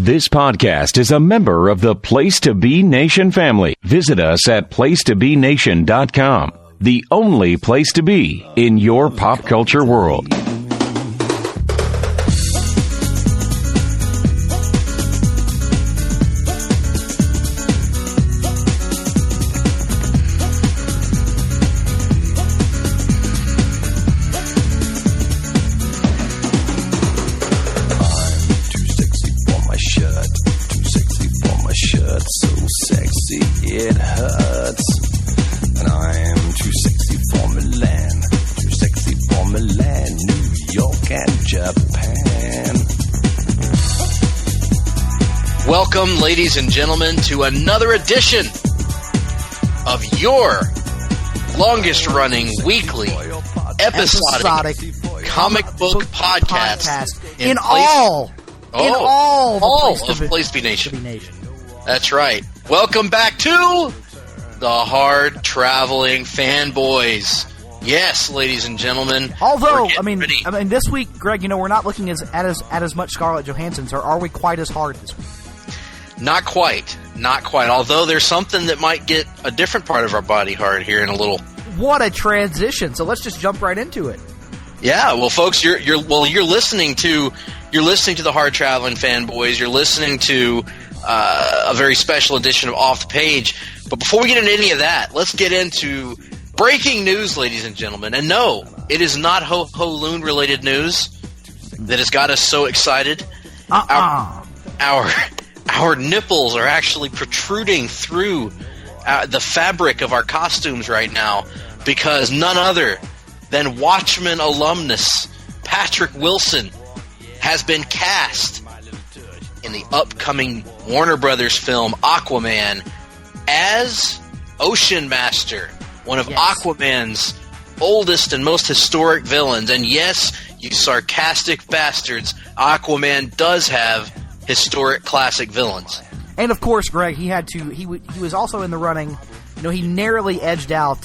This podcast is a member of the Place to Be Nation family. Visit us at placetobenation.com, the only place to be in your pop culture world. It hurts, and I'm too sexy for Milan, too sexy for Milan, New York and Japan. Welcome, ladies and gentlemen, to another edition of your longest-running weekly episodic comic book podcast in all of Place to Be Nation. That's right. Welcome back to the Hard-Traveling Fanboys. Yes, ladies and gentlemen. Although, I mean, this week, Greg, we're not looking at as much Scarlett Johansson's, or are we quite as hard this week? Not quite. Although there's something that might get a different part of our body hard here in a little. What a transition! So let's just jump right into it. Yeah, well, folks, you're listening to the Hard-Traveling Fanboys. You're listening to a very special edition of Off the Page. But before we get into any of that, let's get into breaking news, ladies and gentlemen. And no, it is not Ho-Loon related news that has got us so excited. Our nipples are actually protruding through the fabric of our costumes right now because none other than Watchmen alumnus Patrick Wilson has been cast in the upcoming Warner Brothers film Aquaman as Ocean Master, one of Aquaman's oldest and most historic villains. And yes, you sarcastic bastards, Aquaman does have historic classic villains. And of course, Greg, he was also in the running. He narrowly edged out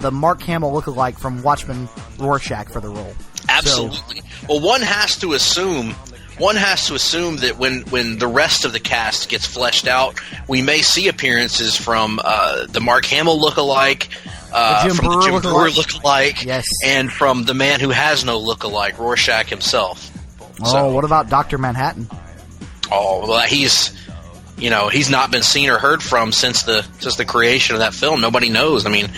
the Mark Hamill lookalike from Watchmen, Rorschach, for the role. Absolutely. Well, one has to assume that when the rest of the cast gets fleshed out, we may see appearances from the Mark Hamill lookalike, from the Jim Brewer lookalike, yes, and from the man who has no lookalike, Rorschach himself. What about Dr. Manhattan? Oh, well, he's not been seen or heard from since the creation of that film. Nobody knows. I mean,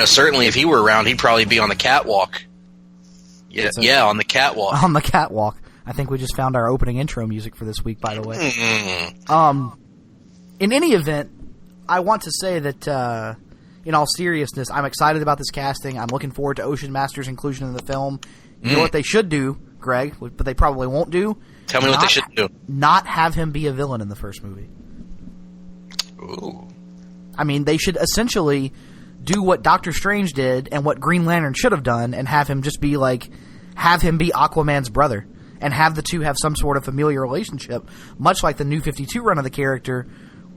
certainly if he were around, he'd probably be on the catwalk. Yeah, on the catwalk. On the catwalk. I think we just found our opening intro music for this week, by the way. In any event, I want to say that, in all seriousness, I'm excited about this casting. I'm looking forward to Ocean Master's inclusion in the film. You know what they should do, Greg, but they probably won't do? Tell me what they should do. Not have him be a villain in the first movie. Ooh. I mean, they should essentially do what Doctor Strange did and what Green Lantern should have done and have him be Aquaman's brother. And have the two have some sort of familiar relationship, much like the New 52 run of the character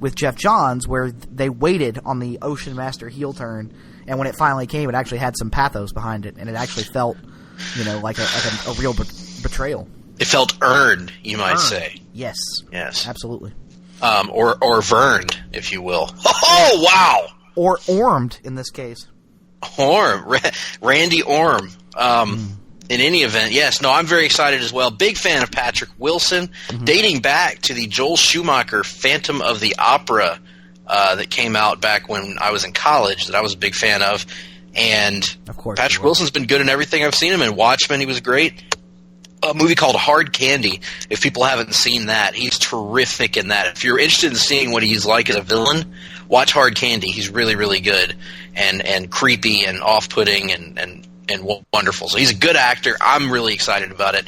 with Jeff Johns, where they waited on the Ocean Master heel turn, and when it finally came, it actually had some pathos behind it, and it actually felt, like a real betrayal. It felt earned, you might say. Yes. Absolutely. Or verned, if you will. Oh, wow! Or ormed, in this case. Randy Orm. In any event, yes. No, I'm very excited as well. Big fan of Patrick Wilson, dating back to the Joel Schumacher Phantom of the Opera that came out back when I was in college that I was a big fan of. And of course, Patrick Wilson's been good in everything I've seen him in. Watchmen, he was great. A movie called Hard Candy, if people haven't seen that, he's terrific in that. If you're interested in seeing what he's like as a villain, watch Hard Candy. He's really, really good and creepy and off-putting and wonderful. So he's a good actor. I'm really excited about it.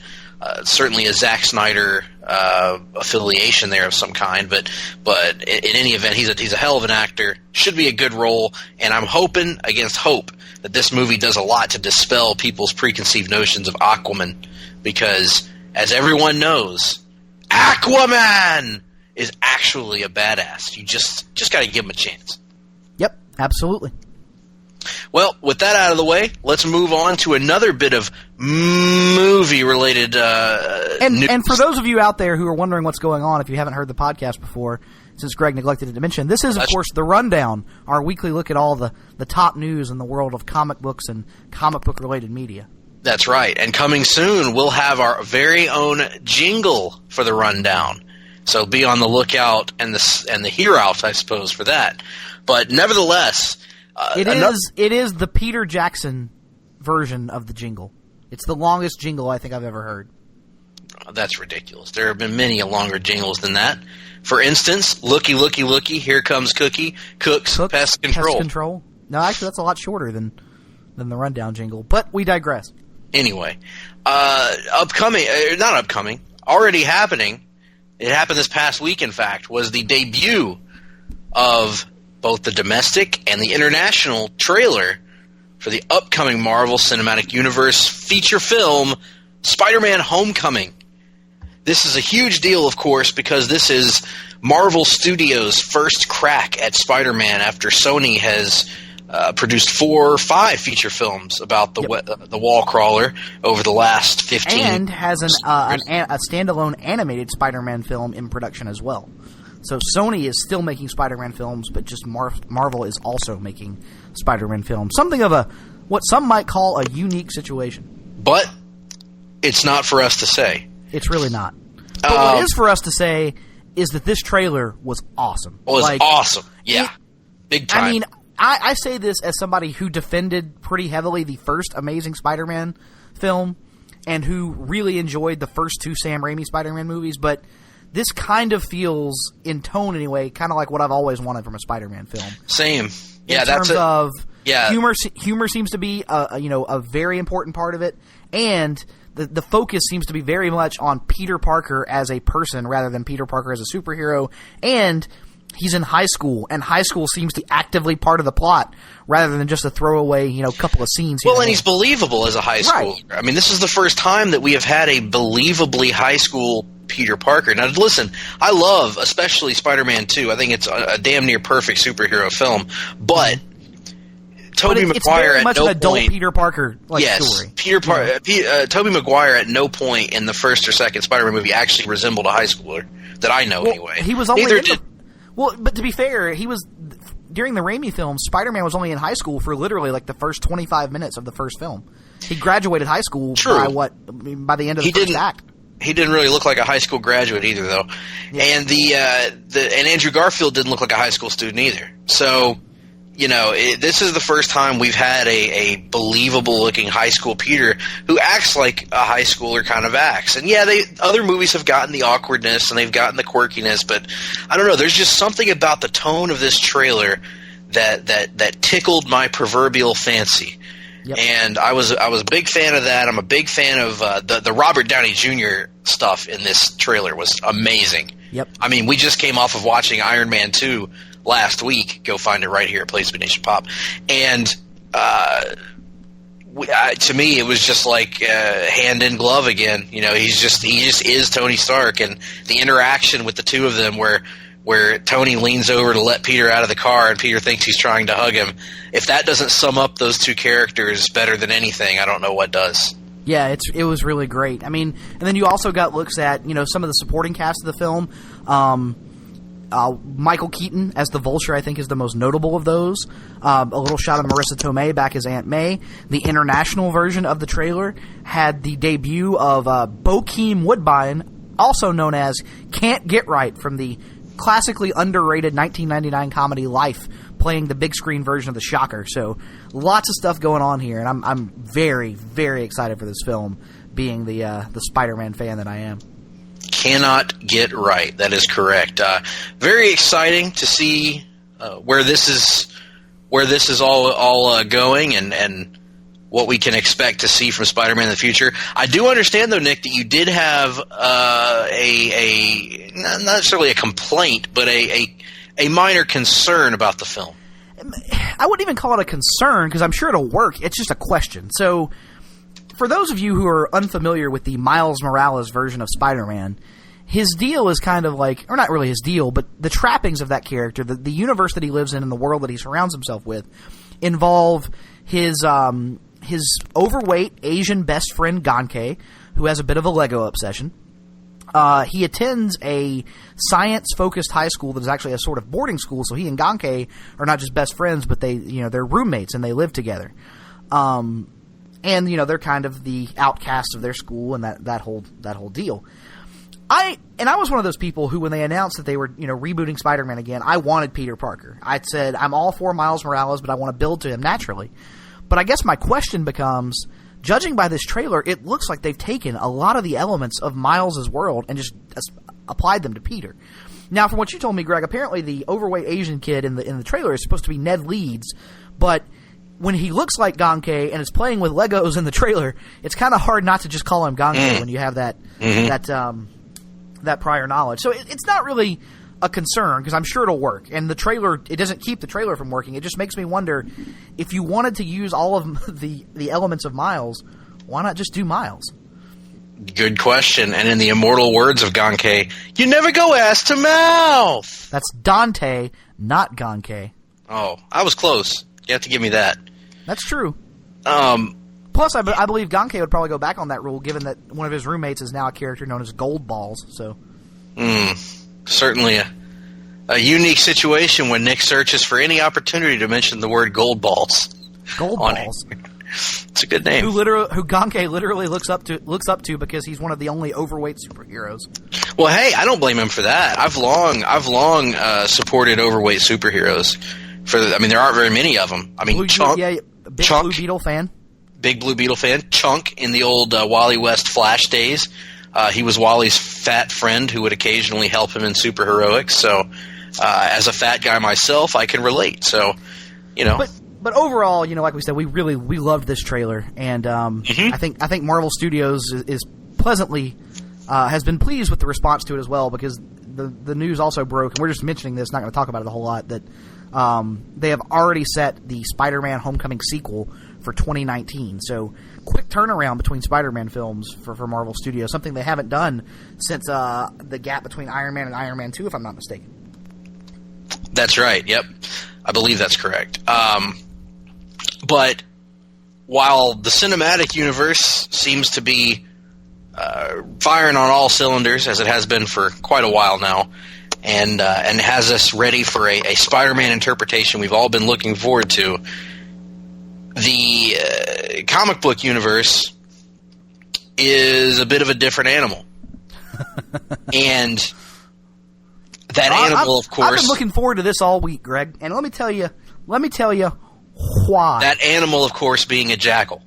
Certainly a Zack Snyder affiliation there of some kind, but in any event, he's a hell of an actor. Should be a good role, and I'm hoping against hope that this movie does a lot to dispel people's preconceived notions of Aquaman, because as everyone knows, Aquaman is actually a badass. You just got to give him a chance. Yep, absolutely. Well, with that out of the way, let's move on to another bit of movie-related news. And for those of you out there who are wondering what's going on, if you haven't heard the podcast before, since Greg neglected to mention, this is, of course, The Rundown, our weekly look at all the top news in the world of comic books and comic book-related media. That's right. And coming soon, we'll have our very own jingle for The Rundown. So be on the lookout and the hear out, I suppose, for that. But nevertheless... It is the Peter Jackson version of the jingle. It's the longest jingle I think I've ever heard. That's ridiculous. There have been many longer jingles than that. For instance, looky, looky, looky, here comes Cookie, Cook's Pest Control. Pest Control. No, actually, that's a lot shorter than the Rundown jingle. But we digress. Anyway, already happening, it happened this past week, in fact, was the debut of both the domestic and the international trailer for the upcoming Marvel Cinematic Universe feature film, Spider-Man Homecoming. This is a huge deal, of course, because this is Marvel Studios' first crack at Spider-Man after Sony has produced 4 or 5 feature films about the wall crawler over the last 15 years. And has a standalone animated Spider-Man film in production as well. So Sony is still making Spider-Man films, but just Marvel is also making Spider-Man films. Something of what some might call a unique situation. But it's not for us to say. It's really not. But what is for us to say is that this trailer was awesome. It was awesome. Yeah. Big time. I mean, I say this as somebody who defended pretty heavily the first Amazing Spider-Man film and who really enjoyed the first 2 Sam Raimi Spider-Man movies, but this kind of feels, in tone anyway, kind of like what I've always wanted from a Spider-Man film. Same. Yeah, in terms of humor seems to be a very important part of it, and the focus seems to be very much on Peter Parker as a person rather than Peter Parker as a superhero, and he's in high school, and high school seems to actively part of the plot rather than just a throwaway, couple of scenes. Well, and he's believable as a high schooler. Right. I mean, this is the first time that we have had a believably high school Peter Parker. Now, listen, I love especially Spider-Man 2. I think it's a damn near perfect superhero film, but Tobey Maguire at much no an adult point, Peter Parker story. Tobey Maguire at no point in the first or second Spider-Man movie actually resembled a high schooler that I know anyway. He was only but to be fair, he was during the Raimi films. Spider-Man was only in high school for literally like the first 25 minutes of the first film. He graduated high school by the end of the first act. He didn't really look like a high school graduate either, though. Yeah. And and Andrew Garfield didn't look like a high school student either. So, this is the first time we've had a believable-looking high school Peter who acts like a high schooler kind of acts. And yeah, other movies have gotten the awkwardness and they've gotten the quirkiness, but I don't know. There's just something about the tone of this trailer that tickled my proverbial fancy. Yep. And I was a big fan of that. I'm a big fan of the Robert Downey Jr. stuff in this trailer was amazing. Yep. I mean, we just came off of watching Iron Man 2 last week. Go find it right here at Place to Be Nation Pop. And to me, it was just like hand in glove again. He just is Tony Stark, and the interaction with the two of them where Tony leans over to let Peter out of the car and Peter thinks he's trying to hug him. If that doesn't sum up those two characters better than anything, I don't know what does. Yeah, it was really great. I mean, and then you also got looks at, some of the supporting cast of the film. Michael Keaton as the Vulture, I think, is the most notable of those. A little shot of Marissa Tomei back as Aunt May. The international version of the trailer had the debut of Bokeem Woodbine, also known as Can't Get Right, from the classically underrated 1999 comedy Life, playing the big screen version of The Shocker. So lots of stuff going on here, and I'm very, very excited for this film, being the Spider-Man fan that I am. Cannot get right. That is correct. Very exciting to see where this is all going, and what we can expect to see from Spider-Man in the future. I do understand, though, Nick, that you did have a not necessarily a complaint, but a minor concern about the film. I wouldn't even call it a concern, because I'm sure it'll work. It's just a question. So, for those of you who are unfamiliar with the Miles Morales version of Spider-Man, his deal is kind of like, or not really his deal, but the trappings of that character, the universe that he lives in and the world that he surrounds himself with, involve his overweight Asian best friend Gankei, who has a bit of a Lego obsession. He attends a science-focused high school that is actually a sort of boarding school, so he and Gankei are not just best friends, but they're roommates and they live together. And they're kind of the outcasts of their school and that whole deal. I was one of those people who, when they announced that they were, rebooting Spider-Man again, I wanted Peter Parker. I said, I'm all for Miles Morales, but I want to build to him naturally. But I guess my question becomes, judging by this trailer, it looks like they've taken a lot of the elements of Miles' world and just applied them to Peter. Now, from what you told me, Greg, apparently the overweight Asian kid in the trailer is supposed to be Ned Leeds, but when he looks like Gankei and is playing with Legos in the trailer, it's kind of hard not to just call him Gankei when you have that prior knowledge. So it's not really a concern, because I'm sure it'll work. And the trailer, it doesn't keep the trailer from working. It just makes me wonder, if you wanted to use all of the elements of Miles, why not just do Miles? Good question. And in the immortal words of Gankei, you never go ass to mouth. That's Dante, not Gankei. Oh, I was close. You have to give me that. That's true. Plus, I believe Gankei would probably go back on that rule, given that one of his roommates is now a character known as Gold Balls. So, certainly a unique situation when Nick searches for any opportunity to mention the word Gold Balls. Gold Balls. It's a good name. Who Gankei literally looks up to because he's one of the only overweight superheroes. Well, hey, I don't blame him for that. I've long supported overweight superheroes. There aren't very many of them. Chunk, Blue Beetle fan. Big Blue Beetle fan. Chunk in the old Wally West Flash days. He was Wally's fat friend who would occasionally help him in superheroics. So, as a fat guy myself, I can relate. So, But overall, like we said, we loved this trailer, and I think Marvel Studios is pleasantly has been pleased with the response to it as well, because the news also broke, and we're just mentioning this, not going to talk about it a whole lot, that they have already set the Spider-Man Homecoming sequel for 2019. So quick turnaround between Spider-Man films for Marvel Studios, something they haven't done since the gap between Iron Man and Iron Man 2, if I'm not mistaken. That's right. Yep. I believe that's correct. But while the cinematic universe seems to be firing on all cylinders, as it has been for quite a while now, and has us ready for a Spider-Man interpretation we've all been looking forward to, the comic book universe is a bit of a different animal. And that animal, of course... I've been looking forward to this all week, Greg, and let me tell you why. That animal, of course, being a jackal.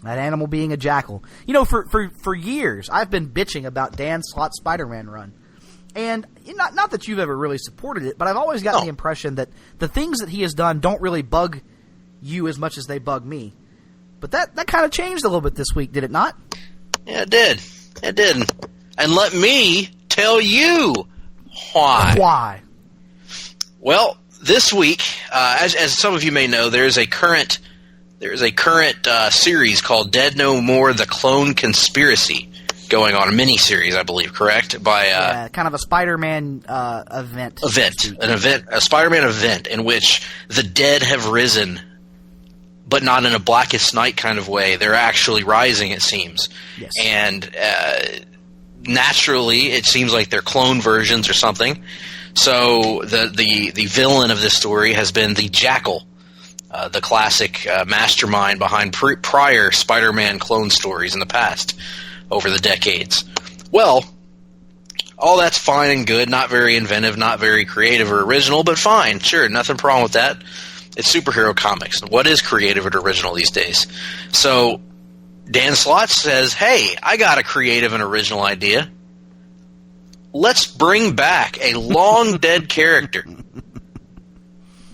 That animal being a jackal. For years, I've been bitching about Dan Slott's Spider-Man run. And not that you've ever really supported it, but I've always gotten the impression that the things that he has done don't really bug you as much as they bug me. But that kind of changed a little bit this week, did it not? Yeah, it did. It did. And let me tell you why. Why? Well, this week, as some of you may know, there is a current series called Dead No More: The Clone Conspiracy going on, a mini-series, I believe, correct? By kind of a Spider-Man event. A Spider-Man event in which the dead have risen, but not in a Blackest Night kind of way. They're actually rising, it seems. Yes. And naturally, it seems like they're clone versions or something. So the villain of this story has been the Jackal, the classic mastermind behind prior Spider-Man clone stories in the past over the decades. Well, all that's fine and good, not very inventive, not very creative or original, but fine, sure, nothing wrong with that. It's superhero comics. What is creative and original these days? So Dan Slott says, hey, I got a creative and original idea. Let's bring back a long-dead character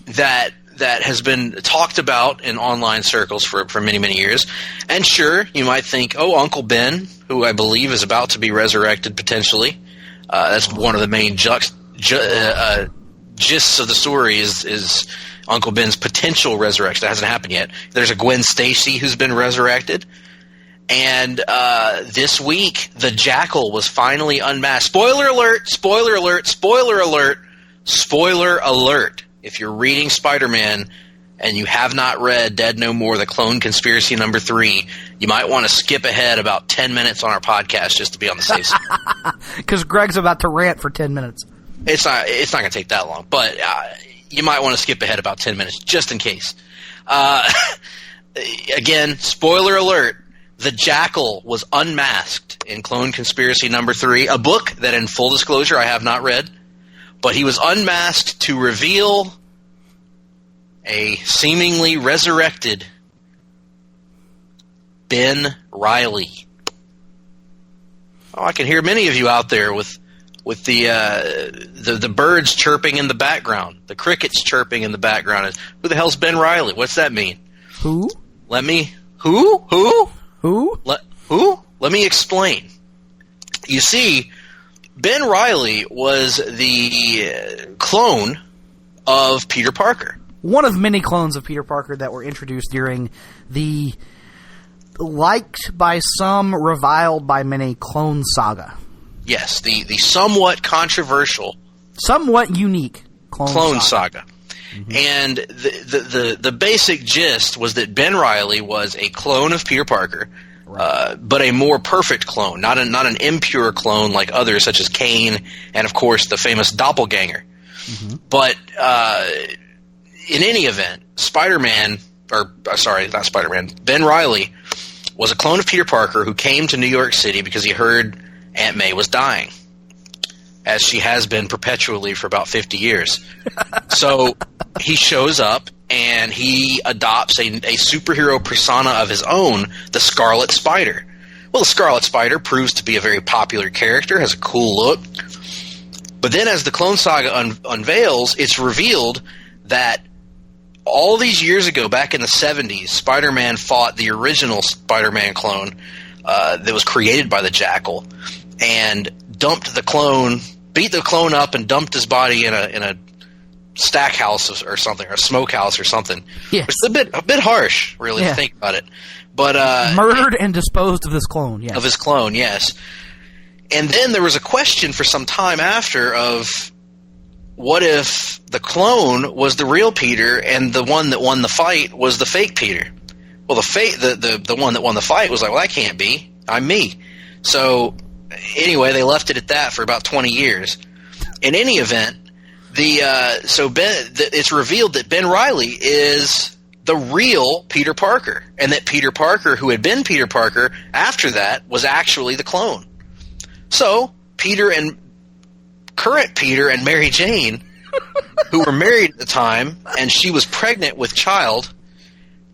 that has been talked about in online circles for many, many years. And sure, you might think, Uncle Ben, who I believe is about to be resurrected potentially. That's one of the main gists of the story is Uncle Ben's potential resurrection. That hasn't happened yet. There's a Gwen Stacy who's been resurrected. And this week, the Jackal was finally unmasked. Spoiler alert, spoiler alert, spoiler alert, spoiler alert. If you're reading Spider-Man and you have not read Dead No More, The Clone Conspiracy number 3, you might want to skip ahead about 10 minutes on our podcast just to be on the safe side. Because Greg's about to rant for 10 minutes. It's not going to take that long, but you might want to skip ahead about 10 minutes just in case. Again, spoiler alert, the Jackal was unmasked in Clone Conspiracy number 3, a book that, in full disclosure, I have not read, but he was unmasked to reveal a seemingly resurrected Ben Reilly. Oh, I can hear many of you out there with the birds chirping in the background, the crickets chirping in the background. Who the hell's Ben Reilly? What's that mean? Who? Let me explain. You see, Ben Reilly was the clone of Peter Parker. One of many clones of Peter Parker that were introduced during the liked by some, reviled by many Clone Saga. Yes, the somewhat controversial, somewhat unique Clone Saga. Mm-hmm. And the basic gist was that Ben Reilly was a clone of Peter Parker, right. But a more perfect clone, not an impure clone like others such as Kane and, of course, the famous doppelganger. Mm-hmm. But in any event, Ben Reilly was a clone of Peter Parker who came to New York City because he heard Aunt May was dying, as she has been perpetually for about 50 years. So he shows up and he adopts a superhero persona of his own, the Scarlet Spider. Well, the Scarlet Spider proves to be a very popular character, has a cool look. But then as the Clone Saga unveils, it's revealed that all these years ago, back in the 70s, Spider-Man fought the original Spider-Man clone that was created by the Jackal, and beat the clone up and dumped his body in a stack house or something, or a smoke house or something. Yes. It's a bit harsh, really, to think about it. But murdered and disposed of this clone, yes. Of his clone, yes. And then there was a question for some time after of, what if the clone was the real Peter and the one that won the fight was the fake Peter? Well, the one that won the fight was like, well, that can't be. I'm me. So anyway, they left it at that for about 20 years. In any event, it's revealed that Ben Reilly is the real Peter Parker, and that Peter Parker, who had been Peter Parker after that, was actually the clone. So current Peter and Mary Jane, who were married at the time, and she was pregnant with child,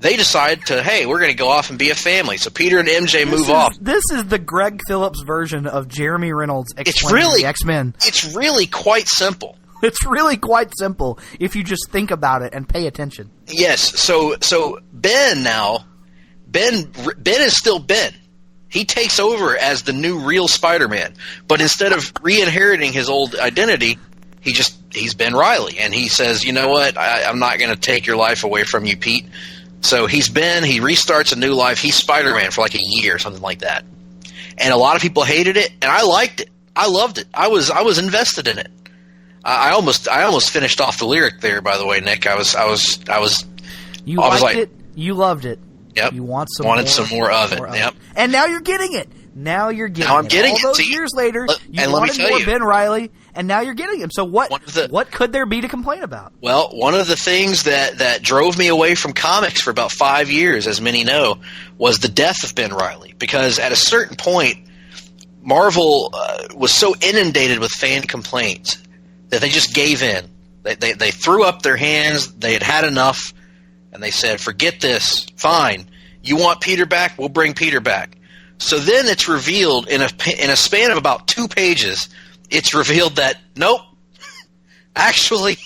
they decide to, hey, we're going to go off and be a family. So Peter and MJ move off. This is the Greg Phillips version of Jeremy Reynolds explaining the X-Men. It's really quite simple. It's really quite simple if you just think about it and pay attention. Yes. So Ben is still Ben. He takes over as the new real Spider-Man, but instead of re-inheriting his old identity, he's Ben Reilly, and he says, you know what, I'm not going to take your life away from you, Pete. So he restarts a new life. He's Spider-Man for like a year or something like that. And a lot of people hated it, and I liked it. I loved it. I was invested in it. I almost finished off the lyric there, by the way, Nick. You liked it. You loved it. Yep. You wanted some more of it. Yep. And now you're getting it. Now I'm getting it. All those years later, you wanted more Ben Reilly, and now you're getting him. So what could there be to complain about? Well, one of the things that drove me away from comics for about 5 years, as many know, was the death of Ben Reilly. Because at a certain point, Marvel was so inundated with fan complaints that they just gave in. They threw up their hands. They had enough. And they said, forget this. Fine. You want Peter back? We'll bring Peter back. So then it's revealed in a span of about 2 pages, it's revealed that, nope, actually,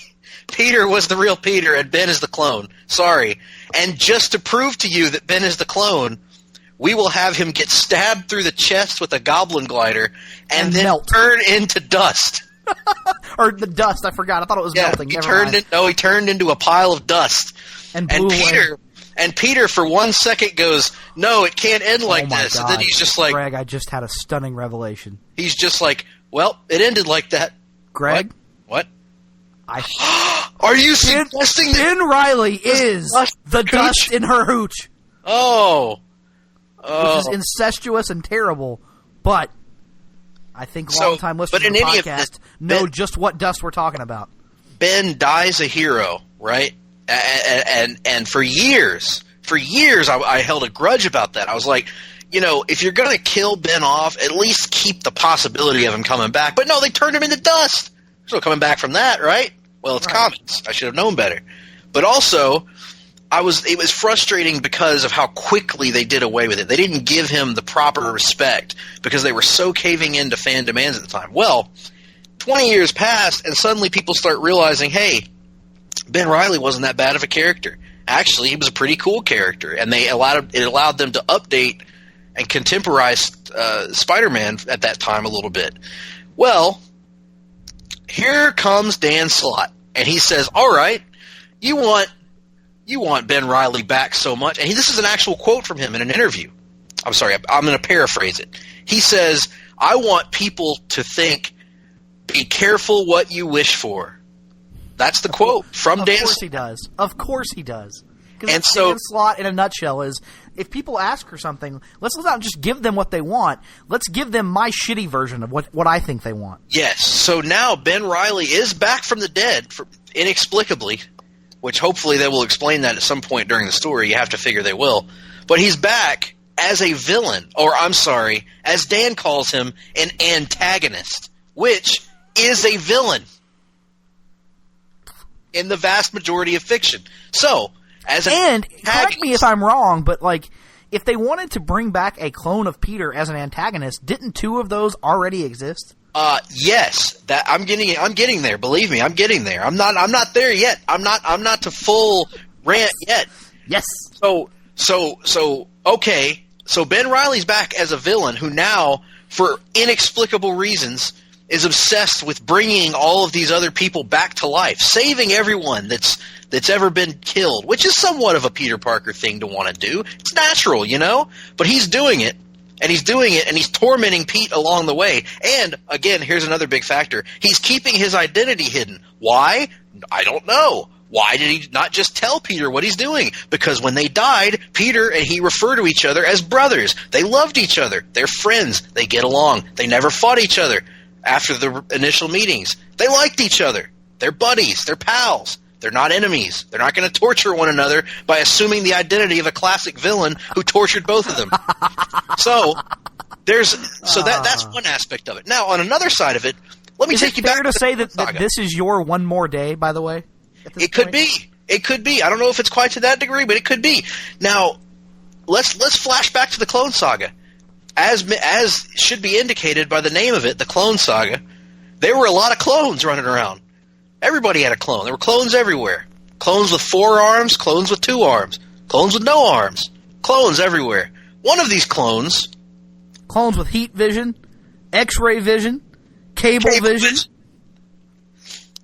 Peter was the real Peter and Ben is the clone. Sorry. And just to prove to you that Ben is the clone, we will have him get stabbed through the chest with a goblin glider and then melt. Turn into dust. Or the dust, I forgot. I thought it was melting. He turned into a pile of dust. And Peter, for 1 second, goes, no, it can't end like this. God. And then he's just like... Greg, I just had a stunning revelation. He's just like, well, it ended like that. Greg? What? Are you suggesting Ben Reilly is the dust in her hooch? Oh. Which is incestuous and terrible, but I think long-time listeners of the podcast know just what dust we're talking about. Ben dies a hero, right? And for years, I held a grudge about that. I was like, if you're going to kill Ben off, at least keep the possibility of him coming back. But no, they turned him into dust. There's no coming back from that, right? Well, it's comics. I should have known better. But also, it was frustrating because of how quickly they did away with it. They didn't give him the proper respect because they were so caving into fan demands at the time. Well, 20 years passed, and suddenly people start realizing, hey, Ben Reilly wasn't that bad of a character. Actually, he was a pretty cool character, and it allowed them to update and contemporize Spider-Man at that time a little bit. Well, here comes Dan Slott, and he says, all right, you want Ben Reilly back so much. And this is an actual quote from him in an interview. I'm sorry, I'm going to paraphrase it. He says, I want people to think, be careful what you wish for. That's the quote from Dan Slott. Of course he does. Of course he does. And so, Dan Slott, in a nutshell, is if people ask for something, let's not just give them what they want. Let's give them my shitty version of what I think they want. Yes. So now Ben Reilly is back from the dead, inexplicably, which hopefully they will explain that at some point during the story. You have to figure they will. But he's back as a villain, or I'm sorry, as Dan calls him, an antagonist, which is a villain in the vast majority of fiction. So, correct me if I'm wrong, but if they wanted to bring back a clone of Peter as an antagonist, didn't two of those already exist? Yes, that I'm getting there. Believe me, I'm getting there. I'm not there yet. I'm not to full rant yet. Yes. So okay. So Ben Reilly's back as a villain who now, for inexplicable reasons, is obsessed with bringing all of these other people back to life, saving everyone that's ever been killed, which is somewhat of a Peter Parker thing to want to do. It's natural, but he's doing it. And he's tormenting Pete along the way. And, again, here's another big factor. He's keeping his identity hidden. Why? I don't know. Why did he not just tell Peter what he's doing? Because when they died, Peter and he refer to each other as brothers. They loved each other. They're friends. They get along. They never fought each other after the initial meetings. They liked each other. They're buddies. They're pals. They're not enemies. They're not going to torture one another by assuming the identity of a classic villain who tortured both of them. So that's one aspect of it. Now, on another side of it, let me take you back. Is it fair to say that this is your one more day, by the way? It could be. It could be. I don't know if it's quite to that degree, but it could be. Now, let's flash back to the Clone Saga. As should be indicated by the name of it, the Clone Saga, there were a lot of clones running around. Everybody had a clone. There were clones everywhere. Clones with 4 arms, clones with 2 arms, clones with no arms, clones everywhere. One of these clones... Clones with heat vision, X-ray vision, cable vision.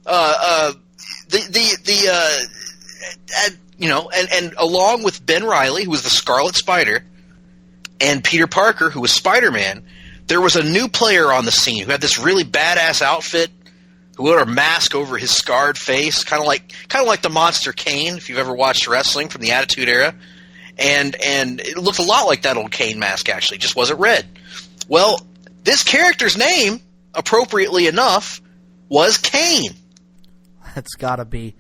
And along with Ben Reilly, who was the Scarlet Spider, and Peter Parker, who was Spider-Man, there was a new player on the scene who had this really badass outfit, who wore a mask over his scarred face, kind of like the monster Kane, if you've ever watched wrestling from the Attitude Era. And it looked a lot like that old Kane mask, actually, just wasn't red. Well, this character's name, appropriately enough, was Kane. That's gotta be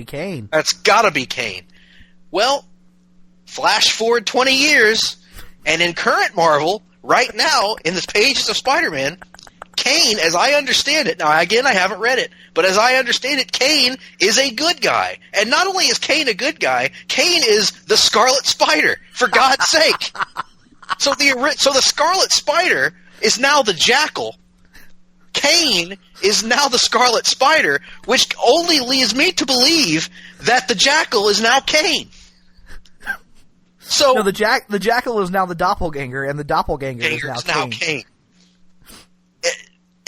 Kane. That's gotta be Kane. Well, flash forward 20 years, and in current Marvel, right now, in the pages of Spider-Man, Kane, as I understand it, now again I haven't read it, but as I understand it, Kane is a good guy. And not only is Kane a good guy, Kane is the Scarlet Spider, for God's sake. So the Scarlet Spider is now the Jackal. Kane is now the Scarlet Spider, which only leads me to believe that the Jackal is now Kane. So no, the Jackal is now the doppelganger, and the doppelganger is now Kane.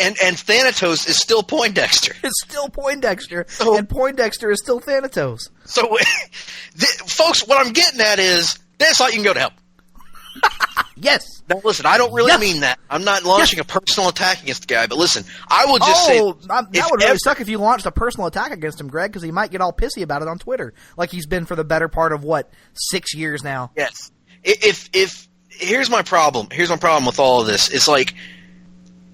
And Thanatos is still Poindexter. It's still Poindexter, and Poindexter is still Thanatos. So, folks, what I'm getting at is, that's how you can go to hell. Yes. Now, listen, I don't really mean that. I'm not launching a personal attack against the guy, but listen, I will just say... that would really suck if you launched a personal attack against him, Greg, because he might get all pissy about it on Twitter, like he's been for the better part of, 6 years now? Yes. Here's my problem. Here's my problem with all of this. It's like,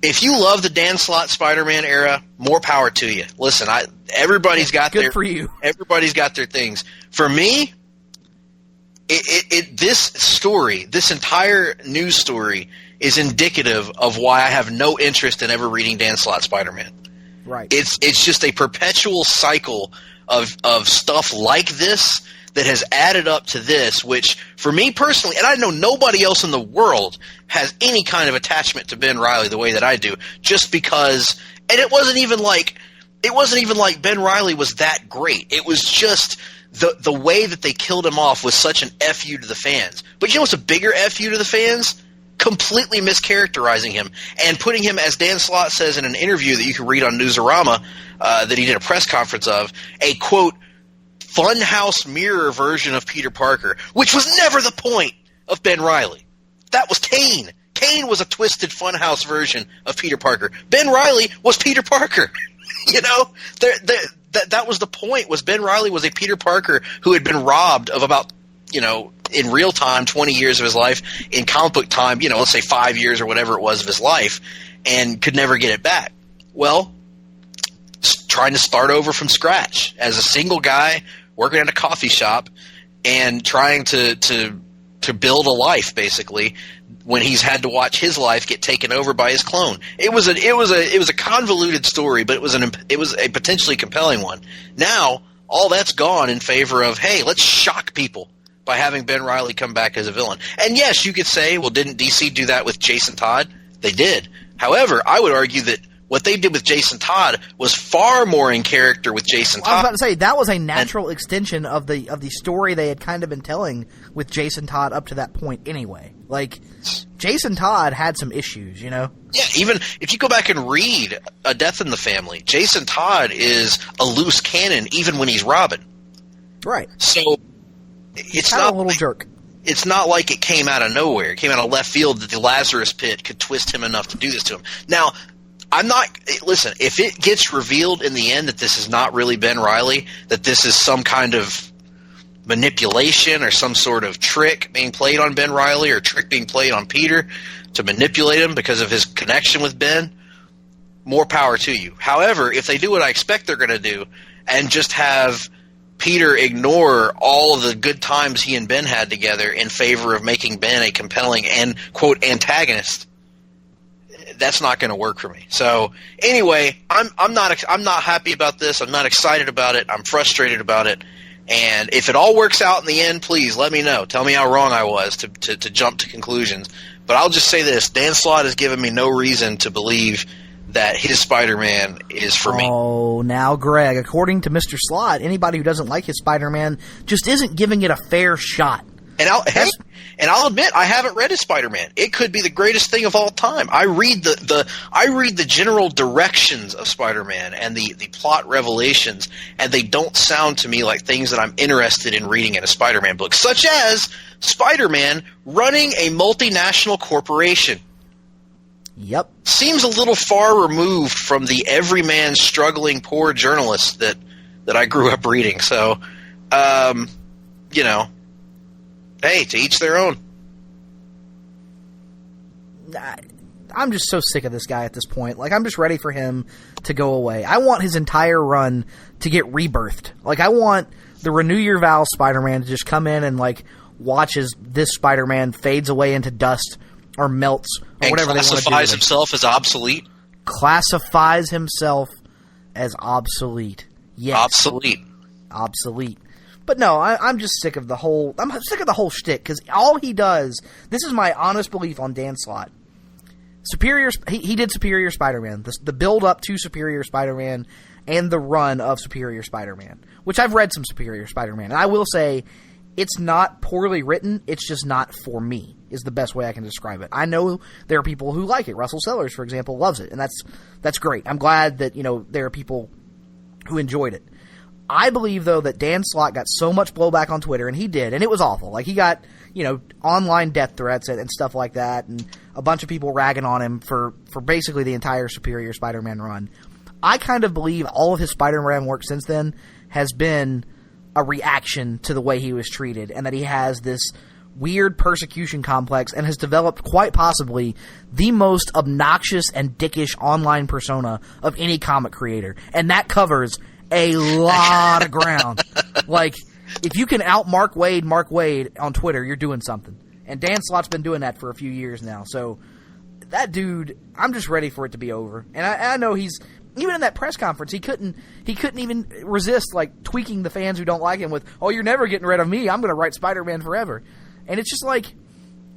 if you love the Dan Slott Spider-Man era, more power to you. Listen, everybody's got Good for you. Everybody's got their things. For me, this entire news story is indicative of why I have no interest in ever reading Dan Slott Spider-Man. Right. It's just a perpetual cycle of stuff like this that has added up to this, which for me personally, and I know nobody else in the world has any kind of attachment to Ben Reilly the way that I do, just because, and it wasn't even like Ben Reilly was that great. It was just the way that they killed him off was such an FU to the fans. But you know what's a bigger FU to the fans? Completely mischaracterizing him and putting him, as Dan Slott says in an interview that you can read on Newsarama, that he did a press conference of, a quote, funhouse mirror version of Peter Parker, which was never the point of Ben Reilly. That was Kane. Kane was a twisted funhouse version of Peter Parker. Ben Reilly was Peter Parker. You know, that was the point. Was Ben Reilly was a Peter Parker who had been robbed of about, in real time, 20 years of his life, in comic book time, let's say 5 years or whatever it was of his life, and could never get it back. Well, trying to start over from scratch as a single guy working at a coffee shop and trying to build a life, basically, when he's had to watch his life get taken over by his clone. It was a convoluted story, but it was a potentially compelling one. Now all that's gone in favor of, hey, let's shock people by having Ben Reilly come back as a villain. And yes, you could say, well, didn't DC do that with Jason Todd? They did. However, I would argue that what they did with Jason Todd was far more in character with Jason Todd. I was about to say, that was a natural extension of the story they had kind of been telling with Jason Todd up to that point anyway. Like, Jason Todd had some issues, Yeah, even if you go back and read A Death in the Family, Jason Todd is a loose cannon even when he's Robin. Right. So it's kind not of a little jerk. It's not like it came out of nowhere. It came out of left field that the Lazarus Pit could twist him enough to do this to him. Now, listen, if it gets revealed in the end that this is not really Ben Reilly, that this is some kind of manipulation or some sort of trick being played on Ben Reilly or trick being played on Peter to manipulate him because of his connection with Ben, more power to you. However, if they do what I expect they're going to do and just have Peter ignore all of the good times he and Ben had together in favor of making Ben a compelling and, quote, antagonist, that's not going to work for me. So anyway, I'm not happy about this. I'm not excited about it. I'm frustrated about it. And if it all works out in the end, please let me know. Tell me how wrong I was to jump to conclusions. But I'll just say this: Dan Slott has given me no reason to believe that his Spider-Man is for me. Oh, now, Greg, according to Mr. Slott, anybody who doesn't like his Spider-Man just isn't giving it a fair shot. And I'll admit, I haven't read his Spider-Man. It could be the greatest thing of all time. I read the general directions of Spider-Man and the plot revelations, and they don't sound to me like things that I'm interested in reading in a Spider-Man book, such as Spider-Man running a multinational corporation. Yep. Seems a little far removed from the everyman struggling poor journalist that I grew up reading. So, hey, to each their own. I'm just so sick of this guy at this point. Like, I'm just ready for him to go away. I want his entire run to get rebirthed. Like, I want the Renew Your Vows Spider-Man to just come in and, like, watch as this Spider-Man fades away into dust or melts or whatever they want to do. Classifies himself as obsolete? Classifies himself as obsolete. Yes. Obsolete. But no, I'm just sick of the whole. I'm sick of the whole shtick because all he does. This is my honest belief on Dan Slott. He did Superior Spider-Man, the build up to Superior Spider-Man, and the run of Superior Spider-Man, which I've read some Superior Spider-Man, and I will say it's not poorly written. It's just not for me. Is the best way I can describe it. I know there are people who like it. Russell Sellers, for example, loves it, and that's great. I'm glad that there are people who enjoyed it. I believe, though, that Dan Slott got so much blowback on Twitter, and he did, and it was awful. Like, he got, online death threats and stuff like that, and a bunch of people ragging on him for basically the entire Superior Spider-Man run. I kind of believe all of his Spider-Man work since then has been a reaction to the way he was treated, and that he has this weird persecution complex and has developed quite possibly the most obnoxious and dickish online persona of any comic creator. And that covers a lot of ground. Like, if you can out Mark Wade on Twitter, you're doing something. And Dan Slott's been doing that for a few years now. So that dude, I'm just ready for it to be over. And I know he's, even in that press conference, he couldn't even resist, like, tweaking the fans who don't like him with, "Oh, you're never getting rid of me. I'm going to write Spider-Man forever." And it's just like,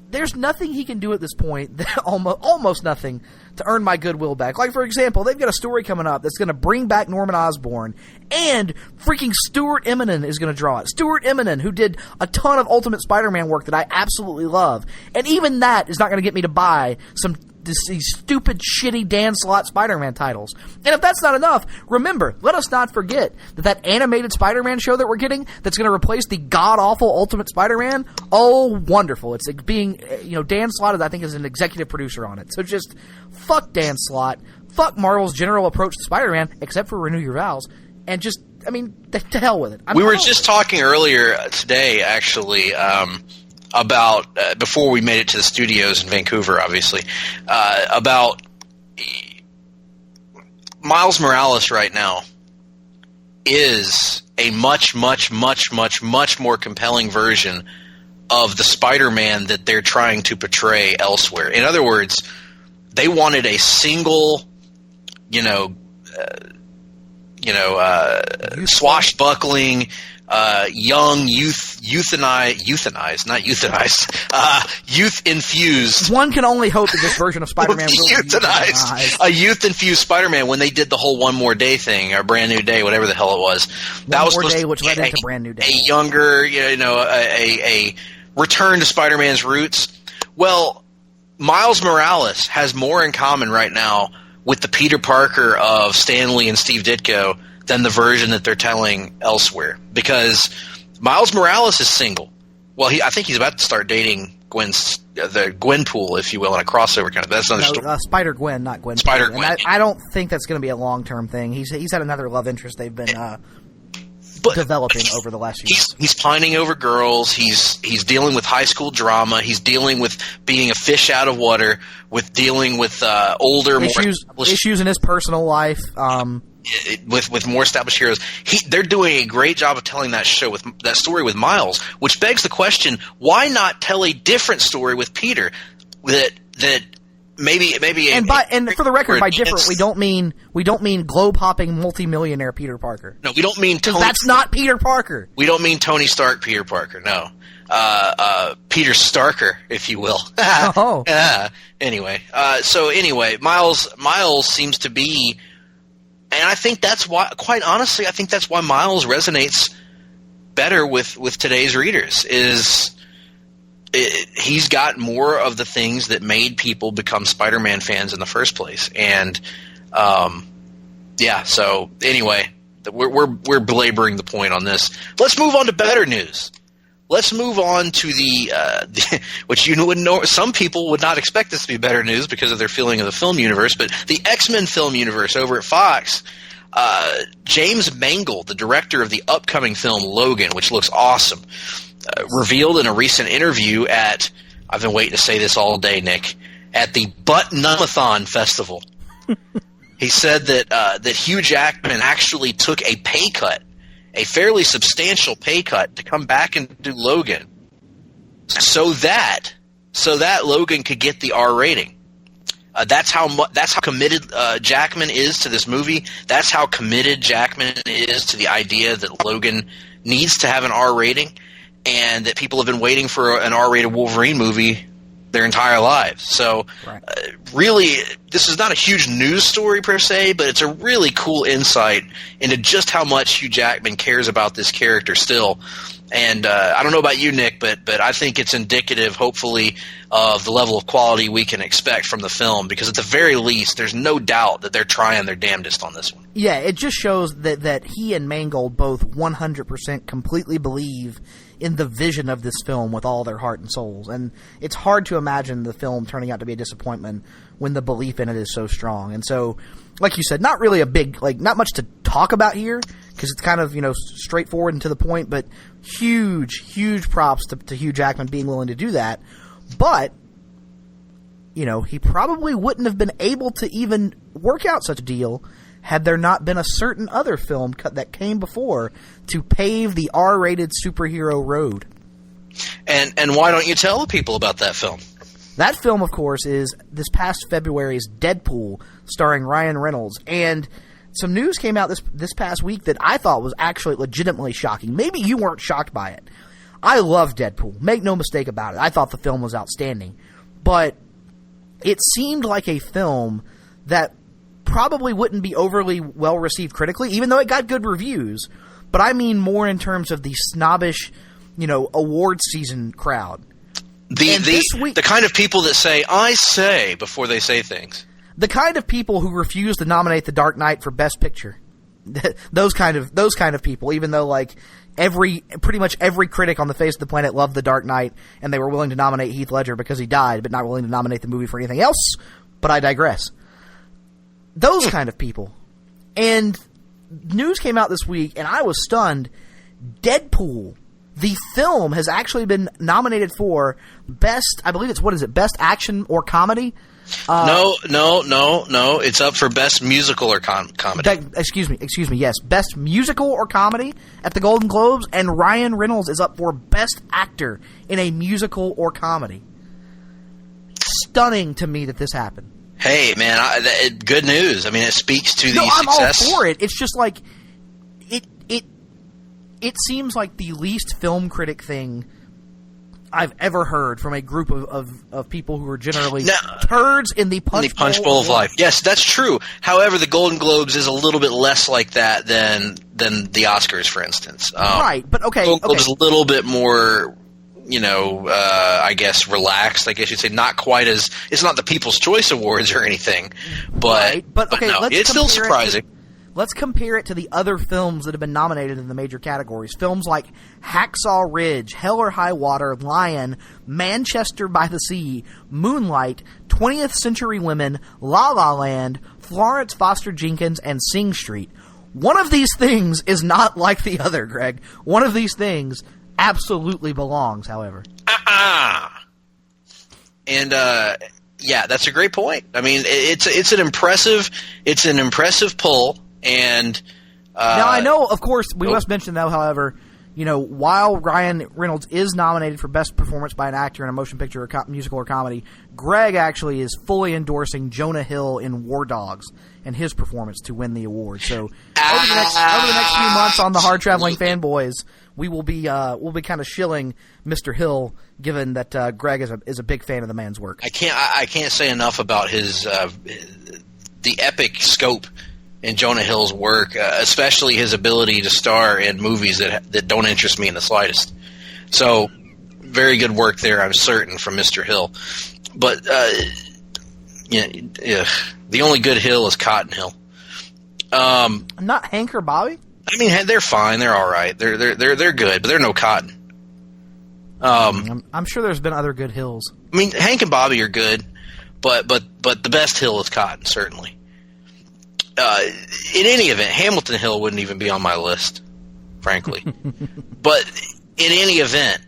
there's nothing he can do at this point, almost nothing, to earn my goodwill back. Like, for example, they've got a story coming up that's going to bring back Norman Osborn, and freaking Stuart Immonen is going to draw it. Stuart Immonen, who did a ton of Ultimate Spider-Man work that I absolutely love. And even that is not going to get me to buy these stupid, shitty Dan Slott Spider-Man titles. And if that's not enough, remember, let us not forget that animated Spider-Man show that we're getting that's going to replace the god-awful Ultimate Spider-Man, oh, wonderful. It's like being, Dan Slott, I think, is an executive producer on it. So just fuck Dan Slott, fuck Marvel's general approach to Spider-Man, except for renew your vows, and just, to hell with it. We were just talking earlier today, actually, about before we made it to the studios in Vancouver, obviously, about Miles Morales right now is a much, much, much, much, much more compelling version of the Spider-Man that they're trying to portray elsewhere. In other words, they wanted a single, swashbuckling, young youth-infused. One can only hope that this version of Spider-Man will be euthanized. A youth-infused Spider-Man when they did the whole One More Day thing, or Brand New Day, whatever the hell it was. That was supposed to which led into Brand New Day. A younger, a return to Spider-Man's roots. Well, Miles Morales has more in common right now with the Peter Parker of Stan Lee and Steve Ditko than the version that they're telling elsewhere. Because Miles Morales is single. Well, I think he's about to start dating the Gwenpool, if you will, in a crossover kind of. That's another story. Spider-Gwen, not Gwen. Spider-Gwen. I don't think that's going to be a long-term thing. He's had another love interest they've been developing over the last few years. He's pining over girls. He's dealing with high school drama. He's dealing with being a fish out of water, with dealing with older, issues in his personal life. With more established heroes. They're doing a great job of telling that story with Miles, which begs the question, why not tell a different story with Peter that maybe and for the record, by different we don't mean globe-hopping multimillionaire Peter Parker. No, we don't mean Tony. That's not Peter Parker. We don't mean Tony Stark Peter Parker. No. Peter Starker, if you will. Oh. Anyway, Miles seems to be. And I think that's why, quite honestly, Miles resonates better with today's readers. He's got more of the things that made people become Spider-Man fans in the first place. And so anyway, we're belaboring the point on this. Let's move on to better news. Let's move on to the which you wouldn't know. Some people would not expect this to be better news because of their feeling of the film universe, but the X-Men film universe over at Fox. James Mangold, the director of the upcoming film Logan, which looks awesome, revealed in a recent interview at, I've been waiting to say this all day, Nick, at the Butt-Numathon Festival. He said that Hugh Jackman actually took a pay cut, a fairly substantial pay cut, to come back and do Logan, so that Logan could get the R rating. That's how committed Jackman is to this movie. That's how committed Jackman is to the idea that Logan needs to have an R rating, and that people have been waiting for an R-rated Wolverine movie their entire lives. So, right. Really, this is not a huge news story per se, but it's a really cool insight into just how much Hugh Jackman cares about this character still. And I don't know about you, Nick, but I think it's indicative, hopefully, of the level of quality we can expect from the film, because at the very least, there's no doubt that they're trying their damnedest on this one. Yeah, it just shows that he and Mangold both 100% completely believe in the vision of this film with all their heart and souls. And it's hard to imagine the film turning out to be a disappointment when the belief in it is so strong. And so, like you said, not really a big, not much to talk about here, because it's kind of, straightforward and to the point, but huge props to Hugh Jackman being willing to do that. But, he probably wouldn't have been able to even work out such a deal had there not been a certain other film that came before to pave the R-rated superhero road. And why don't you tell the people about that film? That film, of course, is this past February's Deadpool, starring Ryan Reynolds. And some news came out this past week that I thought was actually legitimately shocking. Maybe you weren't shocked by it. I love Deadpool. Make no mistake about it. I thought the film was outstanding. But it seemed like a film that probably wouldn't be overly well received critically, even though it got good reviews. But I mean more in terms of the snobbish, awards season crowd. The kind of people that say, "I say," before they say things. The kind of people who refuse to nominate The Dark Knight for Best Picture. those kind of people, even though pretty much every critic on the face of the planet loved The Dark Knight, and they were willing to nominate Heath Ledger because he died, but not willing to nominate the movie for anything else. But I digress. Those kind of people. And news came out this week, and I was stunned. Deadpool, the film, has actually been nominated for Best, I believe it's, Best Action or Comedy? No. It's up for Best Musical or Comedy. Excuse me, yes. Best Musical or Comedy at the Golden Globes, and Ryan Reynolds is up for Best Actor in a Musical or Comedy. Stunning to me that this happened. Hey, man, good news. I mean, it speaks to the I'm success. all for it. It's just it seems like the least film critic thing I've ever heard from a group of people who are generally turds in the punch bowl of life. Yes, that's true. However, the Golden Globes is a little bit less like that than the Oscars, for instance. Right, but okay. Golden Globes is a little bit more, I guess relaxed. I guess you'd say not quite as. It's not the People's Choice Awards or anything, but okay, no, it's still surprising. Let's compare it to the other films that have been nominated in the major categories. Films like Hacksaw Ridge, Hell or High Water, Lion, Manchester by the Sea, Moonlight, 20th Century Women, La La Land, Florence Foster Jenkins, and Sing Street. One of these things is not like the other, Greg. One of these things absolutely belongs, however. And yeah, that's a great point. I mean, it's an impressive pull. And now I know, of course, we must mention though, however, while Ryan Reynolds is nominated for Best Performance by an Actor in a Motion Picture or Musical or Comedy, Greg actually is fully endorsing Jonah Hill in War Dogs and his performance to win the award. So over the next few months on the Hard-Traveling Fanboys, we will be kind of shilling Mr. Hill, given that Greg is a big fan of the man's work. I can't say enough about his the epic scope in Jonah Hill's work, especially his ability to star in movies that don't interest me in the slightest. So, very good work there, I'm certain, from Mr. Hill. But the only good Hill is Cotton Hill. Not Hank or Bobby? I mean, they're fine. They're all right. They're good, but they're no Cotton. I'm sure there's been other good Hills. I mean, Hank and Bobby are good, but the best Hill is Cotton, certainly. In any event, Hamilton Hill wouldn't even be on my list, frankly. But in any event,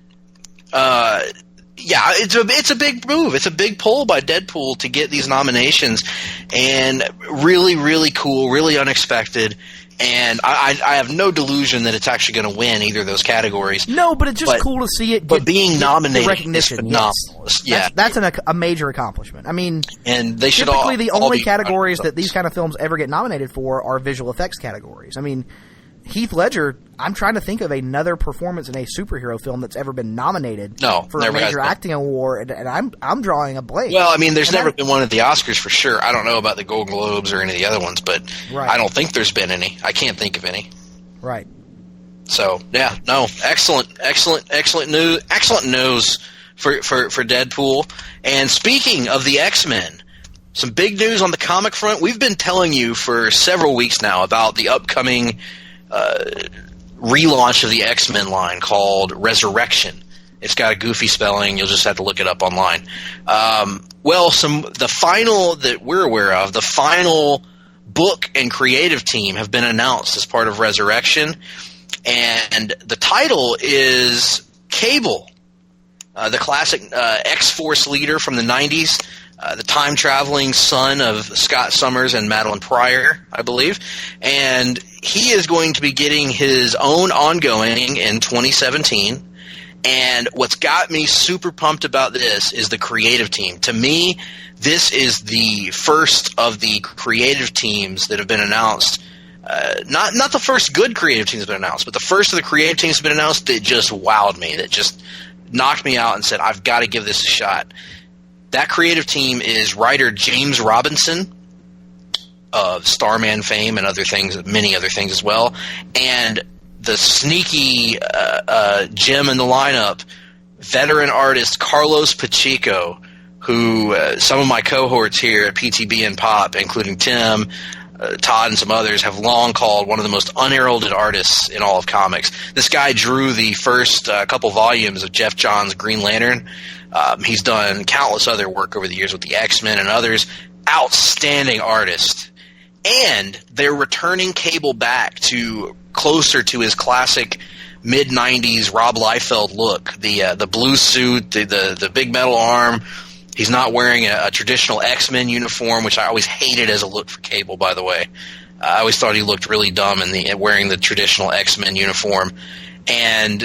it's a big move. It's a big pull by Deadpool to get these nominations, and really, really cool, really unexpected. And I have no delusion that it's actually going to win either of those categories. No, but it's just cool to see it. But being nominated recognition, is phenomenal. Yes. Yeah, that's a major accomplishment. I mean, and they should typically the only categories that these kind of films ever get nominated for are visual effects categories. I mean, Heath Ledger, I'm trying to think of another performance in a superhero film that's ever been nominated for a major acting award, and I'm drawing a blank. Well, I mean, there's never been one at the Oscars for sure. I don't know about the Golden Globes or any of the other ones, but I don't think there's been any. I can't think of any. Right. So yeah, no, excellent news for Deadpool. And speaking of the X-Men, some big news on the comic front. We've been telling you for several weeks now about the upcoming relaunch of the X-Men line called Resurrection. It's got a goofy spelling. You'll just have to look it up online. The final that we're aware of, the final book and creative team have been announced as part of Resurrection, and the title is Cable, the classic X-Force leader from the 90s, the time-traveling son of Scott Summers and Madeline Pryor, I believe, and he is going to be getting his own ongoing in 2017. And what's got me super pumped about this is the creative team. To me, this is the first of the creative teams that have been announced. Not the first good creative teams that have been announced, but the first of the creative teams that have been announced that just wowed me, that just knocked me out and said, I've got to give this a shot. That creative team is writer James Robinson of Starman fame and many other things as well, and the sneaky gem in the lineup, veteran artist Carlos Pacheco, who some of my cohorts here at PTB and Pop, including Tim, Todd, and some others, have long called one of the most unheralded artists in all of comics. This guy drew the first couple volumes of Jeff Johns' Green Lantern. He's done countless other work over the years with the X-Men and others. Outstanding artist. And they're returning Cable back to closer to his classic mid-90s Rob Liefeld look. The blue suit, the big metal arm. He's not wearing a traditional X-Men uniform, which I always hated as a look for Cable, by the way. I always thought he looked really dumb wearing the traditional X-Men uniform. And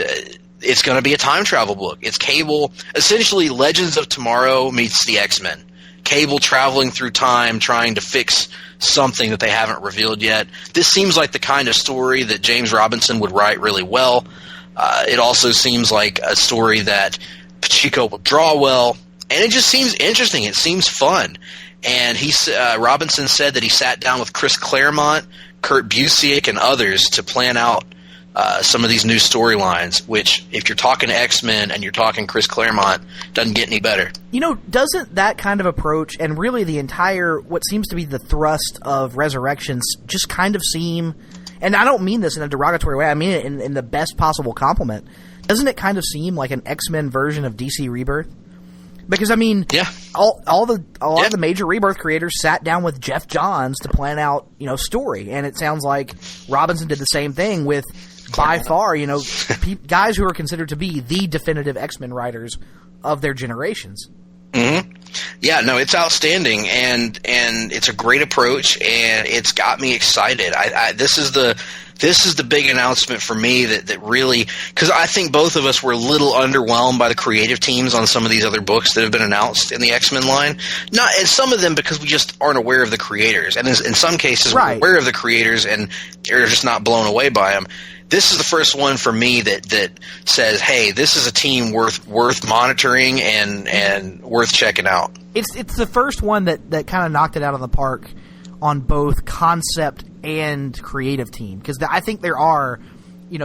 it's going to be a time travel book. It's Cable, essentially Legends of Tomorrow meets the X-Men. Cable traveling through time, trying to fix something that they haven't revealed yet. This seems like the kind of story that James Robinson would write really well. It also seems like a story that Pacheco will draw well, and it just seems interesting. It seems fun. And Robinson said that he sat down with Chris Claremont, Kurt Busiek, and others to plan out some of these new storylines, which, if you're talking X-Men and you're talking Chris Claremont, doesn't get any better. Doesn't that kind of approach, and really the entire, what seems to be the thrust of Resurrections, just kind of seem, and I don't mean this in a derogatory way, I mean it in the best possible compliment, doesn't it kind of seem like an X-Men version of DC Rebirth? Because, I mean, yeah. a lot of the major Rebirth creators sat down with Jeff Johns to plan out, story, and it sounds like Robinson did the same thing with, by far, guys who are considered to be the definitive X-Men writers of their generations. Mm-hmm. Yeah, no, it's outstanding, and it's a great approach, and it's got me excited. This is the big announcement for me that really, because I think both of us were a little underwhelmed by the creative teams on some of these other books that have been announced in the X-Men line. And some of them because we just aren't aware of the creators, and in some cases we're aware of the creators and they're just not blown away by them. This is the first one for me that says, hey, this is a team worth monitoring and worth checking out. It's the first one that kind of knocked it out of the park on both concept and creative team, because I think there are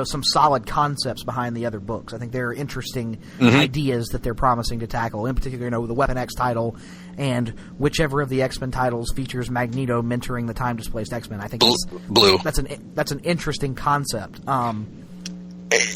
some solid concepts behind the other books. I think there are interesting ideas that they're promising to tackle, in particular the Weapon X title and whichever of the X-Men titles features Magneto mentoring the time-displaced X-Men. I think Blue. That's an interesting concept.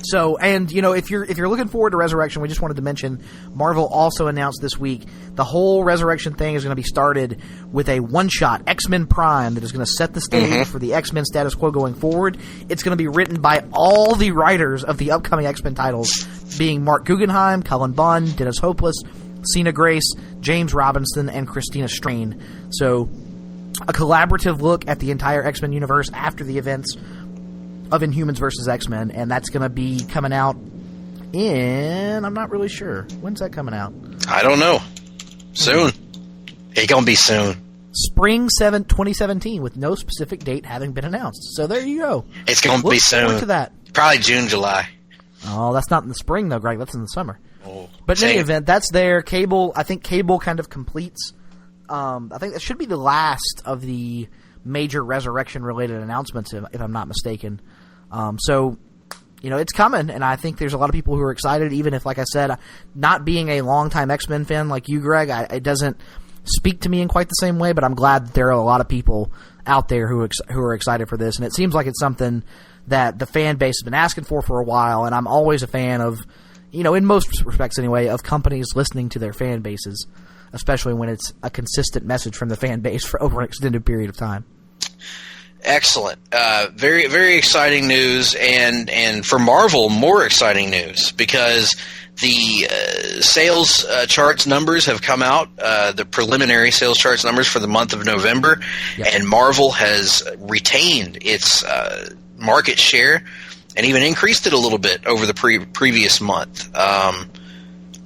So, and if you're looking forward to Resurrection, we just wanted to mention Marvel also announced this week the whole Resurrection thing is going to be started with a one-shot, X-Men Prime, that is going to set the stage for the X-Men status quo going forward. It's going to be written by all the writers of the upcoming X-Men titles, being Mark Guggenheim, Cullen Bunn, Dennis Hopeless, Sina Grace, James Robinson, and Christina Strain. So, a collaborative look at the entire X-Men universe after the events of Inhumans vs. X-Men, and that's going to be coming out in, I'm not really sure. When's that coming out? I don't know. Soon. It's going to be soon. Spring 7, 2017, with no specific date having been announced. So there you go. It's going to be soon. Look forward to that. Probably June, July. Oh, that's not in the spring, though, Greg. That's in the summer. Oh, but in any event, that's there. I think Cable kind of completes. I think that should be the last of the major Resurrection-related announcements, if I'm not mistaken. So it's coming, and I think there's a lot of people who are excited, even if, like I said, not being a longtime X-Men fan like you, Greg, it doesn't speak to me in quite the same way, but I'm glad that there are a lot of people out there who are excited for this, and it seems like it's something that the fan base has been asking for a while, and I'm always a fan of, in most respects anyway, of companies listening to their fan bases, especially when it's a consistent message from the fan base for over an extended period of time. Excellent. Very, very exciting news, and for Marvel, more exciting news, because the sales charts numbers have come out, the preliminary sales charts numbers for the month of November, and Marvel has retained its market share and even increased it a little bit over the previous month.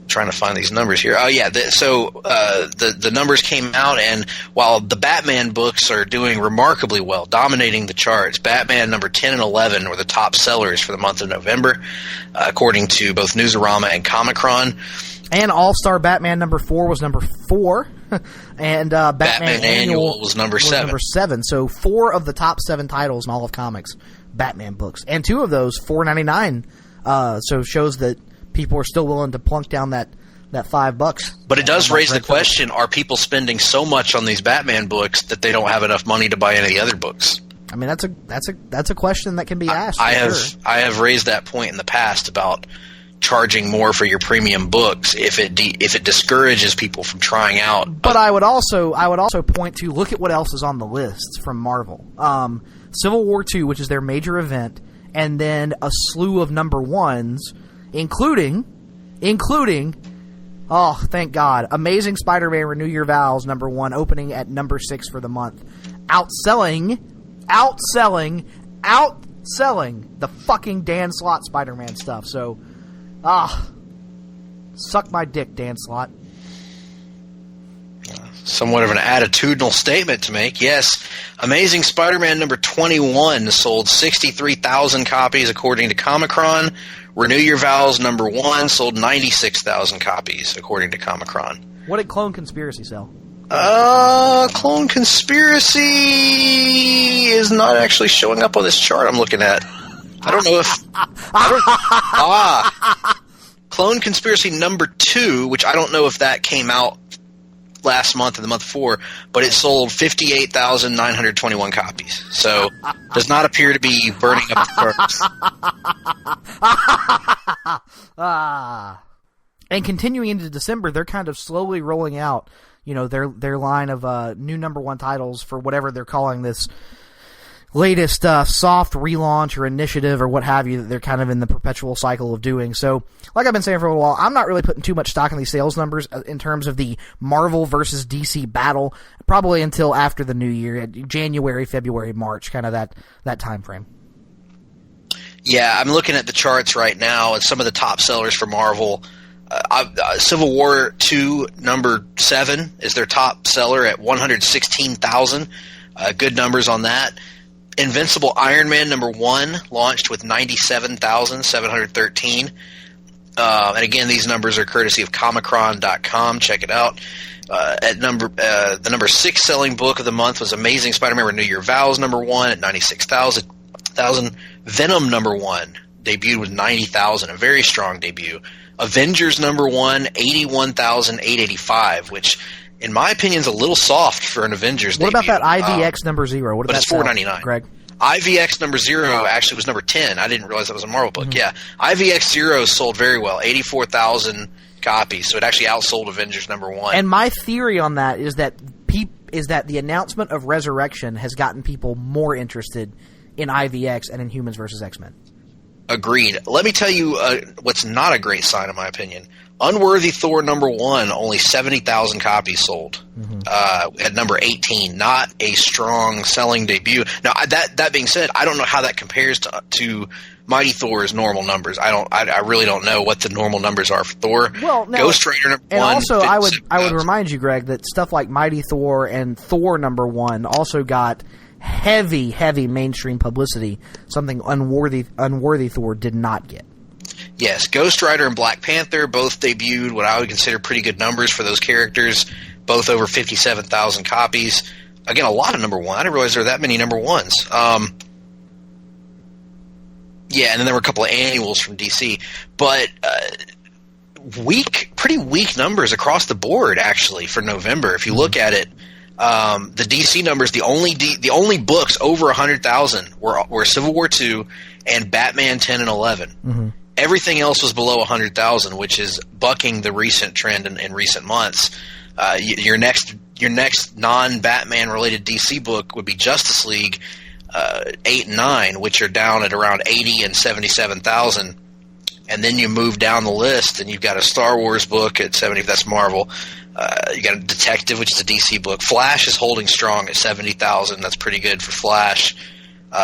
Trying to find these numbers here. Oh yeah, the numbers came out, and while the Batman books are doing remarkably well, dominating the charts, Batman number 10 and 11 were the top sellers for the month of November, according to both Newsarama and Comicron. And All-Star Batman number 4 was number 4, and Batman Annual was number 7. Number 7. So 4 of the top 7 titles in all of comics, Batman books, and 2 of those $4.99. So shows that people are still willing to plunk down that $5. But it does raise the question: are people spending so much on these Batman books that they don't have enough money to buy any of the other books? I mean, that's a question that can be asked. I have raised that point in the past about charging more for your premium books if it discourages people from trying out. But I would also point to, look at what else is on the list from Marvel. Civil War II, which is their major event, and then a slew of number ones, including, oh, thank God, Amazing Spider-Man Renew Your Vows, number 1, opening at number 6 for the month. Outselling the fucking Dan Slott Spider-Man stuff. So, suck my dick, Dan Slott. Somewhat of an attitudinal statement to make. Yes, Amazing Spider-Man number 21 sold 63,000 copies according to Comicron. Renew Your Vows number 1 sold 96,000 copies according to Comicron. What did Clone Conspiracy sell? Clone Conspiracy is not actually showing up on this chart I'm looking at. I don't know if... Clone Conspiracy number 2, which I don't know if that came out last month or the month before, but it sold 58,921 copies. So, does not appear to be burning up the charts. And continuing into December, they're kind of slowly rolling out, their line of new number 1 titles for whatever they're calling this latest soft relaunch or initiative or what have you that they're kind of in the perpetual cycle of doing. So, like I've been saying for a while, I'm not really putting too much stock in these sales numbers in terms of the Marvel versus DC battle, probably until after the new year, January, February, March, kind of that time frame. Yeah, I'm looking at the charts right now, and some of the top sellers for Marvel. Civil War II number 7 is their top seller at 116,000. Good numbers on that. Invincible Iron Man number 1 launched with 97,713. And again, these numbers are courtesy of comicron.com. Check it out. The number 6 selling book of the month was Amazing Spider-Man Renew Your Vows number 1 at 96,000. Venom number 1 debuted with 90,000, a very strong debut. Avengers number 1, 81,885, which in my opinion is a little soft for an Avengers debut. What about that IVX number 0? What but it's $4.99. Greg? IVX number 0 actually was number 10. I didn't realize that was a Marvel book. Mm-hmm. Yeah, IVX 0 sold very well, 84,000 copies. So it actually outsold Avengers number 1. And my theory on that is that the announcement of Resurrection has gotten people more interested in IVX and in Humans versus X-Men. Agreed. Let me tell you what's not a great sign, in my opinion. Unworthy Thor number 1, only 70,000 copies sold. Mm-hmm. At number 18, not a strong selling debut. Now, that being said, I don't know how that compares to Mighty Thor's normal numbers. I really don't know what the normal numbers are for Thor. Well, no, Ghost Rider number 1. And also, I would remind you, Greg, that stuff like Mighty Thor and Thor number 1 also got heavy mainstream publicity, something Unworthy Thor did not get. Yes, Ghost Rider and Black Panther both debuted what I would consider pretty good numbers for those characters, both over 57,000 copies. Again, a lot of number 1. I didn't realize there were that many number 1s. Yeah, and then there were a couple of annuals from DC, but pretty weak numbers across the board actually for November. If you look at it, the DC numbers, the only books over 100,000 were Civil War II and Batman 10 and 11. Mm-hmm. Everything else was below 100,000, which is bucking the recent trend in recent months. Your next non-Batman related DC book would be Justice League 8 and 9, which are down at around 80 and 77,000. And then you move down the list, and you've got a Star Wars book at 70. That's Marvel. You got a Detective, which is a DC book. Flash is holding strong at 70,000. That's pretty good for Flash.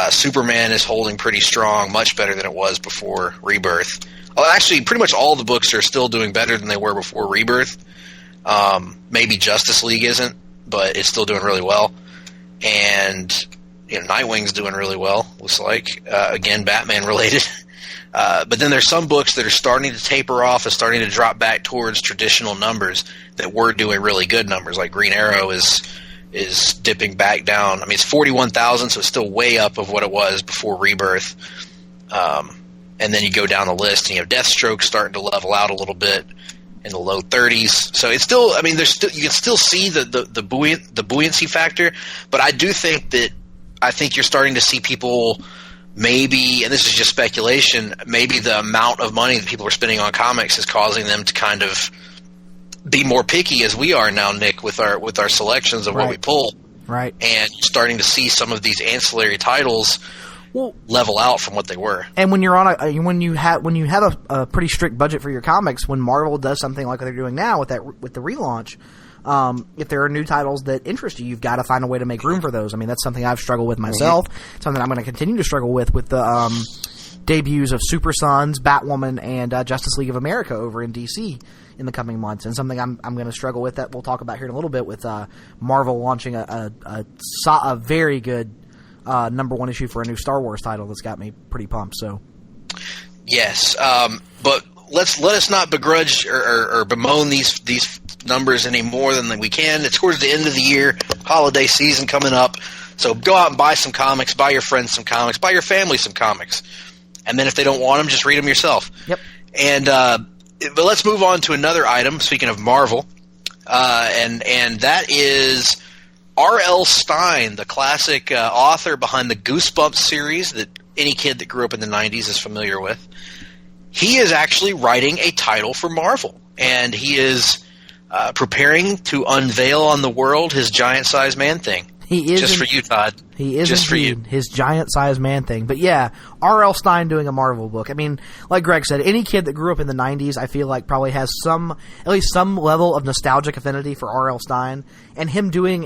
Superman is holding pretty strong, much better than it was before Rebirth. Well, actually, pretty much all the books are still doing better than they were before Rebirth. Maybe Justice League isn't, but it's still doing really well. And Nightwing's doing really well, looks like. Again, Batman related. But then there's some books that are starting to taper off and starting to drop back towards traditional numbers that were doing really good numbers. Like Green Arrow is dipping back down. I mean, it's 41,000, so it's still way up of what it was before Rebirth. And then you go down the list, and you have Deathstroke starting to level out a little bit in the low 30s. So it's still, I mean, you can still see the buoyancy factor. But I do think you're starting to see people. Maybe, and this is just speculation, maybe the amount of money that people are spending on comics is causing them to kind of be more picky, as we are now, Nick, with our selections of what we pull. Right. And starting to see some of these ancillary titles level out from what they were. And when you're on when you have a pretty strict budget for your comics, when Marvel does something like they're doing now with the relaunch, if there are new titles that interest you, you've got to find a way to make room for those. I mean, that's something I've struggled with myself. Mm-hmm. Something I'm going to continue to struggle with the debuts of Super Sons, Batwoman, and Justice League of America over in DC in the coming months. And something I'm going to struggle with that we'll talk about here in a little bit with Marvel launching a very good number one issue for a new Star Wars title that's got me pretty pumped. So, yes, but let us not begrudge or bemoan these numbers any more than we can. It's towards the end of the year, holiday season coming up, so go out and buy some comics, buy your friends some comics, buy your family some comics, and then if they don't want them, just read them yourself. Yep. And but let's move on to another item. Speaking of Marvel, and that is R.L. Stine, the classic author behind the Goosebumps series that any kid that grew up in the 90s is familiar with. He is actually writing a title for Marvel, and he is preparing to unveil on the world his giant-sized Man-Thing. He is just for you, Todd. He is just for you. His giant-sized Man-Thing. But yeah, R.L. Stine doing a Marvel book. I mean, like Greg said, any kid that grew up in the 90s, I feel like probably has at least some level of nostalgic affinity for R.L. Stine. And him doing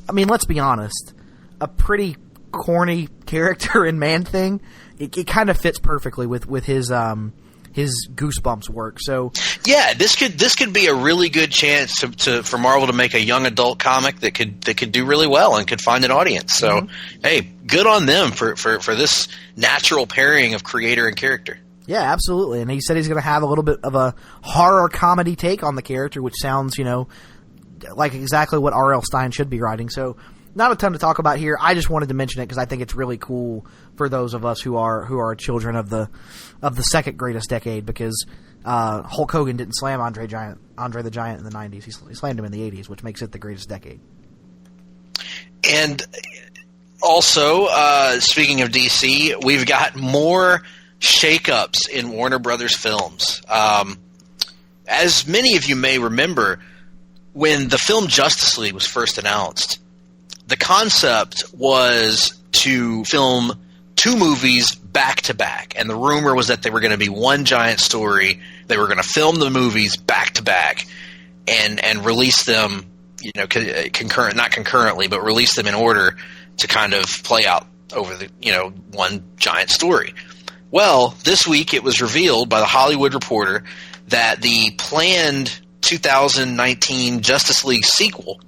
let's be honest, a pretty corny character in Man-Thing, it kind of fits perfectly with his Goosebumps work. So yeah, this could be a really good chance for Marvel to make a young adult comic that could do really well and could find an audience. So hey, good on them for this natural pairing of creator and character. Yeah, absolutely. And he said he's going to have a little bit of a horror comedy take on the character, which sounds, like exactly what R.L. Stine should be writing. So not a ton to talk about here. I just wanted to mention it because I think it's really cool for those of us who are children of the second greatest decade, because Hulk Hogan didn't slam Andre the Giant in the 90s. He slammed him in the 80s, which makes it the greatest decade. And also, speaking of DC, we've got more shakeups in Warner Brothers films. As many of you may remember, when the film Justice League was first announced, the concept was to film two movies back to back, and the rumor was that they were going to be one giant story. They were going to film the movies back to back and release them, not concurrently, but release them in order to kind of play out over the one giant story. Well, this week it was revealed by the Hollywood Reporter that the planned 2019 Justice League sequel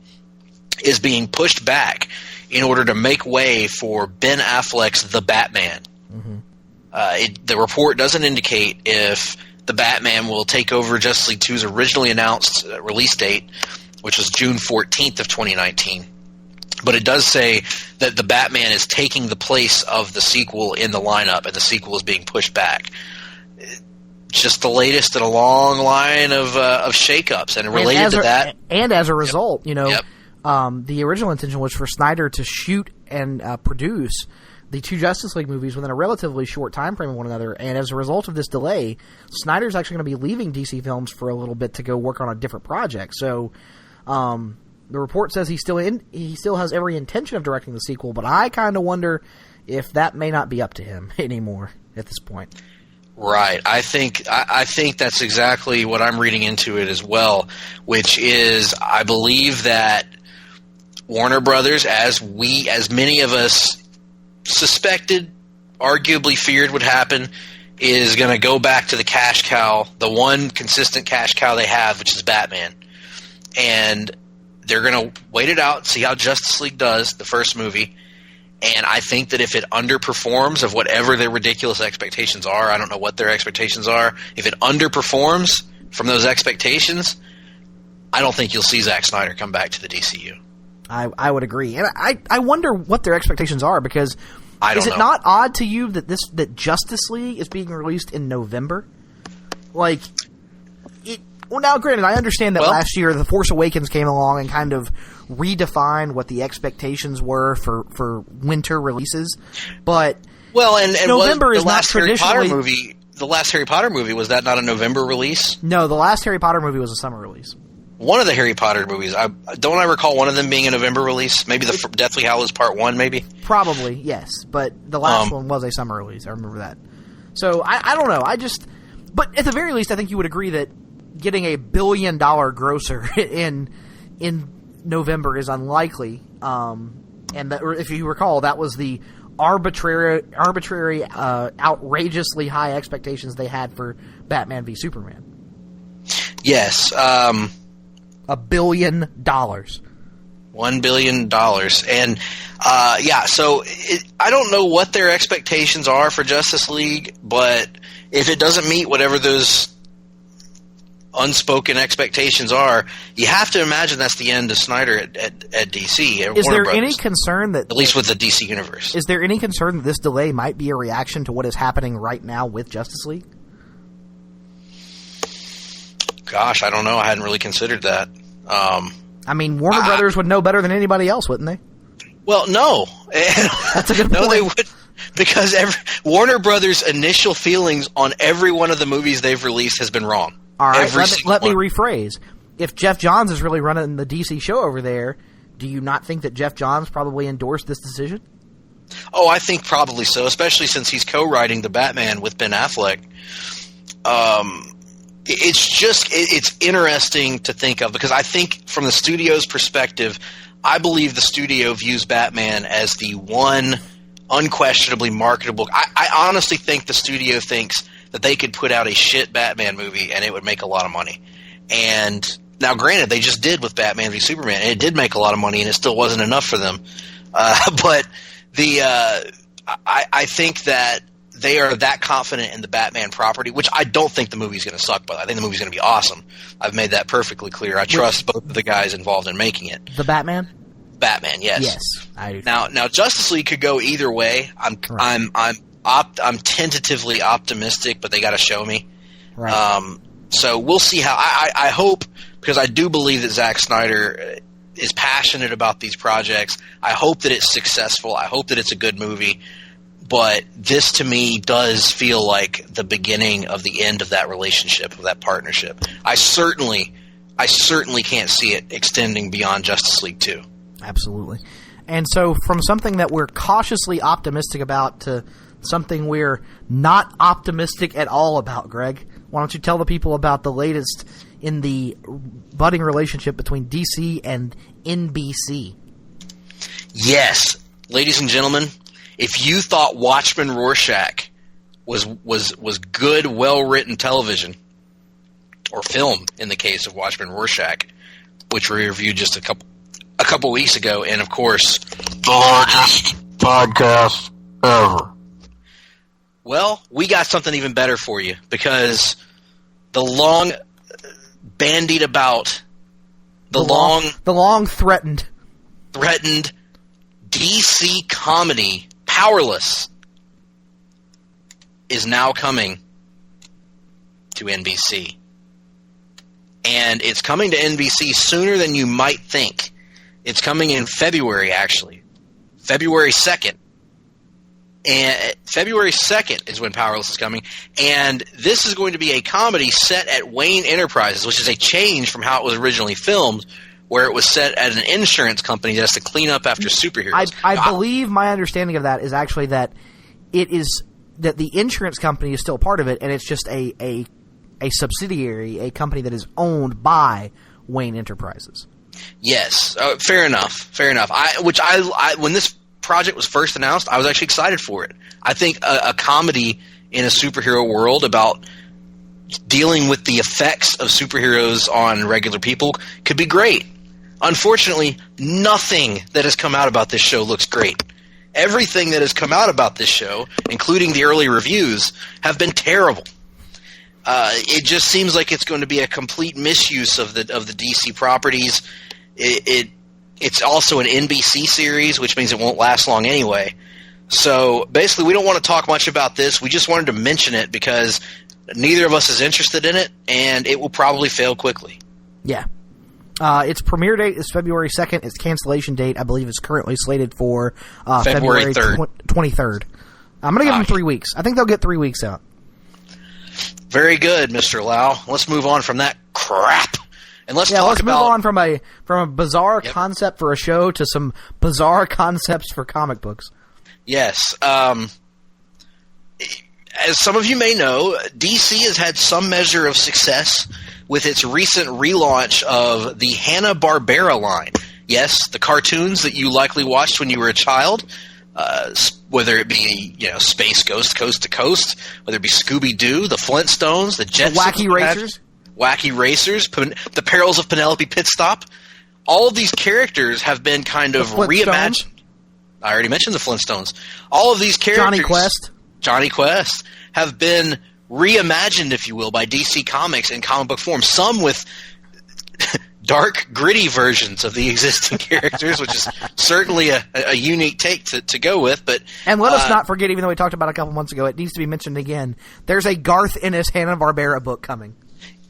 is being pushed back in order to make way for Ben Affleck's The Batman. Mm-hmm. The report doesn't indicate if The Batman will take over Justice League 2's originally announced release date, which was June 14th of 2019. But it does say that the Batman is taking the place of the sequel in the lineup, and the sequel is being pushed back. Just the latest in a long line of shakeups, and related to that. And as a result, Yep. The original intention was for Snyder to shoot and produce the two Justice League movies within a relatively short time frame of one another, and as a result of this delay, Snyder's actually going to be leaving DC Films for a little bit to go work on a different project. So, the report says he still has every intention of directing the sequel, but I kind of wonder if that may not be up to him anymore at this point. Right. I think that's exactly what I'm reading into it as well, which is I believe that Warner Brothers, as many of us suspected, arguably feared would happen, is going to go back to the cash cow, the one consistent cash cow they have, which is Batman. And they're going to wait it out and see how Justice League does, the first movie. And I think that if it underperforms of whatever their ridiculous expectations are, I don't know what their expectations are, if it underperforms from those expectations, I don't think you'll see Zack Snyder come back to the DCU. I would agree. And I wonder what their expectations are, because is it not odd to you that Justice League is being released in November? Like, well, now, granted, I understand that last year The Force Awakens came along and kind of redefined what the expectations were for winter releases, but November is not traditionally... The last Harry Potter movie, was that not a November release? No, the last Harry Potter movie was a summer release. One of the Harry Potter movies, don't I recall one of them being a November release? Maybe the Deathly Hallows Part 1, maybe? Probably, yes, but the last one was a summer release, I remember that. So, I don't know, but at the very least, I think you would agree that getting a $1 billion grosser in November is unlikely. And that, if you recall, that was the arbitrary, outrageously high expectations they had for Batman v Superman. Yes. $1 billion. $1 billion. And, so I don't know what their expectations are for Justice League, but if it doesn't meet whatever those unspoken expectations are, you have to imagine that's the end of Snyder at DC. Is there any concern that... At least with the DC Universe. Is there any concern that this delay might be a reaction to what is happening right now with Justice League? Gosh, I don't know. I hadn't really considered that. Warner Brothers would know better than anybody else, wouldn't they? Well, no. That's a good point. No, they would. Because Warner Brothers' initial feelings on every one of the movies they've released has been wrong. All right, let me rephrase. If Jeff Johns is really running the DC show over there, do you not think that Jeff Johns probably endorsed this decision? Oh, I think probably so, especially since he's co-writing the Batman with Ben Affleck. It's interesting to think of, because I think from the studio's perspective, I believe the studio views Batman as the one unquestionably marketable. I honestly think the studio thinks that they could put out a shit Batman movie and it would make a lot of money. And now, granted, they just did with Batman v Superman, and it did make a lot of money, and it still wasn't enough for them. But I think that they are that confident in the Batman property, which I don't think the movie's going to suck, but I think the movie's going to be awesome. I've made that perfectly clear. I trust both of the guys involved in making it. The Batman? Batman, yes. Yes, I do. Now Justice League could go either way. I'm tentatively optimistic, but they got to show me. Right. So we'll see how. I hope, because I do believe that Zack Snyder is passionate about these projects. I hope that it's successful. I hope that it's a good movie. But this, to me, does feel like the beginning of the end of that relationship, of that partnership. I certainly can't see it extending beyond Justice League 2. Absolutely. And so from something that we're cautiously optimistic about to something we're not optimistic at all about, Greg, why don't you tell the people about the latest in the budding relationship between DC and NBC? Yes. Ladies and gentlemen, if you thought Watchmen Rorschach was good, well-written television, or film in the case of Watchmen Rorschach, which we reviewed just a couple weeks ago, and of course, the largest podcast ever. Well, we got something even better for you, because the long bandied about, the long threatened DC comedy Powerless is now coming to NBC. And it's coming to NBC sooner than you might think. It's coming in February, actually. February 2nd. And February 2nd is when Powerless is coming. And this is going to be a comedy set at Wayne Enterprises, which is a change from how it was originally filmed, where it was set at an insurance company that has to clean up after superheroes. I believe my understanding of that is actually that it is that the insurance company is still part of it, and it's just a subsidiary, a company that is owned by Wayne Enterprises. Yes, fair enough. Fair enough. I when this project was first announced, I was actually excited for it. I think a comedy in a superhero world about dealing with the effects of superheroes on regular people could be great. Unfortunately, nothing that has come out about this show looks great. Everything that has come out about this show, including the early reviews, have been terrible. It just seems like it's going to be a complete misuse of the DC properties. It's also an NBC series, which means it won't last long anyway. So basically, we don't want to talk much about this. We just wanted to mention it because neither of us is interested in it, and it will probably fail quickly. Yeah. Its premiere date is February 2nd. Its cancellation date, I believe, is currently slated for February 3rd. 23rd. I'm going to give them 3 weeks. I think they'll get 3 weeks out. Very good, Mr. Lau. Let's move on from that crap. And let's move on from a bizarre concept for a show to some bizarre concepts for comic books. Yes. As some of you may know, DC has had some measure of success with its recent relaunch of the Hanna-Barbera line. Yes, the cartoons that you likely watched when you were a child, whether it be Space Ghost Coast to Coast, whether it be Scooby-Doo, the Flintstones, the Jetsons, Wacky Racers, The Perils of Penelope Pitstop. All of these characters have been kind of reimagined. I already mentioned the Flintstones. All of these characters, Johnny Quest, have been reimagined, if you will, by DC Comics in comic book form. Some with dark, gritty versions of the existing characters, which is certainly a unique take to go with. And let us not forget, even though we talked about it a couple months ago, it needs to be mentioned again. There's a Garth Ennis Hanna-Barbera book coming.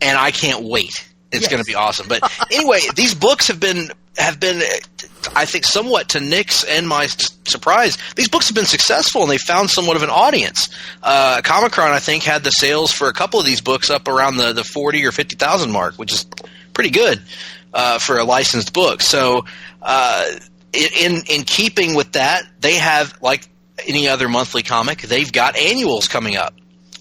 And I can't wait. It's going to be awesome. But anyway, these books have been, I think, somewhat to Nick's and my surprise, these books have been successful and they found somewhat of an audience. Comic-Con, I think, had the sales for a couple of these books up around the 40 or 50,000 mark, which is pretty good for a licensed book. So in keeping with that, they have, like any other monthly comic, they've got annuals coming up.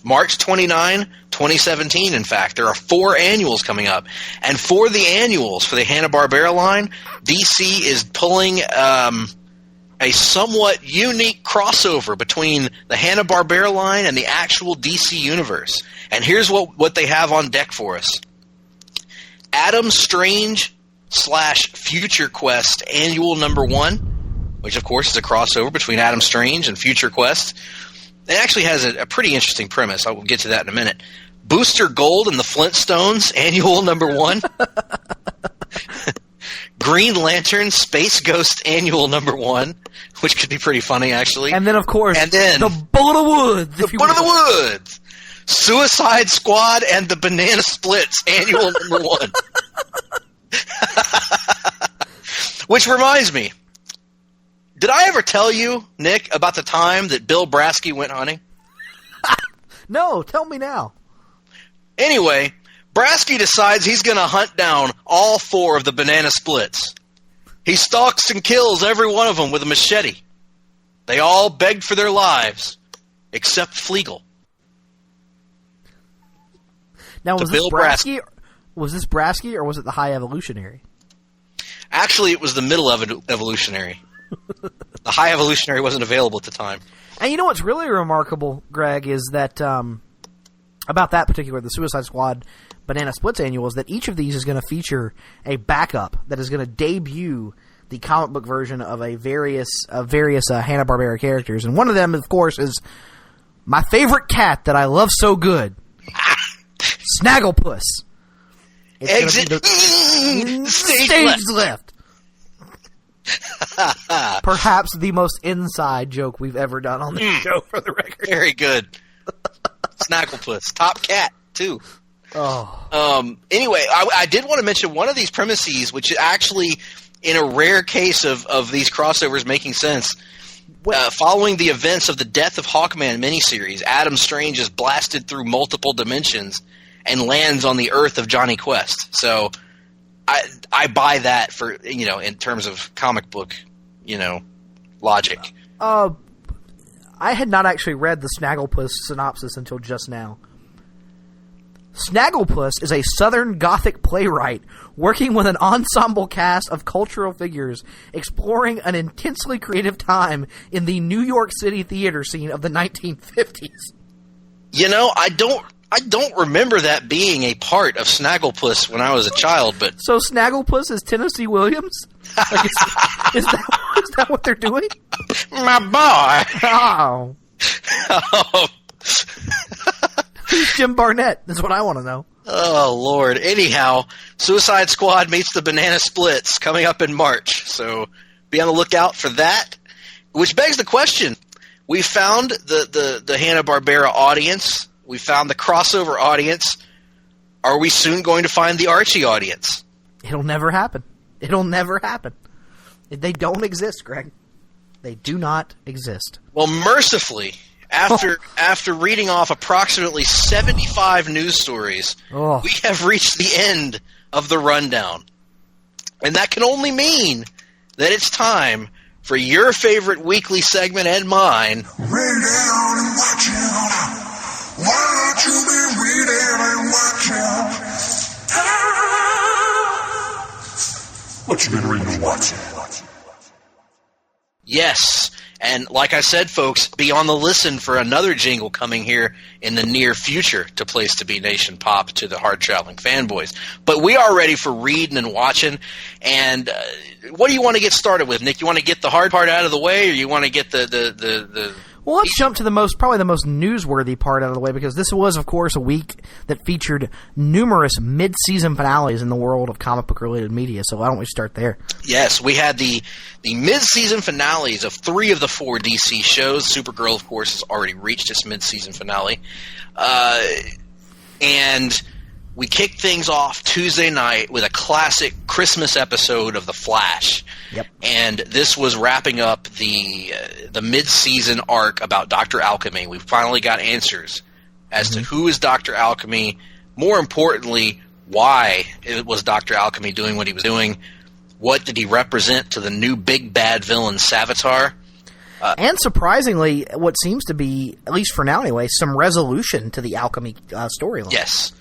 March 29, 2017, in fact. There are 4 annuals coming up. And for the annuals, for the Hanna-Barbera line, DC is pulling a somewhat unique crossover between the Hanna-Barbera line and the actual DC universe. And here's what they have on deck for us. Adam Strange / Future Quest Annual Number 1, which of course is a crossover between Adam Strange and Future Quest. It actually has a pretty interesting premise. I will get to that in a minute. Booster Gold and the Flintstones Annual Number 1. Green Lantern Space Ghost Annual Number 1, which could be pretty funny, actually. And then, of course, the Bullet of Woods. The Bullet of Woods. Suicide Squad and the Banana Splits Annual Number 1. Which reminds me, did I ever tell you, Nick, about the time that Bill Brasky went hunting? No, tell me now. Anyway, Brasky decides he's going to hunt down all 4 of the Banana Splits. He stalks and kills every one of them with a machete. They all begged for their lives, except Fleagle. Now, was this Brasky? Was this Brasky, or was it the High Evolutionary? Actually, it was the Middle Evolutionary. The High Evolutionary wasn't available at the time. And you know what's really remarkable, Greg, is that about that particular, the Suicide Squad Banana Splits annual, is that each of these is going to feature a backup that is going to debut the comic book version of various Hanna-Barbera characters. And one of them, of course, is my favorite cat that I love so good, Snagglepuss. Exit. Stage left. Perhaps the most inside joke we've ever done on the show, for the record. Very good. Snagglepuss. Top cat, too. Oh. Anyway, I did want to mention one of these premises, which is actually, in a rare case of these crossovers making sense, following the events of the Death of Hawkman miniseries, Adam Strange is blasted through multiple dimensions and lands on the Earth of Johnny Quest. So I buy that for, in terms of comic book, logic. I had not actually read the Snagglepuss synopsis until just now. Snagglepuss is a Southern Gothic playwright working with an ensemble cast of cultural figures exploring an intensely creative time in the New York City theater scene of the 1950s. I don't remember that being a part of Snagglepuss when I was a child, but... So Snagglepuss is Tennessee Williams? Like, is that what they're doing? My boy! Oh. Who's Jim Barnett? Is what I want to know. Oh, Lord. Anyhow, Suicide Squad meets the Banana Splits coming up in March, so be on the lookout for that. Which begs the question. We found the Hanna-Barbera audience. We found the crossover audience. Are we soon going to find the Archie audience? It'll never happen. It'll never happen. They don't exist, Greg. They do not exist. Well, mercifully... After reading off approximately 75 news stories, we have reached the end of the rundown. And that can only mean that it's time for your favorite weekly segment and mine. Read it and watch it. Why don't you be reading and watching? What you been reading and watching? Yes. And like I said, folks, be on the listen for another jingle coming here in the near future to Place to Be Nation Pop to the Hard-Traveling Fanboys. But we are ready for reading and watching. And what do you want to get started with, Nick? You want to get the hard part out of the way, or you want to get the Well, let's jump to probably the most newsworthy part out of the way, because this was, of course, a week that featured numerous mid-season finales in the world of comic book-related media, so why don't we start there? Yes, we had the mid-season finales of 3 of the 4 DC shows. Supergirl, of course, has already reached its mid-season finale. And we kicked things off Tuesday night with a classic Christmas episode of The Flash. Yep. And this was wrapping up the mid-season arc about Dr. Alchemy. We finally got answers as to who is Dr. Alchemy. More importantly, why it was Dr. Alchemy doing what he was doing. What did he represent to the new big bad villain, Savitar? And surprisingly, what seems to be, at least for now anyway, some resolution to the Alchemy storyline. Yes.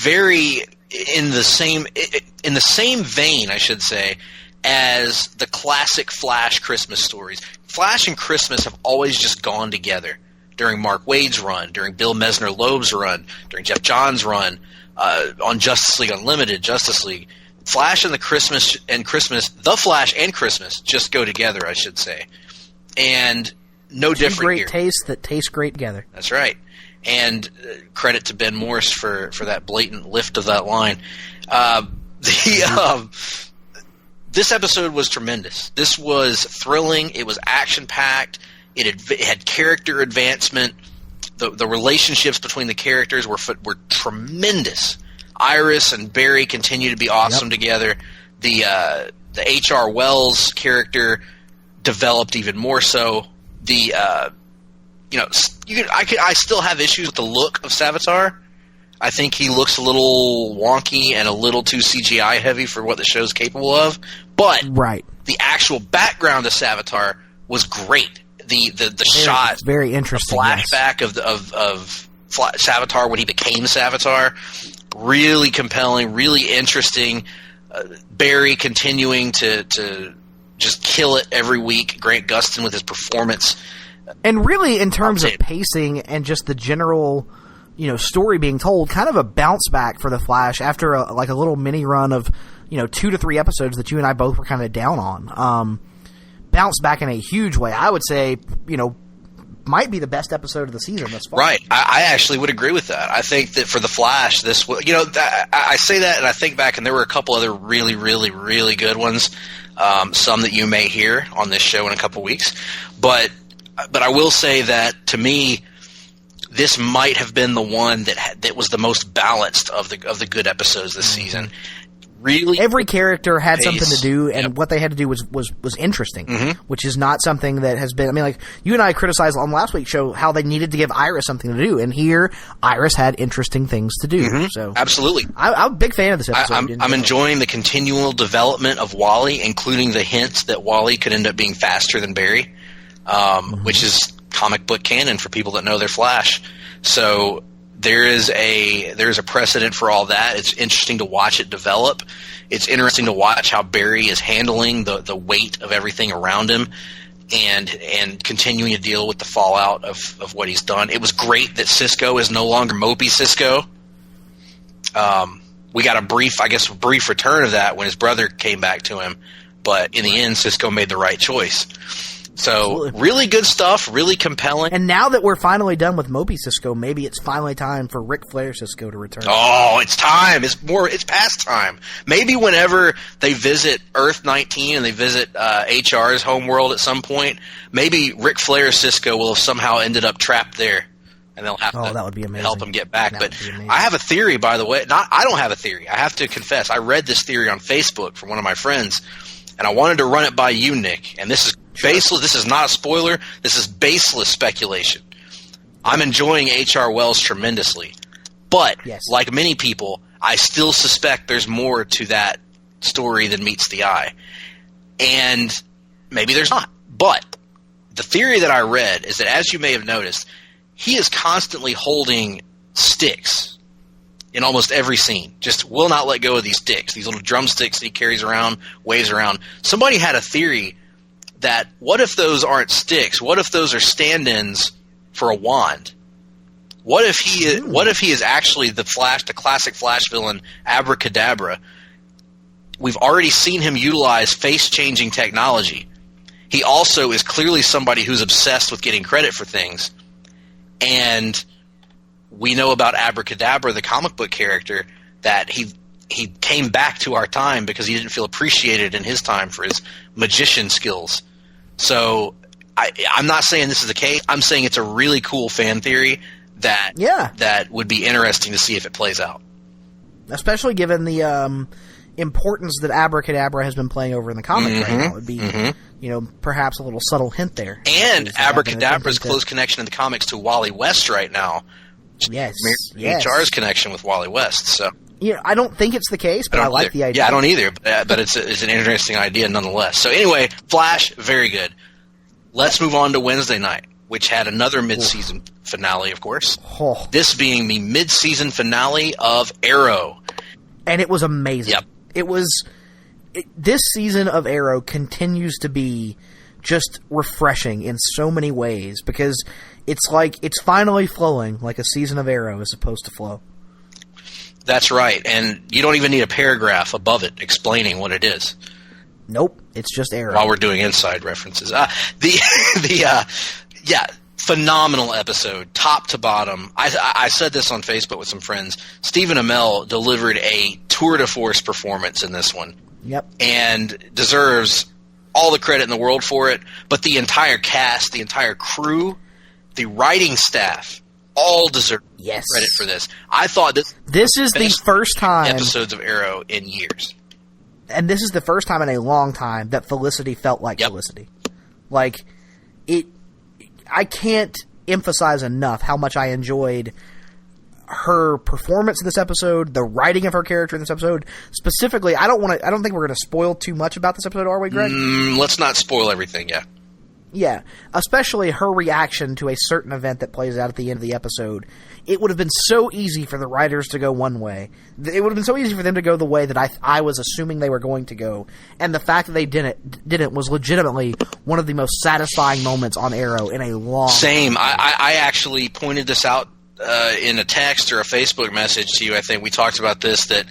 Very in the same vein, I should say, as the classic Flash Christmas stories. Flash and Christmas have always just gone together. During Mark Waid's run, during Bill Messner-Loeb's run, during Jeff Johns' run, on Justice League Unlimited, Justice League. Flash and the Flash and Christmas just go together, I should say. And no different here. Two great tastes that taste great together. That's right. And credit to Ben Morris for that blatant lift of that line. This episode was tremendous. This was thrilling. It was action-packed. It had character advancement. The relationships between the characters were tremendous. Iris and Barry continue to be awesome together. The H.R. Wells character developed even more so. I still have issues with the look of Savitar. I think he looks a little wonky and a little too CGI heavy for what the show's capable of. But the actual background of Savitar was great. The shot, very interesting. The flashback of Savitar when he became Savitar, really compelling, really interesting. Barry continuing to just kill it every week. Grant Gustin with his performance. And really, in terms of pacing and just the general, story being told, kind of a bounce back for the Flash after a little mini run of, 2 to 3 episodes that you and I both were kind of down on. Bounce back in a huge way. I would say, might be the best episode of the season thus far. Right. I actually would agree with that. I think that for The Flash, I say that and I think back, and there were a couple other really, really, really good ones, some that you may hear on this show in a couple weeks. But I will say that, to me, this might have been the one that was the most balanced of the good episodes this season. Really, every character had something to do, and what they had to do was interesting, which is not something that has been. I mean, like, you and I criticized on last week's show how they needed to give Iris something to do, and here Iris had interesting things to do. So absolutely, I'm a big fan of this episode. I'm enjoying the continual development of Wally, including the hints that Wally could end up being faster than Barry, which is comic book canon for people that know their Flash. So there is a precedent for all that. It's interesting to watch it develop. It's interesting to watch how Barry is handling the weight of everything around him and continuing to deal with the fallout of what he's done. It was great that Cisco is no longer mopey Cisco. We got a brief return of that when his brother came back to him, but in the end, Cisco made the right choice. So, really good stuff, really compelling. And now that we're finally done with Mopey Cisco, maybe it's finally time for Ric Flair Cisco to return. Oh, it's time. It's past time. Maybe whenever they visit Earth 19 and they visit HR's homeworld at some point, maybe Ric Flair Cisco will have somehow ended up trapped there. And they'll have that would be amazing. Help him get back. But I have a theory, by the way. I don't have a theory. I have to confess. I read this theory on Facebook from one of my friends, and I wanted to run it by you, Nick. And this is baseless. This is not a spoiler. This is baseless speculation. I'm enjoying H.R. Wells tremendously. But, like many people, I still suspect there's more to that story than meets the eye. And maybe there's not. But the theory that I read is that, as you may have noticed, he is constantly holding sticks in almost every scene. Just will not let go of these sticks, these little drumsticks that he carries around, waves around. Somebody had a theory that what if those aren't sticks? What if those are stand-ins for a wand? What if he is actually the classic Flash villain, Abracadabra? We've already seen him utilize face-changing technology. He also is clearly somebody who's obsessed with getting credit for things. And we know about Abracadabra, the comic book character, that he came back to our time because he didn't feel appreciated in his time for his magician skills. So I'm not saying this is the case. I'm saying it's a really cool fan theory that would be interesting to see if it plays out. Especially given the importance that Abracadabra has been playing over in the comic right now. It would be perhaps a little subtle hint there. And Abracadabra's close connection in the comics to Wally West right now. Yes. HR's connection with Wally West. So I don't think it's the case, but I like the idea. Yeah, I don't either, but it's an interesting idea nonetheless. So anyway, Flash, very good. Let's move on to Wednesday night, which had another mid-season finale, of course. This being the mid-season finale of Arrow. And it was amazing. Yep. This season of Arrow continues to be just refreshing in so many ways because it's like it's finally flowing like a season of Arrow is supposed to flow. That's right, and you don't even need a paragraph above it explaining what it is. Nope, it's just Arrow. While we're doing inside references, phenomenal episode, top to bottom. I said this on Facebook with some friends. Stephen Amell delivered a tour de force performance in this one. Yep, and deserves all the credit in the world for it. But the entire cast, the entire crew, the writing staff, all deserve credit for this. I thought this is the first time episodes of Arrow in years. And this is the first time in a long time that Felicity felt like Felicity. Like, I can't emphasize enough how much I enjoyed her performance in this episode, the writing of her character in this episode. Specifically, I don't think we're going to spoil too much about this episode, are we, Greg? Let's not spoil everything, Yeah, especially her reaction to a certain event that plays out at the end of the episode. It would have been so easy for the writers to go one way. It would have been so easy for them to go the way that I was assuming they were going to go. And the fact that they didn't was legitimately one of the most satisfying moments on Arrow in a long time. Same. I actually pointed this out in a text or a Facebook message to you. I think we talked about this, that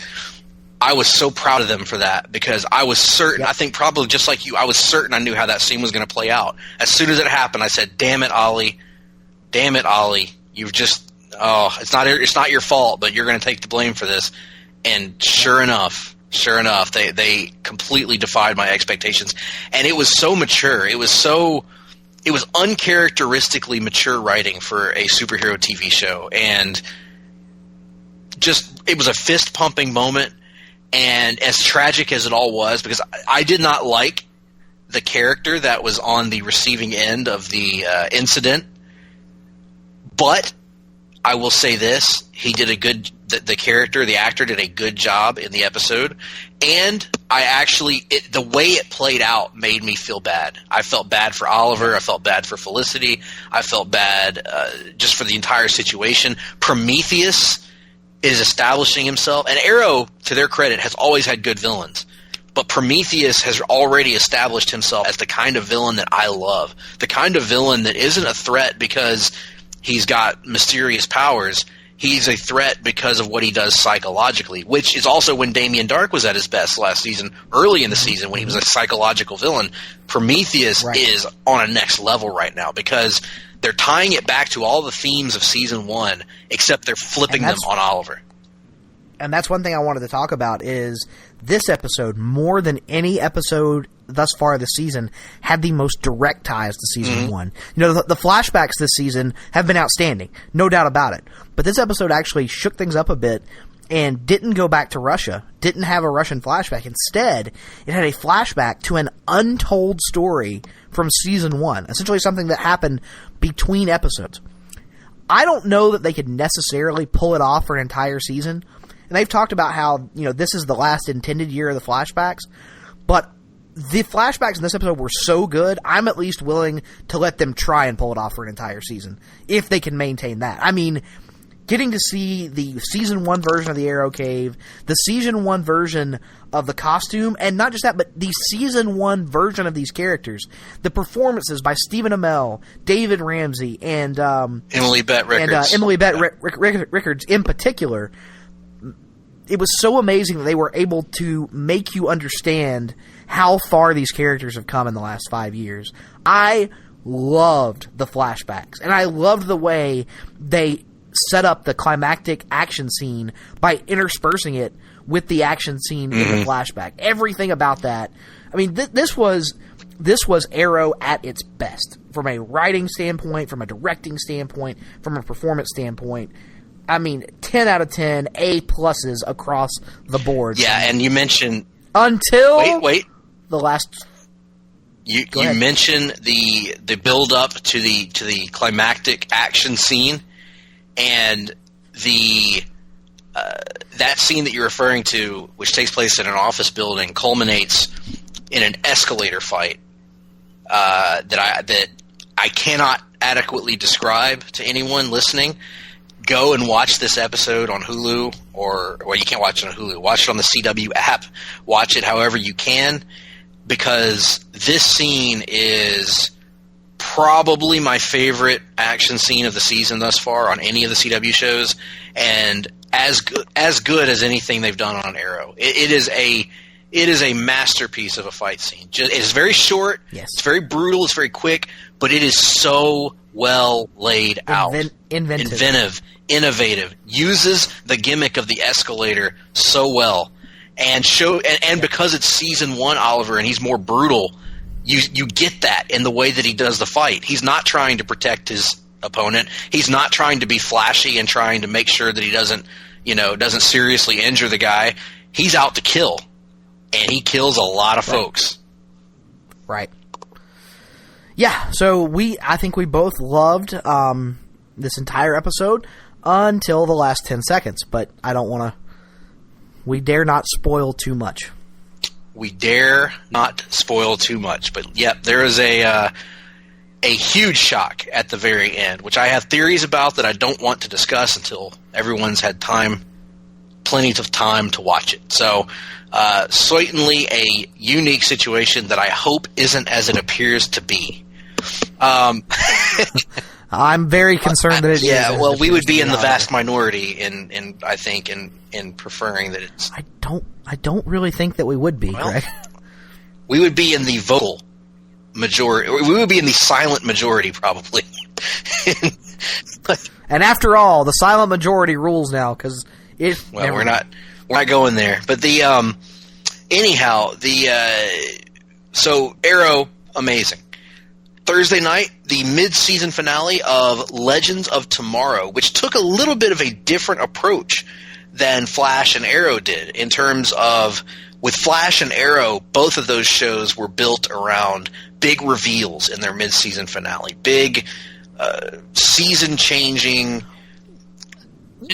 I was so proud of them for that because I was certain, I think probably just like you, I was certain I knew how that scene was going to play out. As soon as it happened, I said, damn it, Ollie, damn it, Ollie, you've just it's not your fault, but you're going to take the blame for this. And sure enough, they completely defied my expectations, and it was so mature. It was uncharacteristically mature writing for a superhero TV show, and it was a fist pumping moment. And as tragic as it all was, because I did not like the character that was on the receiving end of the incident, but I will say this: he did the actor did a good job in the episode, and the way it played out made me feel bad. I felt bad for Oliver. I felt bad for Felicity. I felt bad just for the entire situation. Prometheus is establishing himself, and Arrow, to their credit, has always had good villains. But Prometheus has already established himself as the kind of villain that I love. The kind of villain that isn't a threat because he's got mysterious powers. He's a threat because of what he does psychologically, which is also when Damien Dark was at his best last season, early in the season, when he was a psychological villain. Prometheus is on a next level right now because they're tying it back to all the themes of season 1, except they're flipping them on Oliver. And that's one thing I wanted to talk about is this episode, more than any episode thus far this season, had the most direct ties to season 1. You know, the flashbacks this season have been outstanding, no doubt about it. But this episode actually shook things up a bit and didn't go back to Russia, didn't have a Russian flashback. Instead, it had a flashback to an untold story from season 1, essentially something that happened between episodes. I don't know that they could necessarily pull it off for an entire season. And they've talked about how, this is the last intended year of the flashbacks. But the flashbacks in this episode were so good, I'm at least willing to let them try and pull it off for an entire season, if they can maintain that. I mean, getting to see the season 1 version of the Arrow Cave, the season 1 version of the costume, and not just that, but the season 1 version of these characters, the performances by Stephen Amell, David Ramsey, and Emily Bett Rickards. And Emily Bett Rickards in particular. It was so amazing that they were able to make you understand how far these characters have come in the last 5 years. I loved the flashbacks, and I loved the way they set up the climactic action scene by interspersing it with the action scene in the flashback. Everything about that. I mean, this was Arrow at its best from a writing standpoint, from a directing standpoint, from a performance standpoint. I mean, 10 out of 10, A pluses across the board. Yeah, and you mentioned until wait, the last. You mentioned the build up to the climactic action scene, and the that scene that you're referring to, which takes place in an office building, culminates in an escalator fight that I cannot adequately describe to anyone listening. Go and watch this episode on Hulu, or you can't watch it on Hulu. Watch it on the CW app. Watch it however you can, because this scene is probably my favorite action scene of the season thus far on any of the CW shows, and as good as anything they've done on Arrow. It is a masterpiece of a fight scene. It's very short. Yes. It's very brutal. It's very quick, but it is so well laid out. Inventive. Innovative, uses the gimmick of the escalator so well, and because it's season 1 Oliver and he's more brutal, you get that in the way that he does the fight. He's not trying to protect his opponent. He's not trying to be flashy and trying to make sure that he doesn't seriously injure the guy. He's out to kill, and he kills a lot of folks. Right. Yeah. So I think we both loved this entire episode. Until the last 10 seconds, but I don't want to... We dare not spoil too much. We dare not spoil too much, but yep, there is a huge shock at the very end, which I have theories about that I don't want to discuss until everyone's had plenty of time to watch it. So, certainly a unique situation that I hope isn't as it appears to be. I'm very concerned that it is. Yeah, well, we would be in the vast minority in I think in preferring that it's. I don't really think that we would be, Greg. We would be in the vocal majority. We would be in the silent majority, probably. And after all, the silent majority rules now because it. Well, we're not going there. But the anyhow, so Arrow, amazing. Thursday night, the mid-season finale of Legends of Tomorrow, which took a little bit of a different approach than Flash and Arrow did in terms of, with Flash and Arrow, both of those shows were built around big reveals in their mid-season finale. Big, season-changing...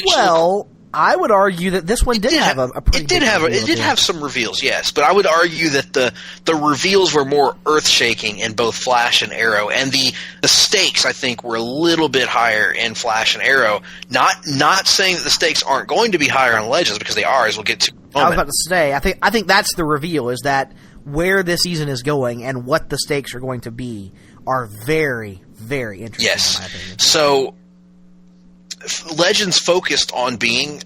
Well, I would argue that this one did have a pretty big reveal. It did have some reveals, yes. But I would argue that the reveals were more earth-shaking in both Flash and Arrow. And the stakes, I think, were a little bit higher in Flash and Arrow. Not saying that the stakes aren't going to be higher on Legends, because they are, as we'll get to in a moment. I was about to say, I think that's the reveal, is that where this season is going and what the stakes are going to be are very, very interesting, yes. in my opinion. So Legends focused on being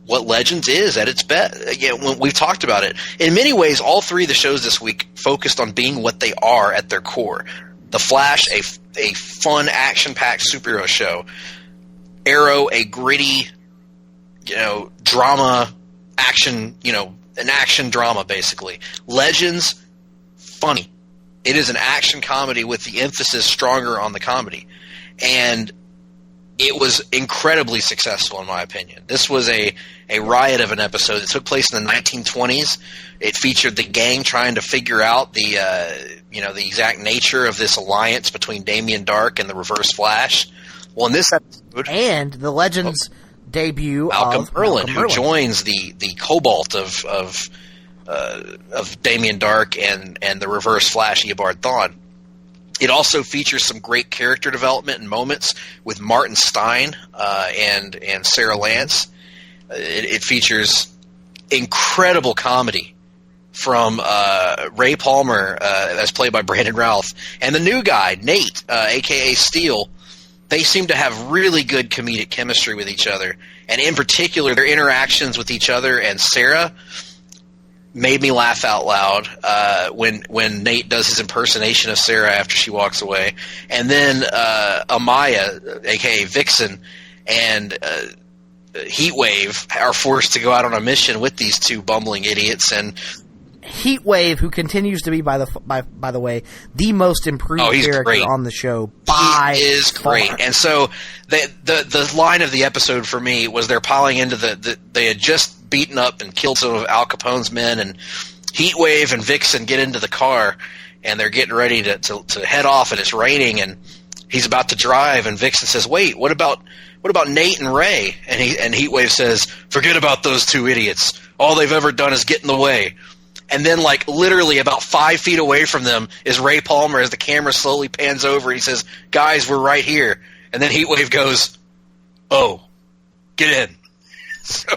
what Legends is at its best. Again, we've talked about it. In many ways, all three of the shows this week focused on being what they are at their core. The Flash, a fun, action-packed superhero show. Arrow, a gritty, drama, action, an action drama, basically. Legends, funny. It is an action comedy with the emphasis stronger on the comedy. And it was incredibly successful, in my opinion. This was a riot of an episode that took place in the 1920s. It featured the gang trying to figure out the exact nature of this alliance between Damien Darhk and the Reverse Flash. Well, in this episode, and the Legends debut Malcolm of Merlyn, Malcolm who Merlyn. joins the Cobalt of Damien Darhk and the Reverse Flash, Eobard Thawne. It also features some great character development and moments with Martin Stein and Sarah Lance. It features incredible comedy from Ray Palmer, as played by Brandon Routh, and the new guy, Nate, a.k.a. Steele. They seem to have really good comedic chemistry with each other, and in particular, their interactions with each other and Sarah made me laugh out loud when Nate does his impersonation of Sarah after she walks away. And then Amaya, a.k.a. Vixen, and Heatwave are forced to go out on a mission with these two bumbling idiots. And Heatwave, who continues to be, by the way, the most improved character great on the show. He is great. And so the line of the episode for me was they're piling into they had just beaten up and killed some of Al Capone's men, and Heatwave and Vixen get into the car, and they're getting ready to head off, and it's raining, and he's about to drive, and Vixen says, "Wait, what about Nate and Ray?" And Heatwave says, "Forget about those two idiots. All they've ever done is get in the way." And then, like, literally about 5 feet away from them is Ray Palmer as the camera slowly pans over, and he says, "Guys, we're right here." And then Heatwave goes, "Oh, get in." So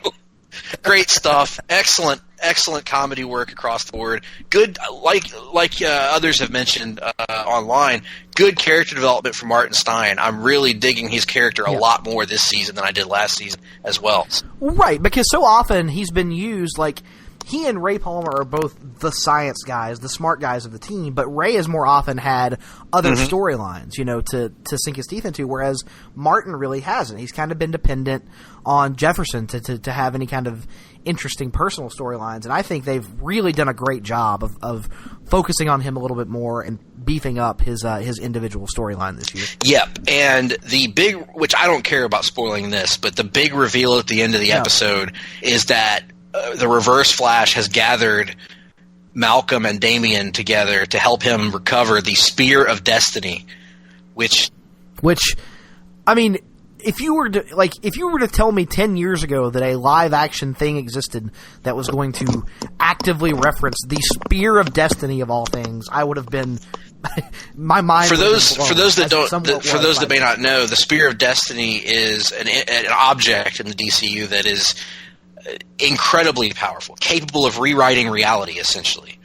great stuff. Excellent comedy work across the board. Good, like others have mentioned online, good character development from Martin Stein. I'm really digging his character a lot more this season than I did last season as well. Right, because so often he's been used, like, he and Ray Palmer are both the science guys, the smart guys of the team, but Ray has more often had other storylines, to sink his teeth into, whereas Martin really hasn't. He's kind of been dependent on Jefferson to have any kind of interesting personal storylines, and I think they've really done a great job of focusing on him a little bit more and beefing up his individual storyline this year. Yep, and the big, which I don't care about spoiling this, but the big reveal at the end of the episode is that the Reverse Flash has gathered Malcolm and Damien together to help him recover the Spear of Destiny, which I mean, if you were to tell me 10 years ago that a live action thing existed that was going to actively reference the Spear of Destiny of all things, I would have been my mind. For those that may not know, the Spear of Destiny is an object in the DCU that is incredibly powerful, capable of rewriting reality, essentially.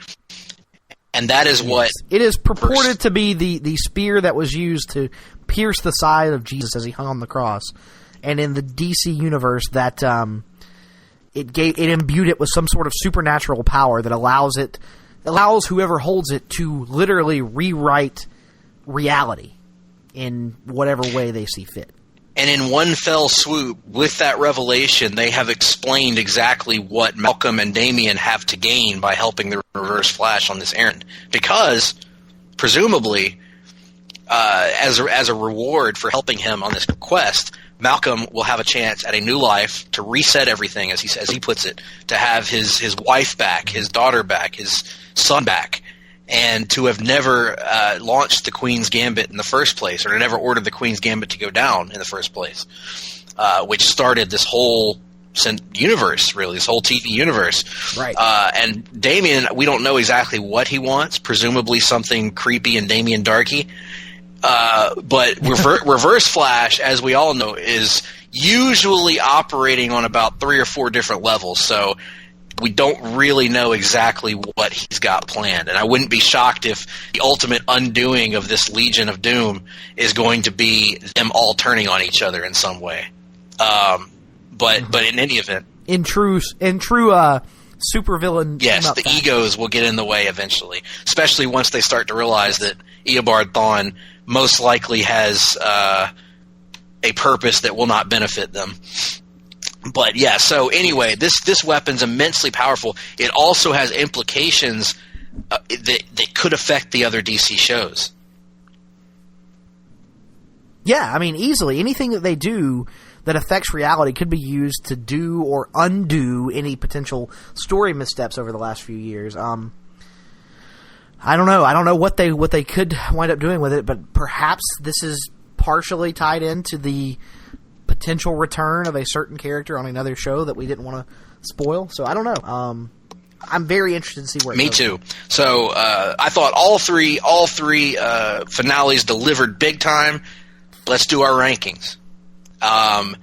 And that is what it is purported to be, the spear that was used to pierce the side of Jesus as he hung on the cross. And in the DC universe, that it imbued it with some sort of supernatural power that allows whoever holds it to literally rewrite reality in whatever way they see fit. And in one fell swoop, with that revelation, they have explained exactly what Malcolm and Damian have to gain by helping the Reverse Flash on this errand. Because, presumably, as a reward for helping him on this quest, Malcolm will have a chance at a new life to reset everything, as he puts it, to have his wife back, his daughter back, his son back, and to have never launched the Queen's Gambit in the first place, or to never ordered the Queen's Gambit to go down in the first place, which started this whole universe, really, this whole TV universe. Right. And Damian, we don't know exactly what he wants, presumably something creepy and Damian Darky. But Reverse Flash, as we all know, is usually operating on about 3 or 4 different levels, so we don't really know exactly what he's got planned. And I wouldn't be shocked if the ultimate undoing of this Legion of Doom is going to be them all turning on each other in some way. But in any event, in true supervillain, yes, the egos will get in the way eventually, especially once they start to realize that Eobard Thawne most likely has a purpose that will not benefit them. But yeah, so anyway, this weapon's immensely powerful. It also has implications that could affect the other DC shows. Yeah, I mean, easily. Anything that they do that affects reality could be used to do or undo any potential story missteps over the last few years. I don't know. I don't know what they could wind up doing with it, but perhaps this is partially tied into the potential return of a certain character on another show that we didn't want to spoil. So I don't know. I'm very interested to see where it goes. Me too. So I thought all three finales delivered big time. Let's do our rankings. I'm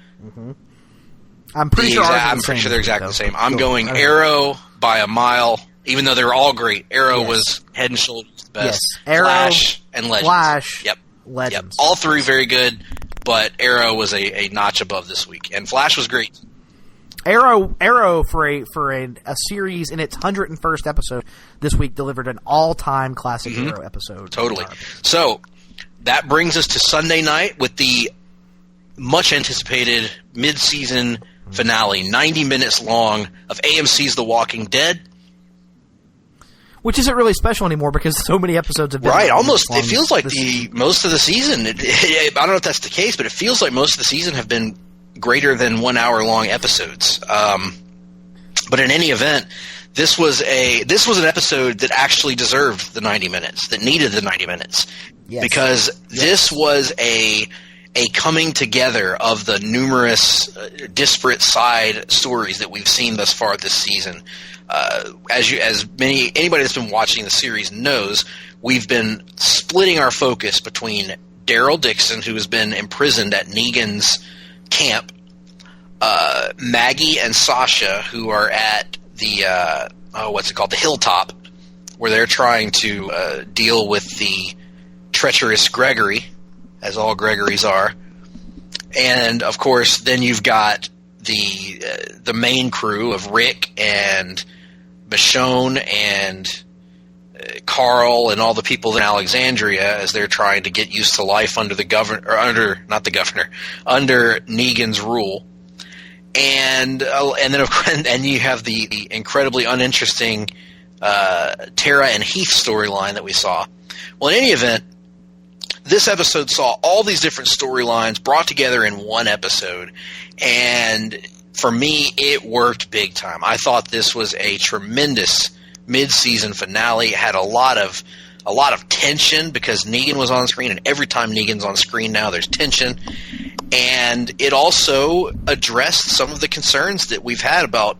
pretty sure they're exactly the same. I'm going Arrow by a mile, even though they're all great. Arrow was head and shoulders the best. Yes. Arrow, Flash, and Legends. Flash, Yep. Legends. Yep. All three very good, but Arrow was a notch above this week, and Flash was great. Arrow for a series in its 101st episode this week delivered an all-time classic Arrow episode. Totally. So that brings us to Sunday night with the much anticipated mid-season finale, 90 minutes long, of AMC's The Walking Dead. Which isn't really special anymore because so many episodes have been right. Almost, it feels like most of the season. I don't know if that's the case, but it feels like most of the season have been greater than 1 hour long episodes. But in any event, this was an episode that actually deserved the 90 minutes, that needed the 90 minutes, because this was a coming together of the numerous disparate side stories that we've seen thus far this season. Anybody that's been watching the series knows, we've been splitting our focus between Daryl Dixon, who has been imprisoned at Negan's camp, Maggie and Sasha, who are at the the Hilltop, where they're trying to deal with the treacherous Gregory, as all Gregorys are. And of course, then you've got the main crew of Rick and Michonne and Carl and all the people in Alexandria as they're trying to get used to life under the under Negan's rule. And then you have the incredibly uninteresting Tara and Heath storyline that we saw. Well, in any event, this episode saw all these different storylines brought together in one episode, and for me, it worked big time. I thought this was a tremendous mid-season finale. It had a lot of tension because Negan was on screen, and every time Negan's on screen now, there's tension. And it also addressed some of the concerns that we've had about,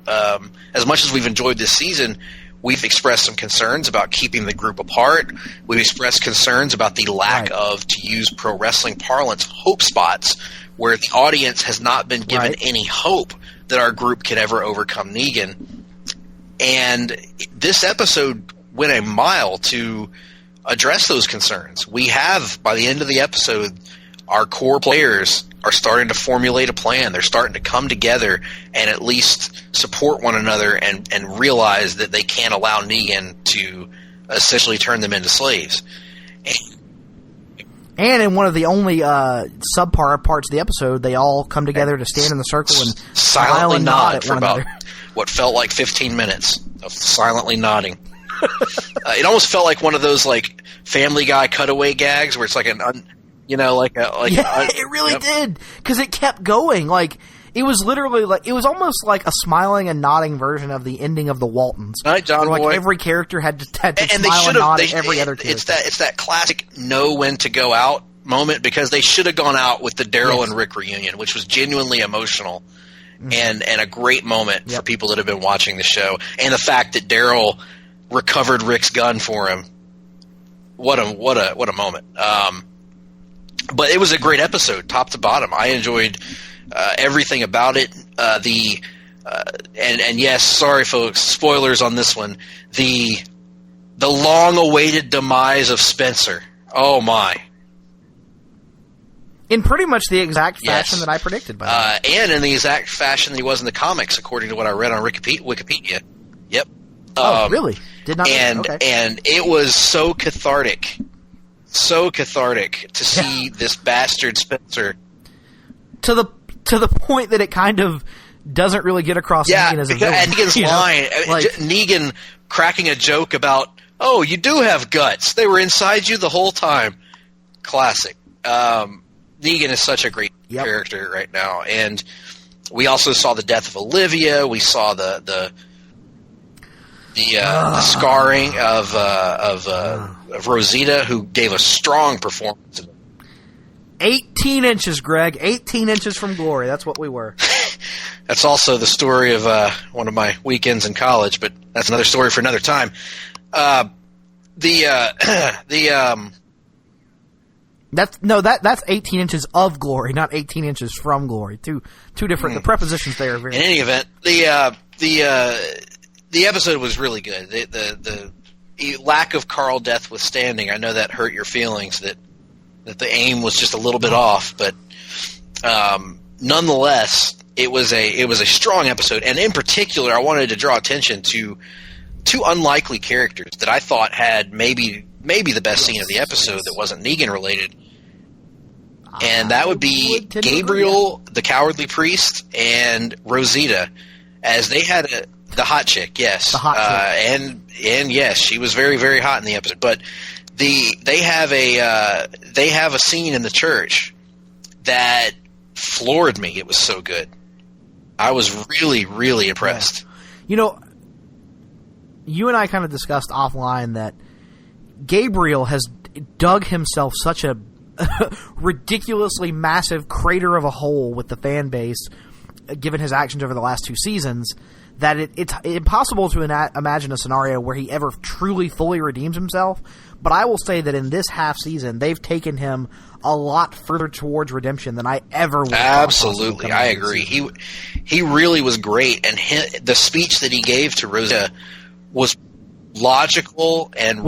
as much as we've enjoyed this season, we've expressed some concerns about keeping the group apart. We've expressed concerns about the lack of, to use pro wrestling parlance, hope spots, where the audience has not been given any hope that our group could ever overcome Negan. And this episode went a mile to address those concerns. We have, by the end of the episode, our core players are starting to formulate a plan. They're starting to come together and at least support one another and realize that they can't allow Negan to essentially turn them into slaves. And in one of the only subpar parts of the episode, they all come together to stand in the circle and silently nod for one about another. what felt like 15 minutes of silently nodding. It almost felt like one of those like Family Guy cutaway gags where it's like it really did, because it kept going. Like, it was literally like, it was almost like a smiling and nodding version of the ending of the Waltons. Night, John where, like, Boy. every character had to And smile and nod at every other character. It's that classic know when to go out moment, because they should have gone out with the Daryl and Rick reunion, which was genuinely emotional and a great moment for people that have been watching the show. And the fact that Daryl recovered Rick's gun for him. What a moment. But it was a great episode, top to bottom. I enjoyed everything about it. And yes, sorry folks, spoilers on this one. The long-awaited demise of Spencer. Oh my! In pretty much the exact fashion that I predicted. And in the exact fashion that he was in the comics, according to what I read on Wikipedia. Yep. Oh, really? Did not. And it was so cathartic to see this bastard Spencer. To the point that it kind of doesn't really get across Negan as a villain. And Negan's line, Negan cracking a joke about, "Oh, you do have guts. They were inside you the whole time." Classic. Negan is such a great character right now, and we also saw the death of Olivia. We saw the scarring of Rosita, who gave a strong performance. 18 inches, Greg. 18 inches from glory. That's what we were. That's also the story of one of my weekends in college, but that's another story for another time. That's 18 inches of glory, not 18 inches from glory. Two different. The prepositions there are very. In any event, the episode was really good. The lack of Carl death withstanding, I know that hurt your feelings that the aim was just a little bit off, but nonetheless, it was a strong episode. And in particular, I wanted to draw attention to two unlikely characters that I thought had maybe the best scene of the episode that wasn't Negan related. And that would be Gabriel, the cowardly priest, and Rosita, as they had the hot chick, yes. The hot chick. And yes, she was very, very hot in the episode. But they have a scene in the church that floored me. It was so good. I was really, really impressed. You know, you and I kind of discussed offline that Gabriel has dug himself such a ridiculously massive crater of a hole with the fan base, given his actions over the last two seasons, that it's impossible to imagine a scenario where he ever truly fully redeems himself. But I will say that in this half season, they've taken him a lot further towards redemption than I ever would. Absolutely, I agree. He really was great, and the speech that he gave to Rosa was logical and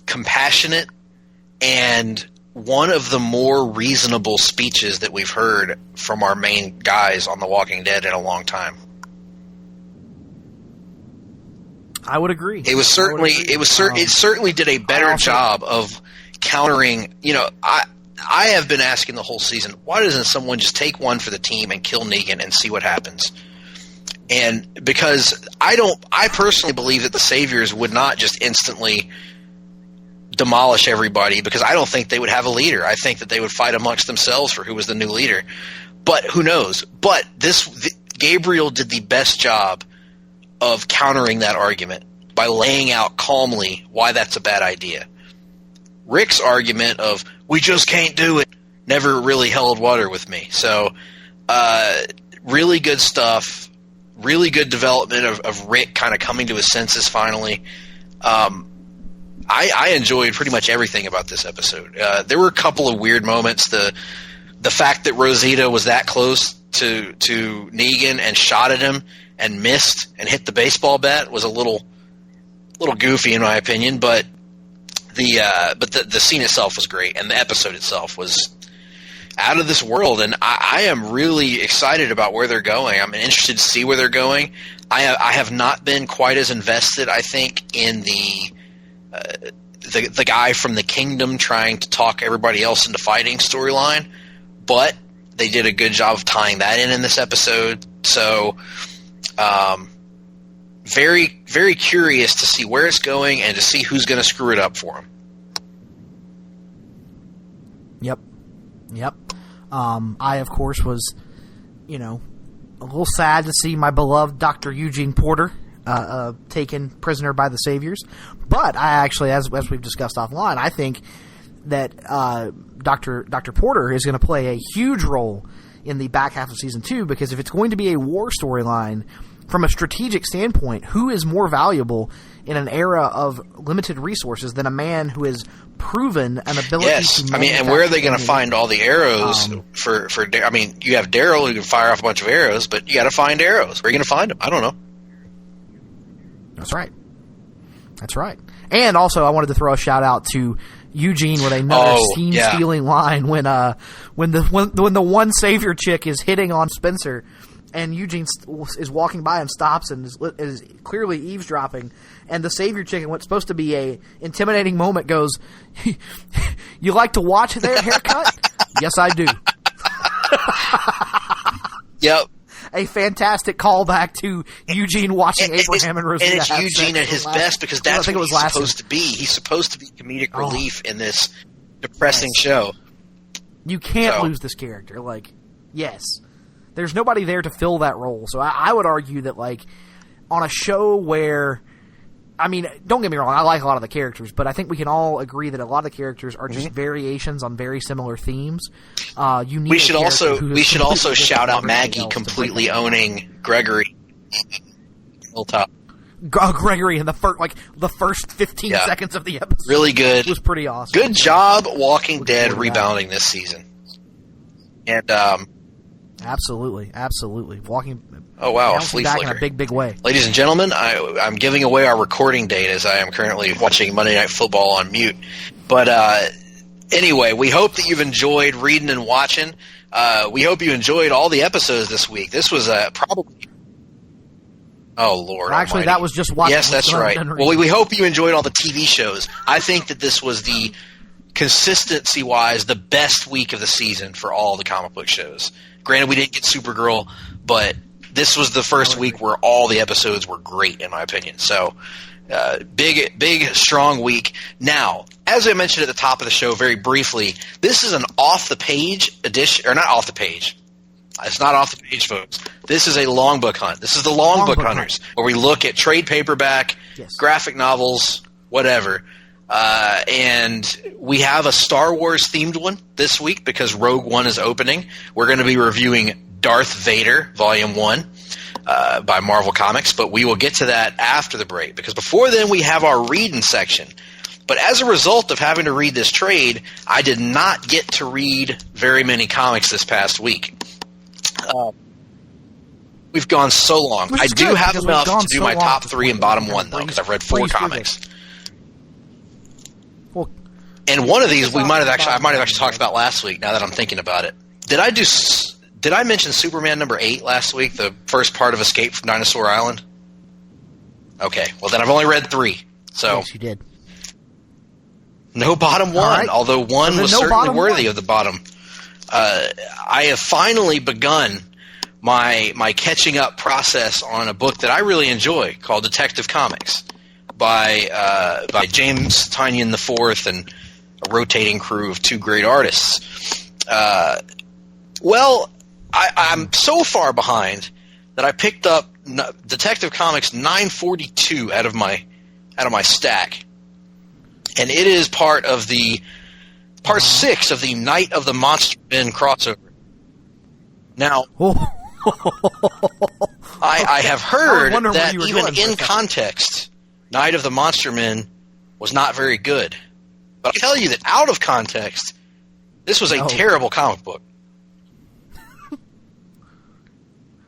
compassionate, and one of the more reasonable speeches that we've heard from our main guys on The Walking Dead in a long time. I would agree. It certainly did a better job of countering. You know, I have been asking the whole season, why doesn't someone just take one for the team and kill Negan and see what happens? And because I personally believe that the Saviors would not just instantly demolish everybody, because I don't think they would have a leader. I think that they would fight amongst themselves for who was the new leader. But who knows? But Gabriel did the best job of countering that argument by laying out calmly why that's a bad idea. Rick's argument of, we just can't do it, never really held water with me. So, really good stuff. Really good development of Rick kind of coming to his senses finally. I enjoyed pretty much everything about this episode. There were a couple of weird moments. The fact that Rosita was that close to Negan and shot at him and missed and hit the baseball bat was a little goofy in my opinion. But the scene itself was great, and the episode itself was out of this world, and I am really excited about where they're going. I'm interested to see where they're going. I have not been quite as invested, I think, in the guy from the kingdom trying to talk everybody else into fighting storyline, but they did a good job of tying that in this episode. So, very, very curious to see where it's going and to see who's going to screw it up for him. Yep. I, of course, was, a little sad to see my beloved Dr. Eugene Porter taken prisoner by the Saviors. But I actually, as we've discussed offline, I think that Dr. Porter is going to play a huge role in the back half of Season 2, because if it's going to be a war storyline, from a strategic standpoint, who is more valuable in an era of limited resources than a man who has proven an ability to and where are they going to find all the arrows for you have Daryl who can fire off a bunch of arrows, but you got to find arrows. Where are you going to find them? I don't know. That's right. And also, I wanted to throw a shout out to Eugene with another scene-stealing line when the one Savior chick is hitting on Spencer, and Eugene is walking by and stops and is clearly eavesdropping, and the Savior chick, in what's supposed to be a intimidating moment, goes, "You like to watch their haircut?" "Yes, I do." Yep. A fantastic callback to Eugene watching Abraham and Rosita. And it's Eugene at his best, because that's what he's supposed to be. He's supposed to be comedic relief in this depressing show. You can't lose this character. Yes. There's nobody there to fill that role. So I would argue that, on a show where... don't get me wrong, I like a lot of the characters, but I think we can all agree that a lot of the characters are just variations on very similar themes. We should also shout out Maggie completely owning Gregory. Hilltop. Gregory in the first 15 seconds of the episode. Really good. It was pretty awesome. Good job Walking Dead rebounding this season. And Absolutely. Oh wow, a flea flicker. In a big way. Ladies and gentlemen, I'm giving away our recording date as I am currently watching Monday Night Football on mute. But anyway, we hope that you've enjoyed reading and watching. We hope you enjoyed all the episodes this week. This was probably... Oh, Lord Actually, almighty. That was just watching. Yes, that's right. Well, we hope you enjoyed all the TV shows. I think that this was the, consistency-wise, the best week of the season for all the comic book shows. Granted, we didn't get Supergirl, but this was the first week where all the episodes were great, in my opinion. So, big, strong week. Now, as I mentioned at the top of the show very briefly, this is an off-the-page edition, or not off-the-page. It's not off the page, folks. This is a Longbook Hunt. This is the Longbook Hunters, where we look at trade paperback, graphic novels, whatever. And we have a Star Wars themed one this week because Rogue One is opening. We're going to be reviewing Darth Vader, Volume 1, by Marvel Comics, but we will get to that after the break, because before then we have our reading section. But as a result of having to read this trade, I did not get to read very many comics this past week. We've gone so long. I do have enough to do my top 3 and bottom 1, though, because I've read 4 comics. And one of these I might have actually talked about last week, now that I'm thinking about it. Did I mention Superman number 8 last week, the first part of Escape from Dinosaur Island? Okay, well then I've only read 3. So yes, you did. No bottom 1, right. Although one was certainly worthy of the bottom. I have finally begun my catching up process on a book that I really enjoy called Detective Comics by James Tynion IV and a rotating crew of 2 great artists. I'm so far behind that I picked up Detective Comics 942 out of my stack, and it is part 6 of the Night of the Monster Men crossover. Now, I have heard that even in context, Night of the Monster Men was not very good. But I'll tell you that out of context, this was a terrible comic book.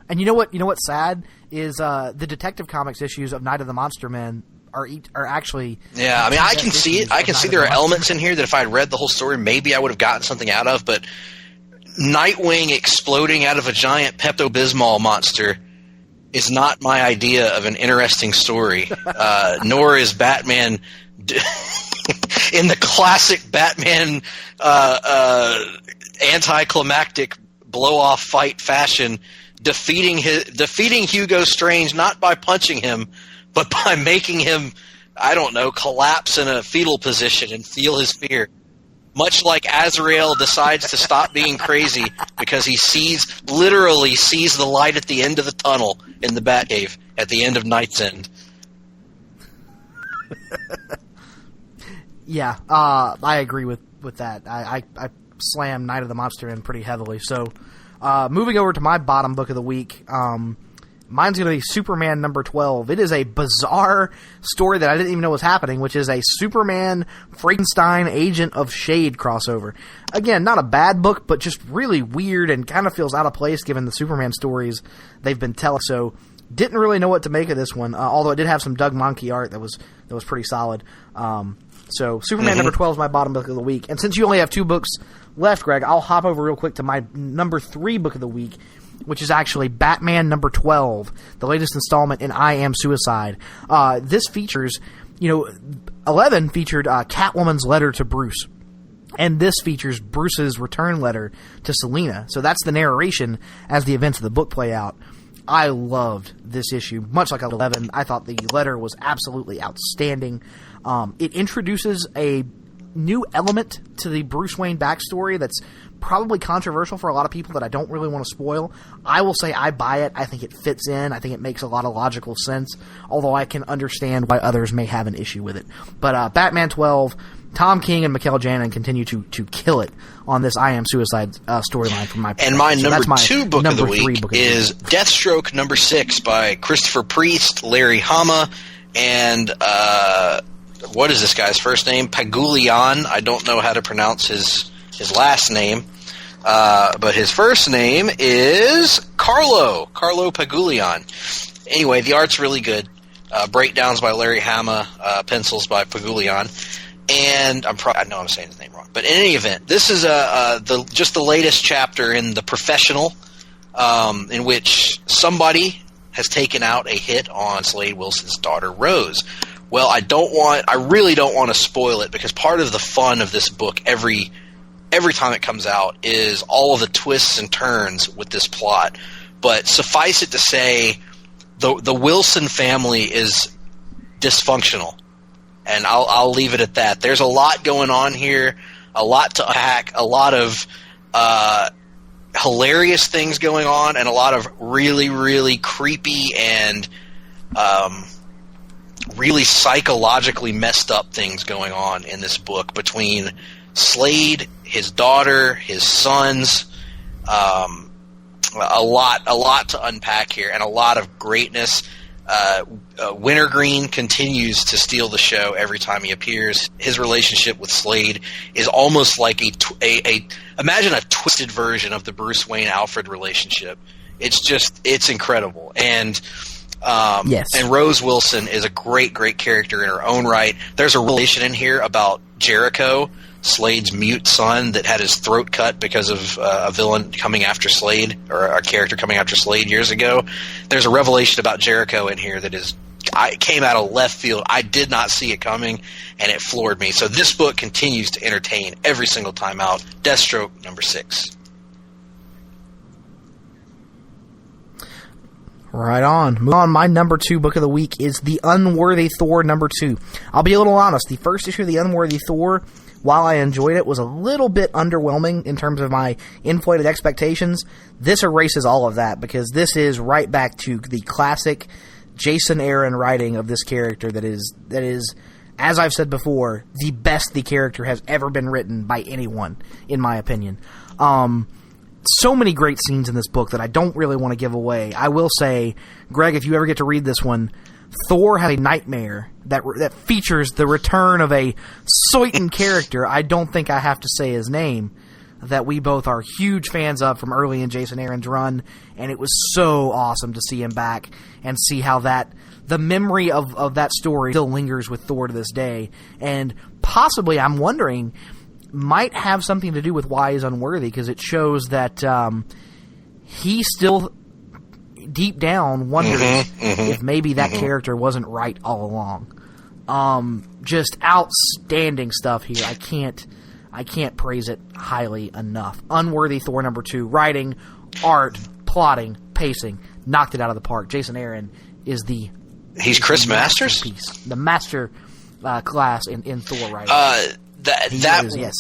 And you know what's sad is the Detective Comics issues of Night of the Monster Men are actually... Yeah, I mean, I can see it. I can see there are elements in here that if I had read the whole story, maybe I would have gotten something out of, but Nightwing exploding out of a giant Pepto-Bismol monster is not my idea of an interesting story, nor is Batman in the classic Batman anticlimactic blow-off fight fashion, defeating Hugo Strange not by punching him, but by making him, I don't know, collapse in a fetal position and feel his fear. Much like Azrael decides to stop being crazy because he literally sees the light at the end of the tunnel in the Batcave at the end of Night's End. Yeah, I agree with that. I slam Night of the Monster in pretty heavily. So, moving over to my bottom book of the week, mine's going to be Superman number 12. It is a bizarre story that I didn't even know was happening, which is a Superman Frankenstein Agent of Shade crossover. Again, not a bad book, but just really weird and kind of feels out of place given the Superman stories they've been telling. So, didn't really know what to make of this one, although it did have some Doug Mahnke art that was pretty solid. So, Superman number 12 is my bottom book of the week. And since you only have 2 books left, Greg, I'll hop over real quick to my number 3 book of the week, which is actually Batman number 12, the latest installment in I Am Suicide. This features, 11 featured Catwoman's letter to Bruce. And this features Bruce's return letter to Selina. So that's the narration as the events of the book play out. I loved this issue, much like 11. I thought the letter was absolutely outstanding. It introduces a new element to the Bruce Wayne backstory that's probably controversial for a lot of people that I don't really want to spoil. I will say I buy it. I think it fits in. I think it makes a lot of logical sense, although I can understand why others may have an issue with it. But Batman 12, Tom King and Mikel Janin continue to kill it on this I Am Suicide storyline from my perspective. And my number 2 book of the week is Deathstroke number 6 by Christopher Priest, Larry Hama, and what is this guy's first name? Pagulian. I don't know how to pronounce his last name, but his first name is Carlo Pagulian. Anyway, the art's really good. Breakdowns by Larry Hama, pencils by Pagulian. And I know I'm saying his name wrong, but in any event, this is just the latest chapter in The Professional, in which somebody has taken out a hit on Slade Wilson's daughter Rose. Well, I really don't want to spoil it, because part of the fun of this book every time it comes out is all of the twists and turns with this plot. But suffice it to say, the Wilson family is dysfunctional. And I'll leave it at that. There's a lot going on here, a lot to unpack, a lot of hilarious things going on, and a lot of really, really creepy and really psychologically messed up things going on in this book between Slade, his daughter, his sons. A lot to unpack here, and a lot of greatness. Wintergreen continues to steal the show every time he appears. His relationship with Slade is almost like imagine a twisted version of the Bruce Wayne Alfred relationship. It's incredible. And yes. And Rose Wilson is a great character in her own right. There's a relation in here about Jericho, Slade's mute son that had his throat cut because of a villain coming after Slade, or a character coming after Slade years ago. There's a revelation about Jericho in here that came out of left field. I did not see it coming, and it floored me. So this book continues to entertain every single time out. Deathstroke number 6. Right on. Move on. My number 2 book of the week is The Unworthy Thor number 2. I'll be a little honest. The first issue of The Unworthy Thor, while I enjoyed it, was a little bit underwhelming in terms of my inflated expectations. This erases all of that, because this is right back to the classic Jason Aaron writing of this character that is, as I've said before, the best the character has ever been written by anyone, in my opinion. So many great scenes in this book that I don't really want to give away. I will say, Greg, if you ever get to read this one, Thor has a nightmare that features the return of a certain character. I don't think I have to say his name, that we both are huge fans of from early in Jason Aaron's run, and it was so awesome to see him back and see how the memory of that story still lingers with Thor to this day, and possibly, I'm wondering, might have something to do with why he's unworthy, because it shows that he still deep down wonders if maybe that character wasn't right all along. Just outstanding stuff here. I can't praise it highly enough. Unworthy Thor #2. Writing, art, plotting, pacing. Knocked it out of the park. Jason Aaron is He's Chris Masters? The master class in Thor writing. Yes.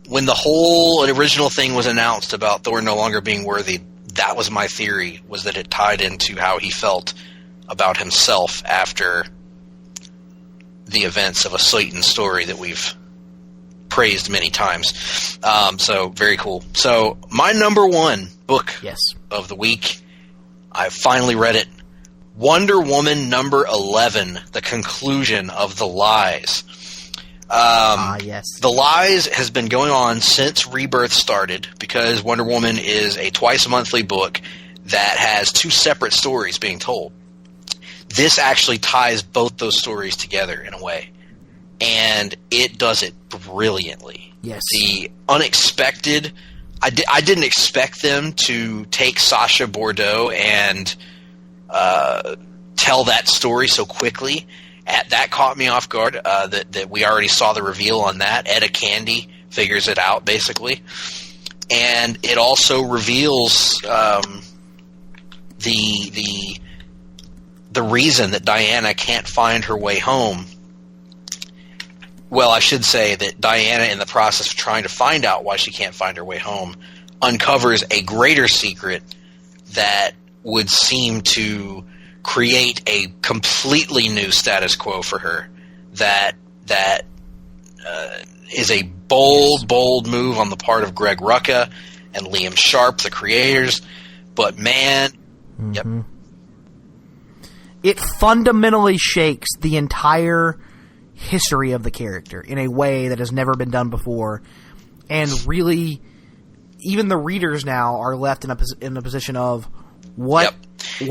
When the whole original thing was announced about Thor no longer being worthy, that was my theory, was that it tied into how he felt about himself after the events of a Satan story that we've praised many times. So, very cool. So, my number one book of the week, I finally read it. Wonder Woman number 11, The Conclusion of the Lies. Yes. The Lies has been going on since Rebirth started, because Wonder Woman is a twice-monthly book that has 2 separate stories being told. This actually ties both those stories together in a way, and it does it brilliantly. Yes. The unexpected, I didn't expect them to take Sacha Bordeaux and tell that story so quickly. That caught me off guard, that we already saw the reveal on that. Etta Candy figures it out, basically. And it also reveals the reason that Diana can't find her way home. Well, I should say that Diana, in the process of trying to find out why she can't find her way home, uncovers a greater secret that would seem to create a completely new status quo for her. That is a bold move on the part of Greg Rucka and Liam Sharp, the creators. But man, yep. It fundamentally shakes the entire history of the character in a way that has never been done before, and really, even the readers now are left in a position of what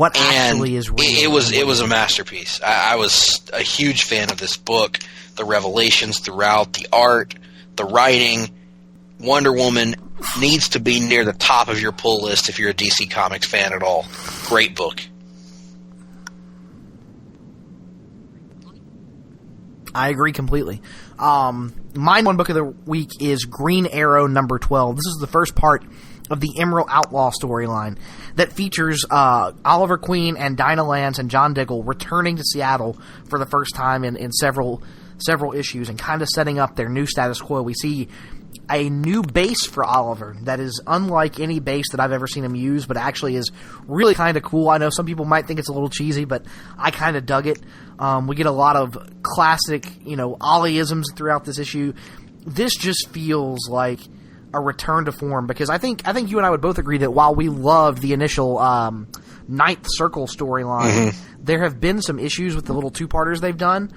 actually is real. It was a masterpiece. I was a huge fan of this book. The revelations throughout, the art, the writing. Wonder Woman needs to be near the top of your pull list if you're a DC Comics fan at all. Great book. I agree completely. My one book of the week is Green Arrow number 12. This is the first part of the Emerald Outlaw storyline that features Oliver Queen and Dinah Lance and John Diggle returning to Seattle for the first time in several issues, and kind of setting up their new status quo. We see a new base for Oliver that is unlike any base that I've ever seen him use, but actually is really kind of cool. I know some people might think it's a little cheesy, but I kind of dug it. We get a lot of classic, Ollie-isms throughout this issue. This just feels like a return to form, because I think you and I would both agree that while we loved the initial Ninth Circle storyline, there have been some issues with the little two-parters they've done.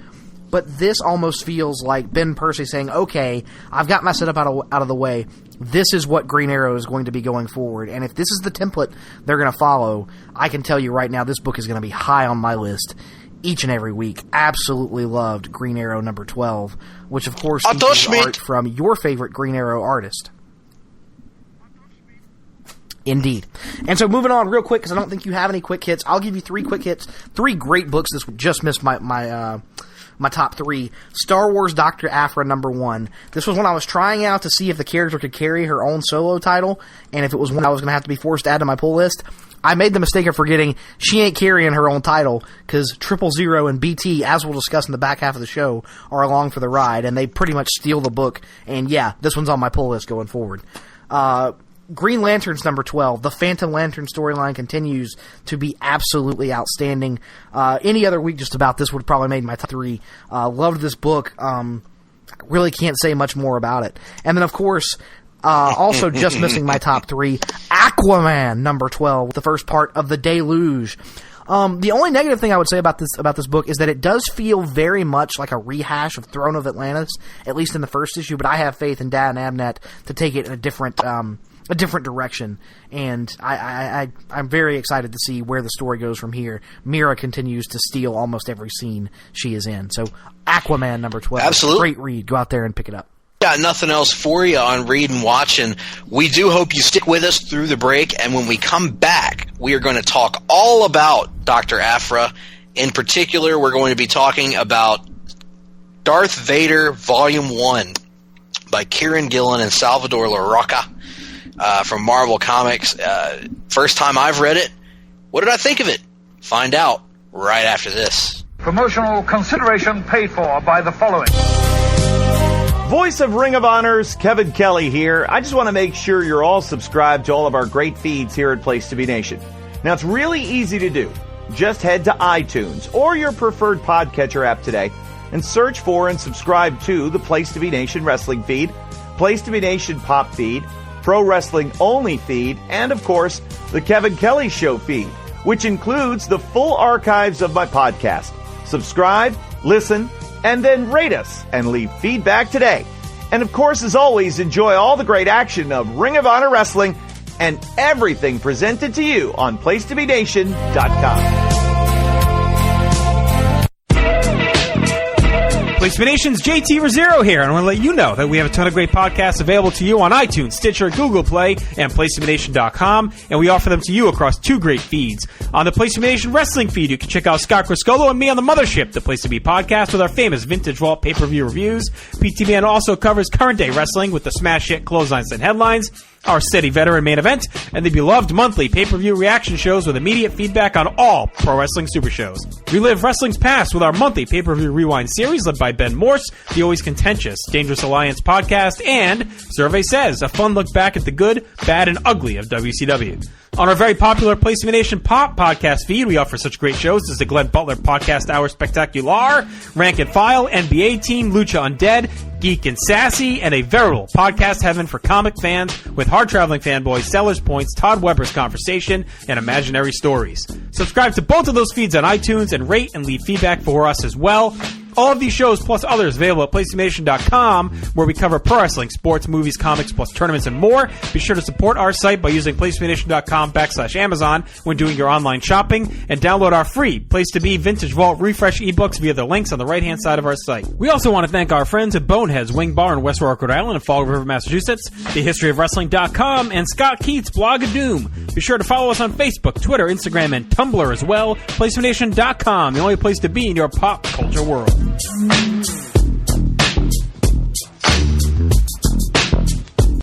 But this almost feels like Ben Percy saying, okay, I've got my setup out of the way. This is what Green Arrow is going to be going forward. And if this is the template they're going to follow, I can tell you right now this book is going to be high on my list each and every week. Absolutely loved Green Arrow number 12, which of course features art from your favorite Green Arrow artist. Indeed. And so moving on real quick, because I don't think you have any quick hits, I'll give you 3 quick hits. 3 great books. This just missed my top 3. Star Wars Dr. Aphra number 1. This was when I was trying out to see if the character could carry her own solo title, and if it was one I was going to have to be forced to add to my pull list. I made the mistake of forgetting she ain't carrying her own title, because 000 and BT, as we'll discuss in the back half of the show, are along for the ride, and they pretty much steal the book. And yeah, this one's on my pull list going forward. Green Lanterns number 12. The Phantom Lantern storyline continues to be absolutely outstanding. Any other week just about this would have probably made my top 3. Loved this book. Really can't say much more about it. And then, of course, also just missing my top 3, Aquaman number 12, the first part of The Deluge. The only negative thing I would say about this book is that it does feel very much like a rehash of Throne of Atlantis, at least in the first issue, but I have faith in Dan Abnett to take it in a different direction, and I'm very excited to see where the story goes from here. Mira continues to steal almost every scene she is in. So Aquaman number 12. Absolutely. Great read. Go out there and pick it up. Got nothing else for you on Read and Watch, and we do hope you stick with us through the break, and when we come back, we are going to talk all about Dr. Aphra. In particular, we're going to be talking about Darth Vader Volume 1 by Kieran Gillen and Salvador LaRocca from Marvel Comics. First time I've read it. What did I think of it? Find out right after this. Promotional consideration paid for by the following. Voice of Ring of Honor's Kevin Kelly here. I just want to make sure you're all subscribed to all of our great feeds here at Place to Be Nation. Now, it's really easy to do. Just head to iTunes or your preferred podcatcher app today and search for and subscribe to the Place to Be Nation wrestling feed, Place to Be Nation pop feed, Pro Wrestling Only feed, and of course, the Kevin Kelly Show feed, which includes the full archives of my podcast. Subscribe, listen, and then rate us and leave feedback today. And of course, as always, enjoy all the great action of Ring of Honor Wrestling and everything presented to you on PlaceToBeNation.com. Place to Be Nation's JT Rosero here, and I want to let you know that we have a ton of great podcasts available to you on iTunes, Stitcher, Google Play, and PlaceToBeNation.com, and we offer them to you across 2 great feeds. On the Place to Be Nation wrestling feed, you can check out Scott Criscolo and me on the Mothership, the Place to Be podcast with our famous Vintage Vault pay-per-view reviews. PTB also covers current day wrestling with the smash hit clotheslines and headlines, our steady veteran main event, and the beloved monthly pay-per-view reaction shows with immediate feedback on all pro wrestling super shows. Relive wrestling's past with our monthly pay-per-view rewind series led by Ben Morse, the always contentious Dangerous Alliance podcast, and Survey Says, a fun look back at the good, bad, and ugly of WCW. On our very popular Place to Be Nation Pop podcast feed, we offer such great shows as the Glenn Butler Podcast Hour Spectacular, Rank and File, NBA Team, Lucha Undead, Geek and Sassy, and a veritable podcast heaven for comic fans with Hard-Traveling Fanboys, Sellers Points, Todd Weber's Conversation, and Imaginary Stories. Subscribe to both of those feeds on iTunes and rate and leave feedback for us as well. All of these shows, plus others, available at PlaceToBeNation.com, where we cover pro wrestling, sports, movies, comics, plus tournaments and more. Be sure to support our site by using PlaceToBeNation.com/Amazon when doing your online shopping, and download our free Place to Be Vintage Vault Refresh ebooks via the links on the right-hand side of our site. We also want to thank our friends at Bonehead's Wing Bar in West Warwick, Rhode Island, and Fall River, Massachusetts, TheHistoryOfWrestling.com, and Scott Keats' Blog of Doom. Be sure to follow us on Facebook, Twitter, Instagram, and Tumblr as well. PlaceToBeNation.com, the only place to be in your pop culture world.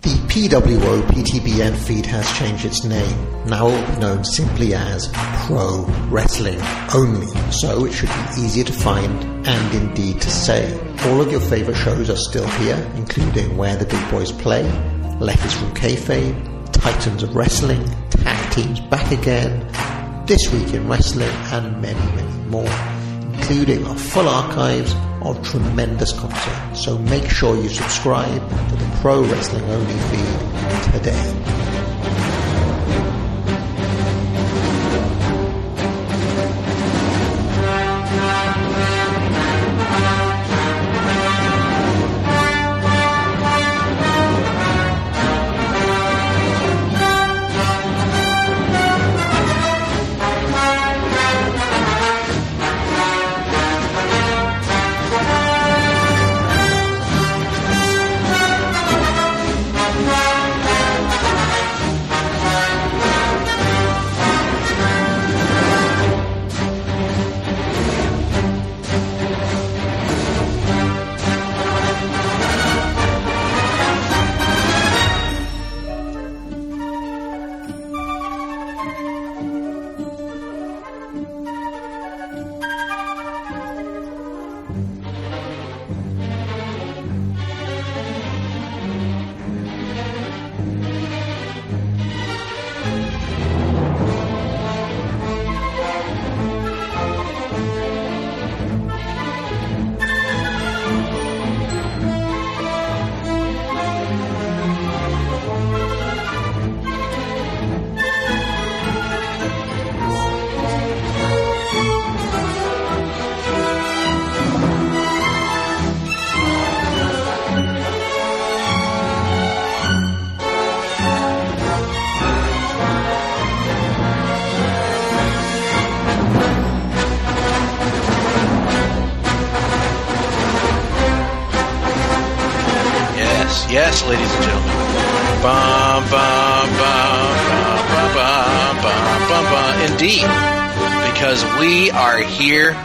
The PWO PTBN feed has changed its name. Now it will be known simply as Pro Wrestling Only, so it should be easier to find and indeed to say. All of your favourite shows are still here, including Where the Big Boys Play, Letters from Kayfabe, Titans of Wrestling, Tag Teams Back Again, This Week in Wrestling, and many, many more, including our full archives of tremendous content. So make sure you subscribe to the Pro Wrestling Only feed today. Yes, ladies and gentlemen. Bum, bum, bum, bum, bum, bum, bum, bum, bum. Indeed. Because we are here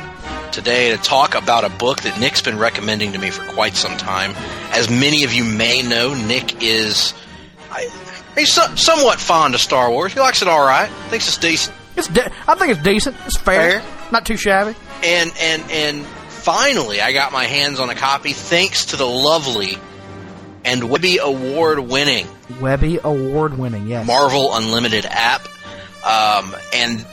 today to talk about a book that Nick's been recommending to me for quite some time. As many of you may know, Nick is he's somewhat fond of Star Wars. He likes it all right. Thinks it's decent. I think it's decent. It's fair. Not too shabby. And finally, I got my hands on a copy thanks to the lovely and Webby Award-winning yes, Marvel Unlimited app. And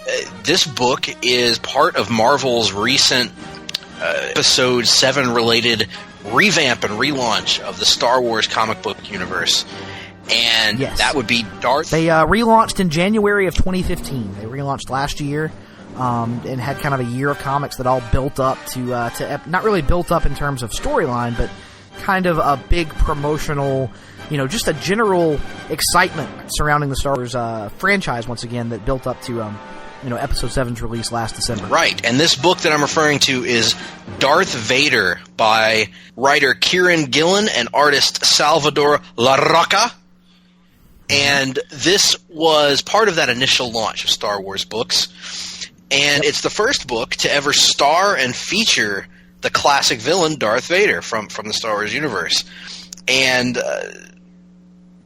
this book is part of Marvel's recent Episode 7 related revamp and relaunch of the Star Wars comic book universe. And that would be Darth. They relaunched in January of 2015. They relaunched last year. And had kind of a year of comics that all built up to not really built up in terms of storyline, but kind of a big promotional, just a general excitement surrounding the Star Wars franchise once again that built up to Episode 7's release last December. Right, and this book that I'm referring to is Darth Vader by writer Kieran Gillen and artist Salvador Larroca. And this was part of that initial launch of Star Wars books. And it's the first book to ever star and feature the classic villain Darth Vader from the Star Wars universe. And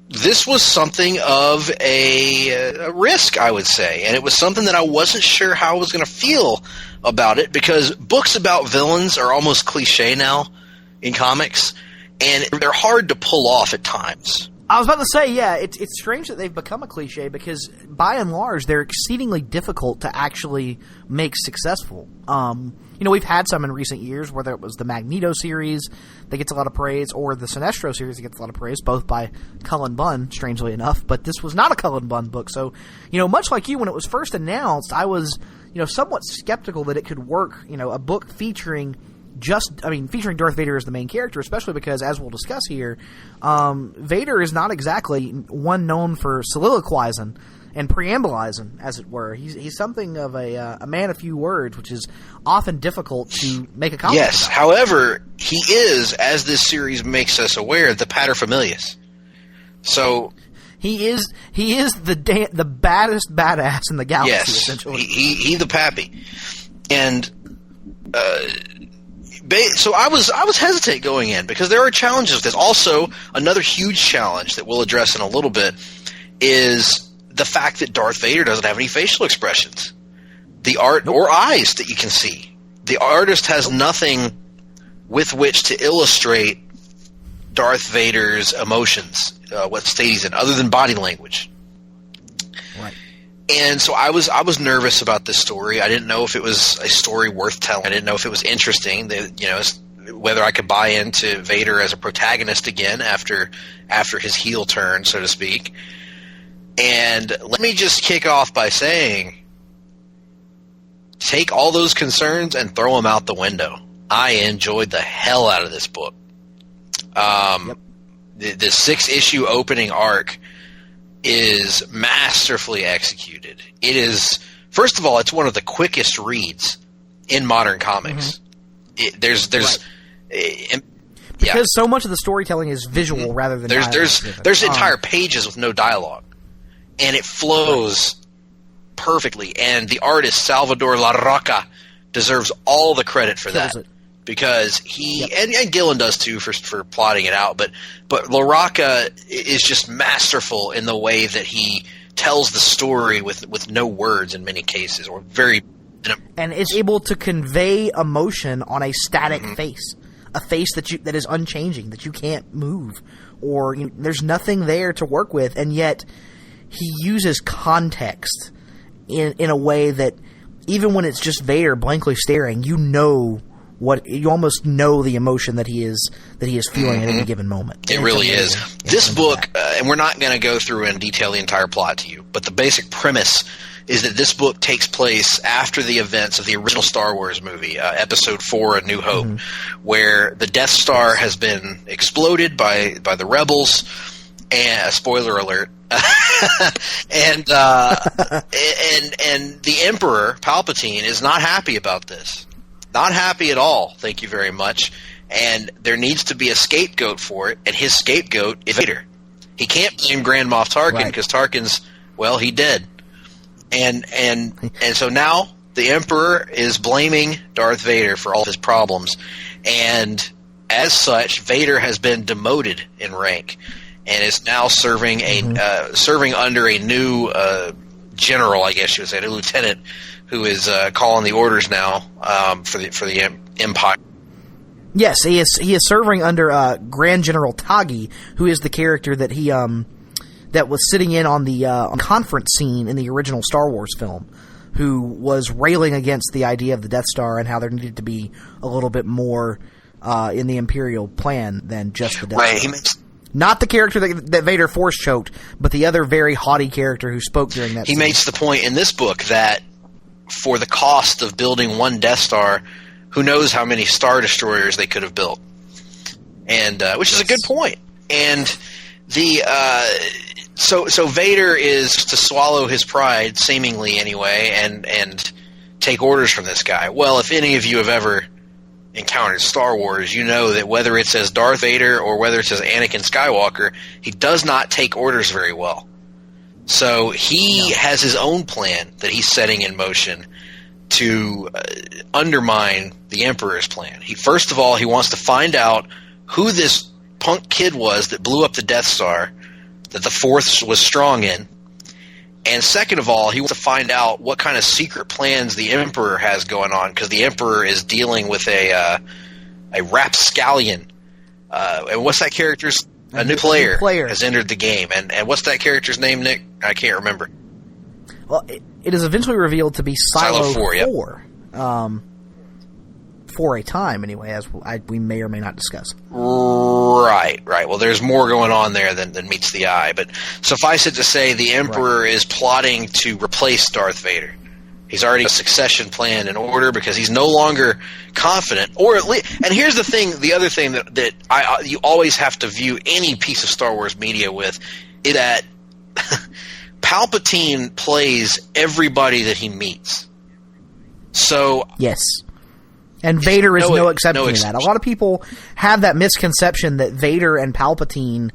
this was something of a risk, I would say. And it was something that I wasn't sure how I was going to feel about it, because books about villains are almost cliche now in comics, and they're hard to pull off at times. I was about to say, it's strange that they've become a cliche, because by and large they're exceedingly difficult to actually make successful. We've had some in recent years, whether it was the Magneto series that gets a lot of praise, or the Sinestro series that gets a lot of praise, both by Cullen Bunn, strangely enough. But this was not a Cullen Bunn book, so much like you, when it was first announced, I was somewhat skeptical that it could work. A book featuring Darth Vader as the main character, especially because, as we'll discuss here, Vader is not exactly one known for soliloquizing and preambulizing, as it were. He's something of a man of few words, which is often difficult to make a comment Yes, about. However, he is, as this series makes us aware, the paterfamilias. So he is the baddest badass in the galaxy. Yes, essentially. he the pappy, and so I was hesitant going in, because there are challenges with this. Also, another huge challenge that we'll address in a little bit is the fact that Darth Vader doesn't have any facial expressions, or eyes that you can see. The artist has nothing with which to illustrate Darth Vader's emotions, what state he's in, other than body language. Right. And so I was nervous about this story. I didn't know if it was a story worth telling. I didn't know if it was interesting. Whether I could buy into Vader as a protagonist again after his heel turn, so to speak. And let me just kick off by saying, take all those concerns and throw them out the window. I enjoyed the hell out of this book. The 6-issue opening arc is masterfully executed. It is, first of all, it's one of the quickest reads in modern comics. Mm-hmm. Because so much of the storytelling is visual rather than there's entire pages with no dialogue, and it flows perfectly. And the artist Salvador Larroca deserves all the credit for that. Because he and Gillen does too for plotting it out, but Larroca is just masterful in the way that he tells the story with no words in many cases, or very, and is able to convey emotion on a static face, a face that is unchanging, that you can't move, or there's nothing there to work with, and yet he uses context in a way that even when it's just Vader blankly staring, you almost know the emotion that he is feeling at any given moment. It really is. This book, and we're not going to go through and detail the entire plot to you, but the basic premise is that this book takes place after the events of the original Star Wars movie, Episode 4, A New Hope, where the Death Star has been exploded by the rebels, and spoiler alert, and the Emperor Palpatine is not happy about this. Not happy at all, thank you very much. And there needs to be a scapegoat for it, and his scapegoat is Vader. He can't blame Grand Moff Tarkin because Tarkin's, he dead. And so now the Emperor is blaming Darth Vader for all of his problems, and as such, Vader has been demoted in rank and is now serving under a new general, I guess you would say, a lieutenant, who is calling the orders now for the Empire. Yes, he is serving under Grand General Taghi, who is the character that he that was sitting in on the conference scene in the original Star Wars film, who was railing against the idea of the Death Star and how there needed to be a little bit more in the Imperial plan than just the Death Star. Not the character that Vader force choked, but the other very haughty character who spoke during that scene. He makes the point in this book that for the cost of building one Death Star, who knows how many Star Destroyers they could have built, and which is a good point. And the so Vader is to swallow his pride, seemingly anyway, and take orders from this guy. Well, if any of you have ever encountered Star Wars, you know that whether it's as Darth Vader or whether it's as Anakin Skywalker, he does not take orders very well. So he has his own plan that he's setting in motion to undermine the Emperor's plan. First of all, he wants to find out who this punk kid was that blew up the Death Star that the Fourth was strong in. And second of all, he wants to find out what kind of secret plans the Emperor has going on, because the Emperor is dealing with a rapscallion. And what's that character's? A new player has entered the game. And what's that character's name, Nick? I can't remember. Well, it is eventually revealed to be Silo 4. Yep. For a time, anyway, as we may or may not discuss. Right. Well, there's more going on there than meets the eye. But suffice it to say, the Emperor is plotting to replace Darth Vader. He's already a succession plan in order because he's no longer confident. Or at least, and here's the thing: the other thing that you always have to view any piece of Star Wars media with is that Palpatine plays everybody that he meets. So yes. And Vader is no exception to that. A lot of people have that misconception that Vader and Palpatine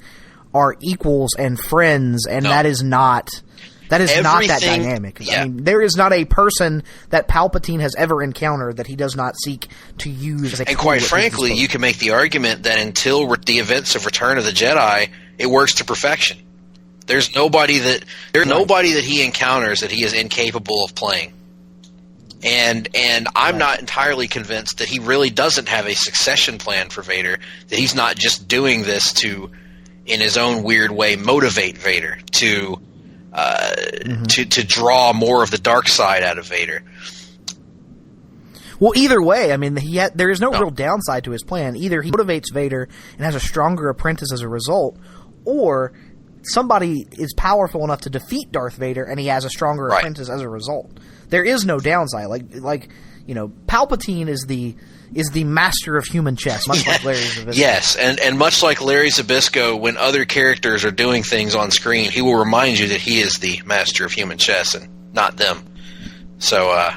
are equals and friends, and that is not that dynamic. Yeah. I mean, there is not a person that Palpatine has ever encountered that he does not seek to use as a tool. And quite frankly, you can make the argument that until the events of Return of the Jedi, it works to perfection. There's nobody that he encounters that he is incapable of playing. And I'm not entirely convinced that he really doesn't have a succession plan for Vader, that he's not just doing this to, in his own weird way, motivate Vader to draw more of the dark side out of Vader. Well, either way, I mean, there is no real downside to his plan. Either he motivates Vader and has a stronger apprentice as a result, or somebody is powerful enough to defeat Darth Vader and he has a stronger apprentice as a result. There is no downside. Like Palpatine is the master of human chess, much like Larry Zabisco. Yes, and much like Larry Zabisco, when other characters are doing things on screen, he will remind you that he is the master of human chess and not them. So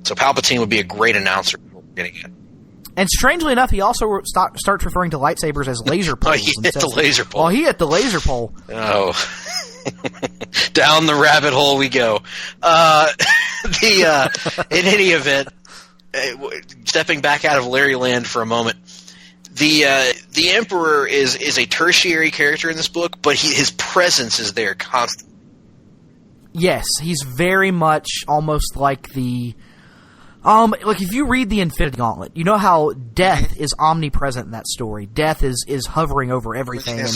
Palpatine would be a great announcer. And strangely enough, he also starts referring to lightsabers as laser poles. He hit the laser pole. Oh, he hit the laser pole. Oh. Down the rabbit hole we go. In any event, stepping back out of Larry Land for a moment, the Emperor is a tertiary character in this book, but his presence is there constantly. Yes, he's very much almost like the... like if you read the Infinity Gauntlet, you know how death is omnipresent in that story. Death is hovering over everything. And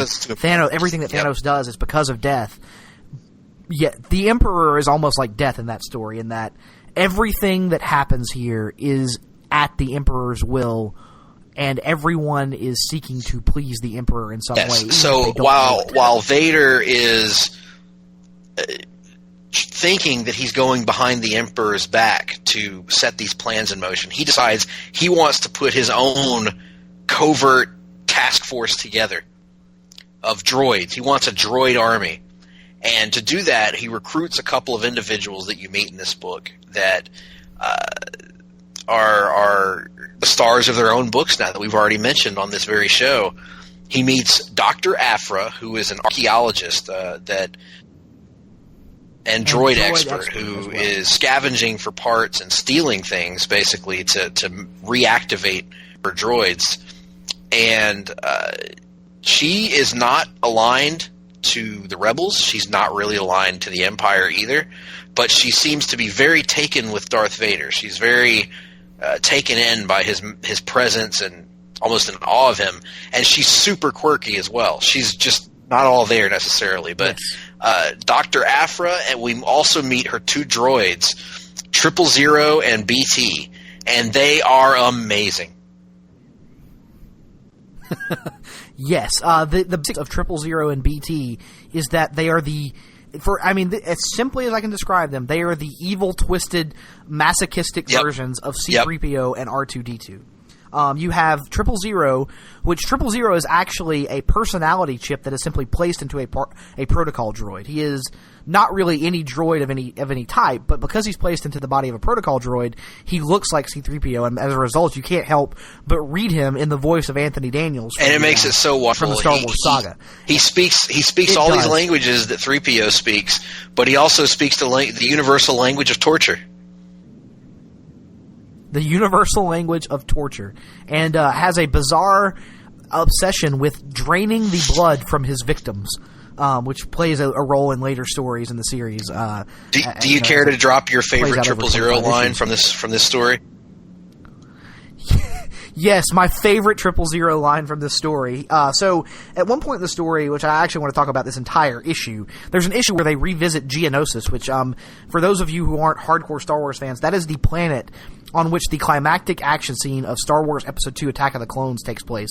everything that Thanos does is because of death. Yet the Emperor is almost like death in that story, in that everything that happens here is at the Emperor's will, and everyone is seeking to please the Emperor in some way. So while Vader is thinking that he's going behind the Emperor's back to set these plans in motion, he decides he wants to put his own covert task force together of droids. He wants a droid army. And to do that, he recruits a couple of individuals that you meet in this book that are the stars of their own books now that we've already mentioned on this very show. He meets Dr. Aphra, who is an archaeologist that and droid expert who is scavenging for parts and stealing things, basically, to reactivate her droids. And she is not aligned to the Rebels. She's not really aligned to the Empire either. But she seems to be very taken with Darth Vader. She's very taken in by his presence and almost in awe of him. And she's super quirky as well. She's just not all there necessarily. But Dr. Aphra, and we also meet her two droids, 000 and BT. And they are amazing. Yes, the basics of 000 and BT is that they are as simply as I can describe them, they are the evil, twisted, masochistic versions of C-3PO and R2-D2. You have 000, which 000 is actually a personality chip that is simply placed into a protocol droid. He is not really any droid of any type, but because he's placed into the body of a protocol droid, he looks like C-3PO, and as a result, you can't help but read him in the voice of Anthony Daniels. And it makes it so wonderful. From the Star Wars saga. He speaks all these languages that 3PO speaks, but he also speaks the universal language of torture. The universal language of torture, and has a bizarre obsession with draining the blood from his victims, which plays a role in later stories in the series. Do you care to drop your favorite 000 line from this story? Yes, my favorite 000 line from this story. So, at one point in the story, which I actually want to talk about this entire issue, there's an issue where they revisit Geonosis, which, for those of you who aren't hardcore Star Wars fans, that is the planet on which the climactic action scene of Star Wars Episode 2 Attack of the Clones takes place.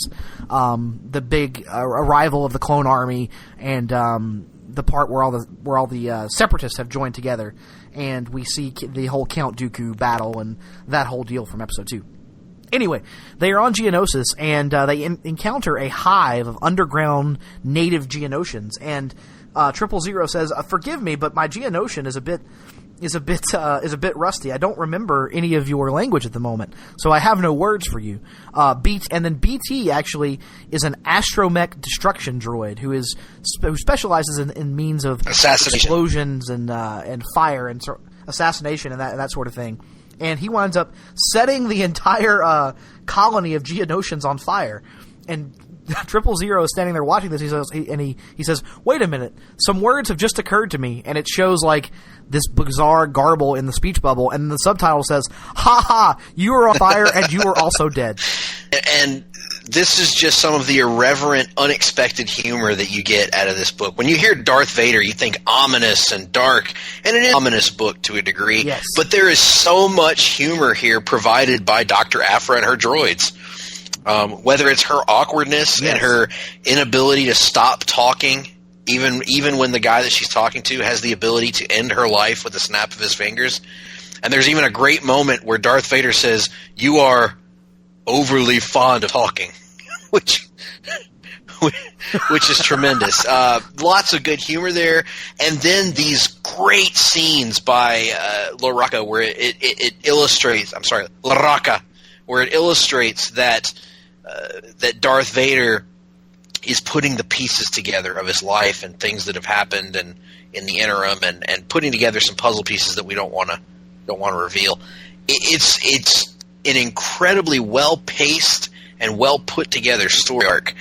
The big arrival of the clone army and the part where all the separatists have joined together, and we see the whole Count Dooku battle and that whole deal from Episode 2. Anyway, they are on Geonosis, and they encounter a hive of underground native Geonosians, and 000 says, "Forgive me, but my Geonosian is a bit rusty. I don't remember any of your language at the moment, so I have no words for you." And then BT actually is an astromech destruction droid who specializes in means of explosions and fire and assassination and that sort of thing. And he winds up setting the entire colony of Geonosians on fire. And 000 is standing there watching this. He says, "Wait a minute! Some words have just occurred to me." And it shows like this bizarre garble in the speech bubble, and the subtitle says, "Ha ha! You are on fire, and you are also dead." And this is just some of the irreverent, unexpected humor that you get out of this book. When you hear Darth Vader, you think ominous and dark, and it is an ominous book to a degree. Yes. But there is so much humor here provided by Dr. Aphra and her droids. Whether it's her awkwardness and her inability to stop talking, even when the guy that she's talking to has the ability to end her life with a snap of his fingers. And there's even a great moment where Darth Vader says, "You are overly fond of talking," which is tremendous. Lots of good humor there, and then these great scenes by Lorca where it illustrates. I'm sorry, Lorca, where it illustrates that Darth Vader is putting the pieces together of his life and things that have happened and in the interim, and putting together some puzzle pieces that we don't want to reveal. It's an incredibly well paced and well put together story arc,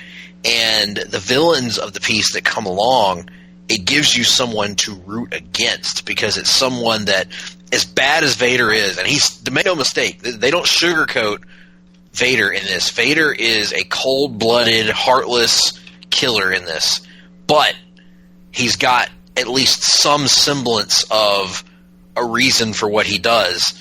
and the villains of the piece that come along, it gives you someone to root against, because it's someone that, as bad as Vader is, and make no mistake, they don't sugarcoat Vader in this. Vader is a cold-blooded, heartless killer in this, but he's got at least some semblance of a reason for what he does,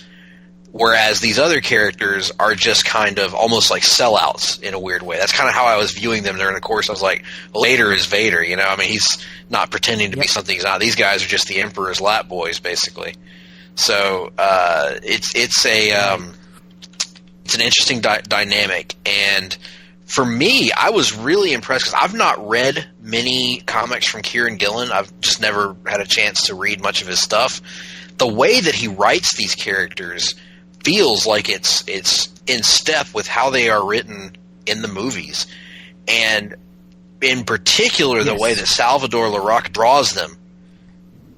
whereas these other characters are just kind of almost like sellouts in a weird way. That's kind of how I was viewing them during the course. I was like, Vader is Vader, you know? I mean, he's not pretending to be something he's not. These guys are just the Emperor's lap boys, basically. So it's an interesting dynamic, and for me, I was really impressed because I've not read many comics from Kieran Gillen. I've just never had a chance to read much of his stuff. The way that he writes these characters feels like it's in step with how they are written in the movies, and in particular, the way that Salvador Larroque draws them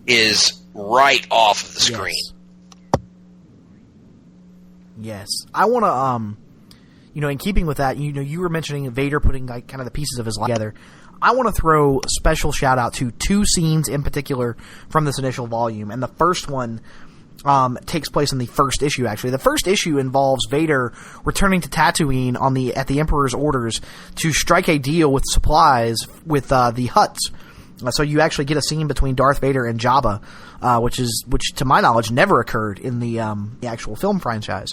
is right off of the screen. Yes. I want to, in keeping with that, you were mentioning Vader putting like kind of the pieces of his life together. I want to throw a special shout out to two scenes in particular from this initial volume, and the first one takes place in the first issue. Actually, the first issue involves Vader returning to Tatooine at the Emperor's orders to strike a deal with supplies with the Hutts. So you actually get a scene between Darth Vader and Jabba, which to my knowledge never occurred in the actual film franchise.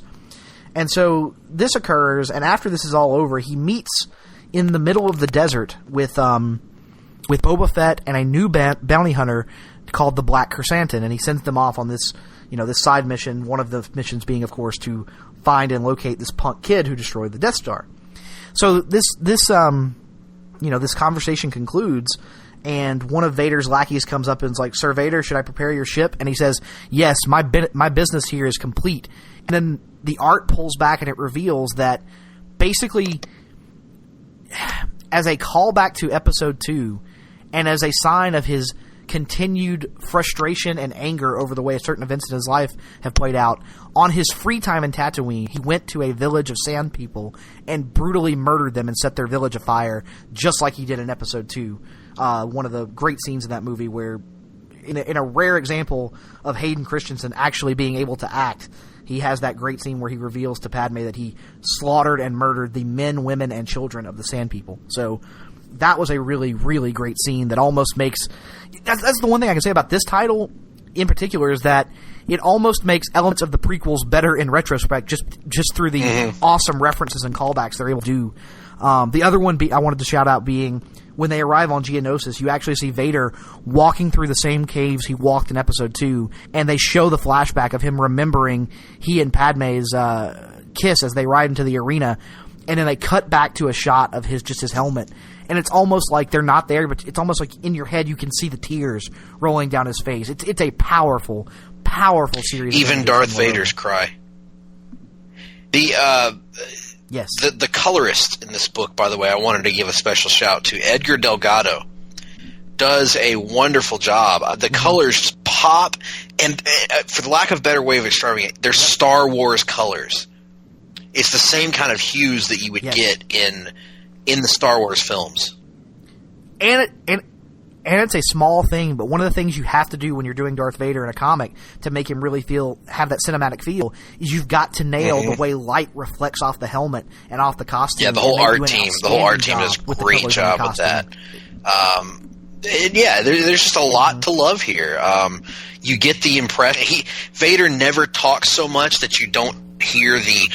And so this occurs, and after this is all over, he meets in the middle of the desert with Boba Fett and a new bounty hunter called the Black Chrysanthemum, and he sends them off on this side mission. One of the missions being, of course, to find and locate this punk kid who destroyed the Death Star. So this conversation concludes, and one of Vader's lackeys comes up and is like, "Sir Vader, should I prepare your ship?" And he says, "Yes, my business here is complete." And then the art pulls back and it reveals that basically, as a callback to Episode 2, and as a sign of his continued frustration and anger over the way certain events in his life have played out, on his free time in Tatooine, he went to a village of sand people and brutally murdered them and set their village afire, just like he did in Episode 2. One of the great scenes in that movie where, in a rare example of Hayden Christensen actually being able to act, he has that great scene where he reveals to Padme that he slaughtered and murdered the men, women, and children of the Sand People. So that was a really, really great scene that almost makes... That's the one thing I can say about this title in particular, is that it almost makes elements of the prequels better in retrospect, just through the awesome references and callbacks they're able to do. The other one I wanted to shout out being, when they arrive on Geonosis, you actually see Vader walking through the same caves he walked in Episode 2, and they show the flashback of him remembering he and Padme's kiss as they ride into the arena, and then they cut back to a shot of his helmet. And it's almost like they're not there, but it's almost like in your head you can see the tears rolling down his face. It's a powerful, powerful series. Even Darth Vader's cry. Yes. The colorist in this book, by the way, I wanted to give a special shout to. Edgar Delgado does a wonderful job. The colors just pop, and for the lack of a better way of describing it, they're Star Wars colors. It's the same kind of hues that you would get in the Star Wars films. And it's a small thing, but one of the things you have to do when you're doing Darth Vader in a comic to make him really have that cinematic feel is you've got to nail the way light reflects off the helmet and off the costume. Yeah, the whole art team does a great job with that. There's just a lot to love here. You get the impression Vader never talks so much that you don't hear the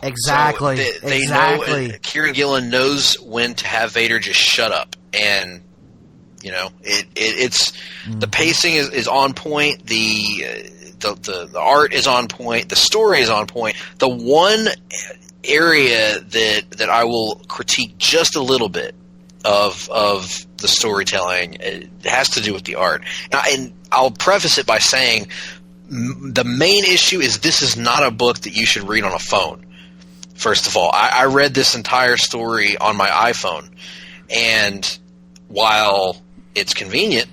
exactly. So they know. Kieran Gillen knows when to have Vader just shut up, and it's the pacing is on point. The art is on point. The story is on point. The one area that I will critique just a little bit of the storytelling, it has to do with the art, and I'll preface it by saying the main issue is this is not a book that you should read on a phone. First of all, I read this entire story on my iPhone, and while it's convenient,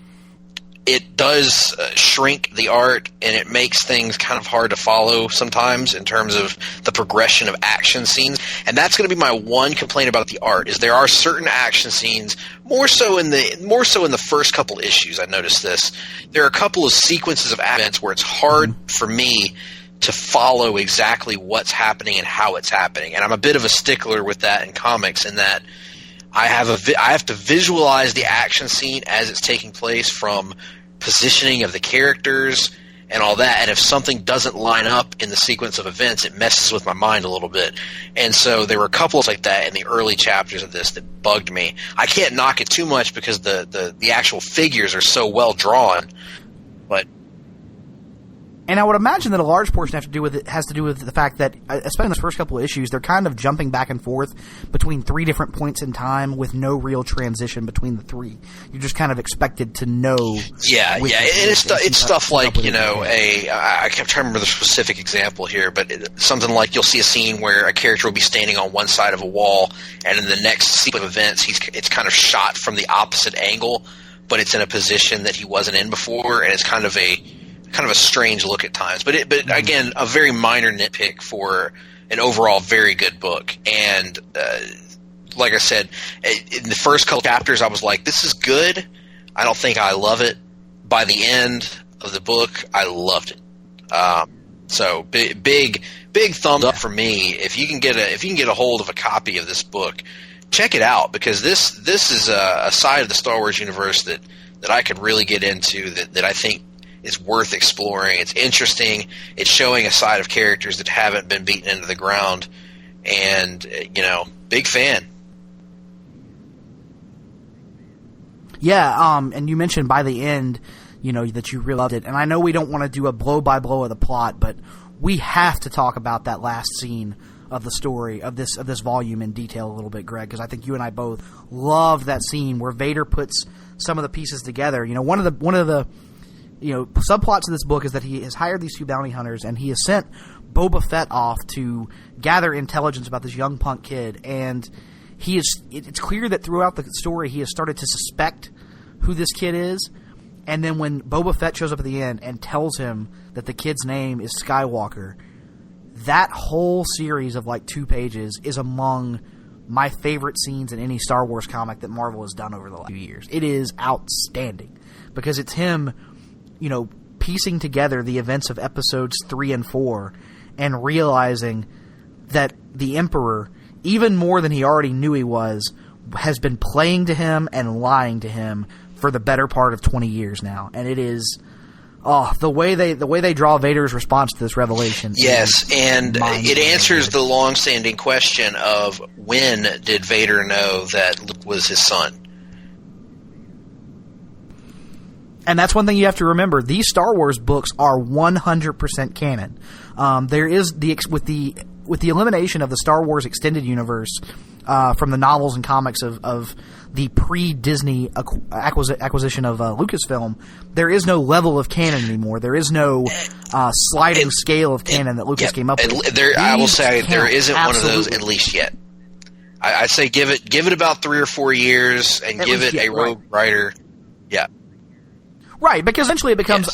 it does shrink the art, and it makes things kind of hard to follow sometimes in terms of the progression of action scenes. And that's going to be my one complaint about the art, is there are certain action scenes, more so in the first couple issues. I noticed this. There are a couple of sequences of events where it's hard for me to follow exactly what's happening and how it's happening. And I'm a bit of a stickler with that in comics, in that I have to visualize the action scene as it's taking place, from positioning of the characters and all that. And if something doesn't line up in the sequence of events, it messes with my mind a little bit. And so there were a couple like that in the early chapters of this that bugged me. I can't knock it too much because the actual figures are so well drawn, but And I would imagine that a large portion has to do with the fact that, especially in the first couple of issues, they're kind of jumping back and forth between 3 different points in time with no real transition between the 3. You're just kind of expected to know. Yeah. And it's stuff like, I can't remember the specific example here, but something like you'll see a scene where a character will be standing on one side of a wall, and in the next sequence of events, it's kind of shot from the opposite angle, but it's in a position that he wasn't in before, and it's kind of a strange look at times, but again, a very minor nitpick for an overall very good book. And like I said, in the first couple chapters, I was like, "This is good." I don't think I love it. By the end of the book, I loved it. So big thumbs up for me. If you can get a hold of a copy of this book, check it out, because this is a side of the Star Wars universe that I could really get into. That I think is worth exploring. It's interesting. It's showing a side of characters that haven't been beaten into the ground, and big fan. Yeah, and you mentioned by the end, that you really loved it, and I know we don't want to do a blow by blow of the plot, but we have to talk about that last scene of the story of this volume in detail a little bit, Greg, because I think you and I both loved that scene where Vader puts some of the pieces together. One of the subplots of this book is that he has hired these 2 bounty hunters, and he has sent Boba Fett off to gather intelligence about this young punk kid. And it's clear that throughout the story he has started to suspect who this kid is. And then when Boba Fett shows up at the end and tells him that the kid's name is Skywalker, that whole series of 2 pages is among my favorite scenes in any Star Wars comic that Marvel has done over the last few years. It is outstanding because it's him piecing together the events of episodes 3 and 4 and realizing that the Emperor, even more than he already knew he was, has been playing to him and lying to him for the better part of 20 years now. And it is the way they draw Vader's response to this revelation. Yes, and it answers the long-standing question of when did Vader know that Luke was his son? And that's one thing you have to remember. These Star Wars books are 100% canon. There is with the elimination of the Star Wars extended universe from the novels and comics of the pre-Disney acquisition of Lucasfilm, there is no level of canon anymore. There is no sliding scale of canon that Lucas came up with. I will say there isn't one of those, at least yet. I'd say give it about 3 or 4 years and give it a rogue writer. Yeah. Right, because eventually it becomes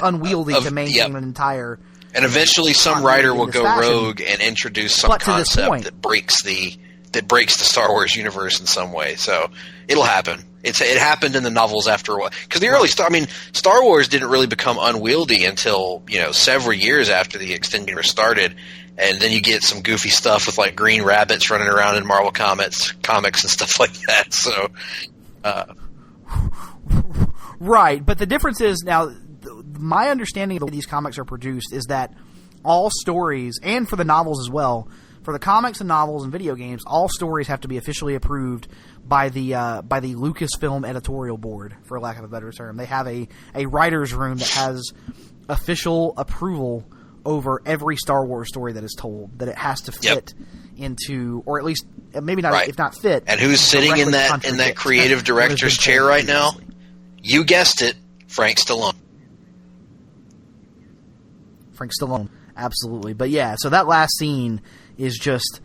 unwieldy to maintain an entire. And eventually, some writer will go rogue and introduce some concept that breaks the Star Wars universe in some way. So it'll happen. It happened in the novels after a while, because the early Star Wars didn't really become unwieldy until several years after the extended universe started, and then you get some goofy stuff with green rabbits running around in Marvel comics and stuff like that. So. Right, but the difference is now, my understanding of the way these comics are produced is that all stories, and for the novels as well, for the comics and novels and video games, all stories have to be officially approved by the Lucasfilm editorial board, for lack of a better term. They have a writer's room that has official approval over every Star Wars story that is told, that it has to fit into, or at least maybe not, if not fit. And who's sitting in that creative director's chair right now? You guessed it, Frank Stallone. Absolutely. But yeah, so that last scene is just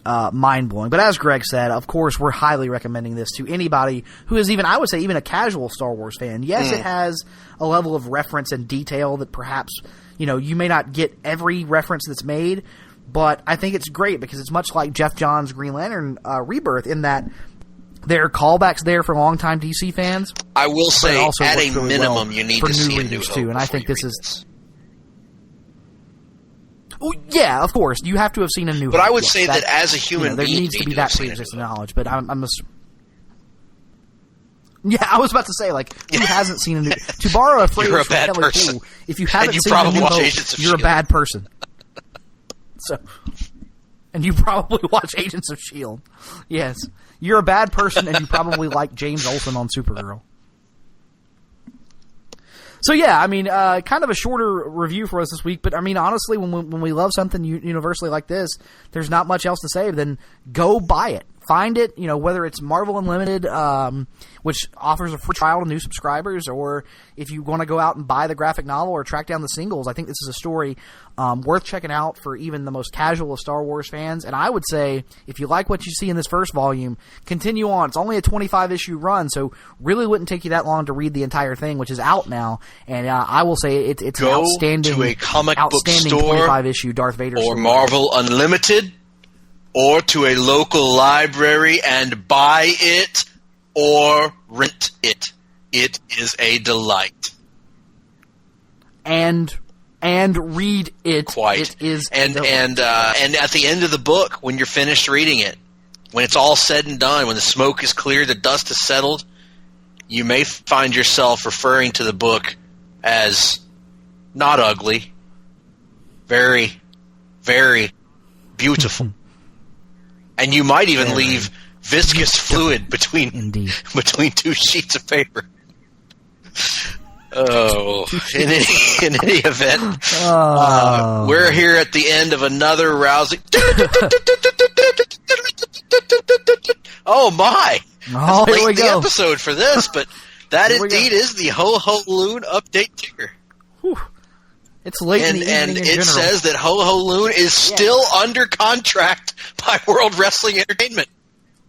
mind-blowing. But as Greg said, of course, we're highly recommending this to anybody who is even, I would say, even a casual Star Wars fan. Yes, it has a level of reference and detail that perhaps, you may not get every reference that's made, but I think it's great because it's much like Jeff Johns' Green Lantern Rebirth, in that there are callbacks there for longtime DC fans. I will say, at a minimum, you need to see a New Hope too, and I think this is. Oh, yeah, of course, you have to have seen a New Hope. But I would say that as a human being, there needs to be that pre-existing knowledge. But I'm yeah, I was about to say, who hasn't seen a New? To borrow a phrase from Kelly Poole, if you haven't seen a New Hope, you're a bad person. So, and you probably watch Agents of S.H.I.E.L.D. Yes. You're a bad person, and you probably like James Olsen on Supergirl. So yeah, I mean, kind of a shorter review for us this week, but I mean, honestly, when we love something universally like this, there's not much else to say than go buy it. Find it, whether it's Marvel Unlimited, which offers a free trial to new subscribers, or if you want to go out and buy the graphic novel or track down the singles. I think this is a story worth checking out for even the most casual of Star Wars fans. And I would say, if you like what you see in this first volume, continue on. It's only a 25-issue run, so really wouldn't take you that long to read the entire thing, which is out now. And I will say it's an outstanding, to a comic book store 25-issue Darth Vader or story. Marvel Unlimited, or to a local library and buy it or rent it. It is a delight. And read it. Quite. It is and at the end of the book, when you're finished reading it, when it's all said and done, when the smoke is clear, the dust is settled, you may find yourself referring to the book as not ugly, very, very beautiful. And you might even leave viscous fluid between two sheets of paper. Oh, in any event, we're here at the end of another rousing. Oh my! That's late in the episode for this, but that indeed is the Ho Ho Loon update ticker. Whew. It's late in the evening. And it says that Ho Ho Loon is still under contract by World Wrestling Entertainment.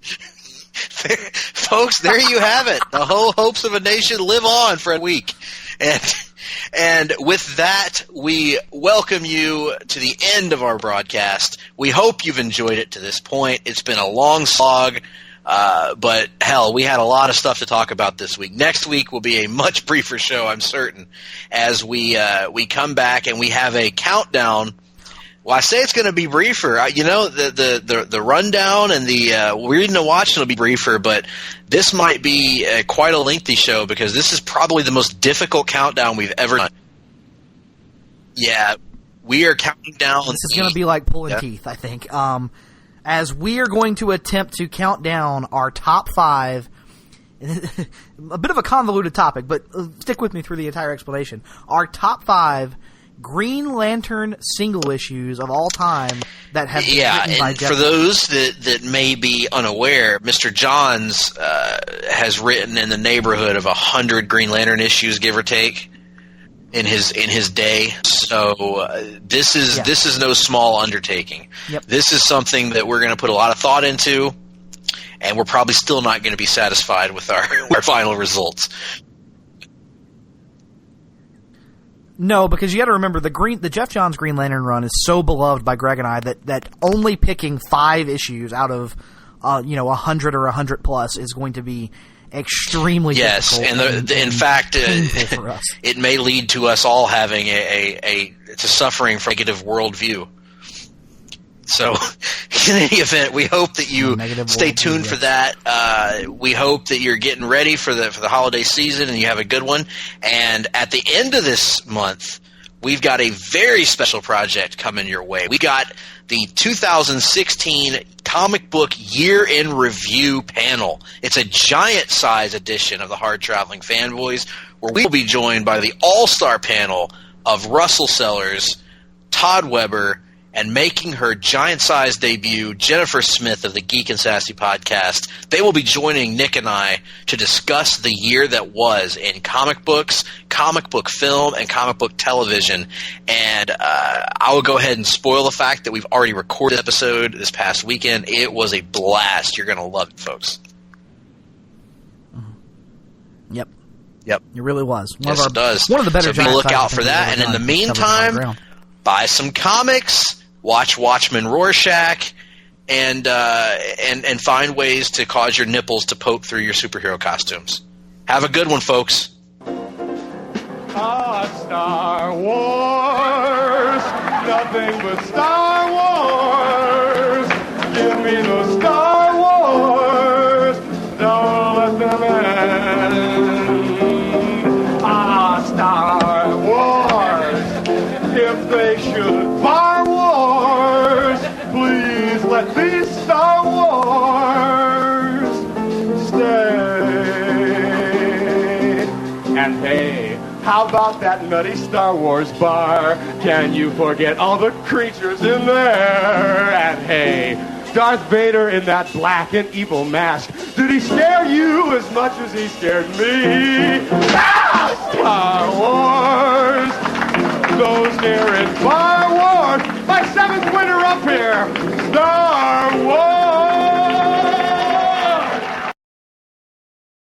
Folks, there you have it. The Ho Hopes of a Nation live on for a week. And with that, we welcome you to the end of our broadcast. We hope you've enjoyed it to this point. It's been a long slog. But hell, we had a lot of stuff to talk about this week. Next week will be a much briefer show, I'm certain, as we come back and we have a countdown. Well, I say it's going to be briefer. The rundown and the reading and watching will be briefer, but this might be quite a lengthy show because this is probably the most difficult countdown we've ever done. Yeah, we are counting down. This is going to be like pulling teeth, I think. As we are going to attempt to count down our top 5, a bit of a convoluted topic, but stick with me through the entire explanation. Our top 5 Green Lantern single issues of all time that have been written by Jeff. For those that may be unaware, Mr. Johns has written in the neighborhood of 100 Green Lantern issues, give or take, in his day. So this is no small undertaking. Yep. This is something that we're going to put a lot of thought into, and we're probably still not going to be satisfied with our final results. No, because you got to remember the Jeff Johns Green Lantern run is so beloved by Greg and I that only picking 5 issues out of 100 or 100 plus is going to be extremely difficult. And in fact, painful for us. It may lead to us all having a suffering from negative worldview. So, in any event, we hope that you stay tuned for that. We hope that you're getting ready for the holiday season and you have a good one. And at the end of this month, we've got a very special project coming your way. We got the 2016 Comic Book Year in Review panel. It's a giant-size edition of the Hard-Traveling Fanboys, where we will be joined by the all-star panel of Russell Sellers, Todd Weber, and making her giant-sized debut, Jennifer Smith of the Geek and Sassy podcast. They will be joining Nick and I to discuss the year that was in comic books, comic book film, and comic book television. And I will go ahead and spoil the fact that we've already recorded an episode this past weekend. It was a blast. You're going to love it, folks. Yep. Yep. It really was. Yes, it does. One of the better so be look out for that. And in the meantime, buy some comics. Watch Watchmen Rorschach, and find ways to cause your nipples to poke through your superhero costumes. Have a good one, folks. Star Wars, nothing but Star Wars. Give me the Star Wars, don't let them end. Star Wars, if they should bar wars, please let these Star Wars stay. And hey, How about that nutty Star Wars bar? Can you forget all the creatures in there? And hey, Darth Vader in that black and evil mask, did he scare you as much as he scared me? Ah, Star Wars! Those near in Star Wars! My seventh winner up here! Star Wars!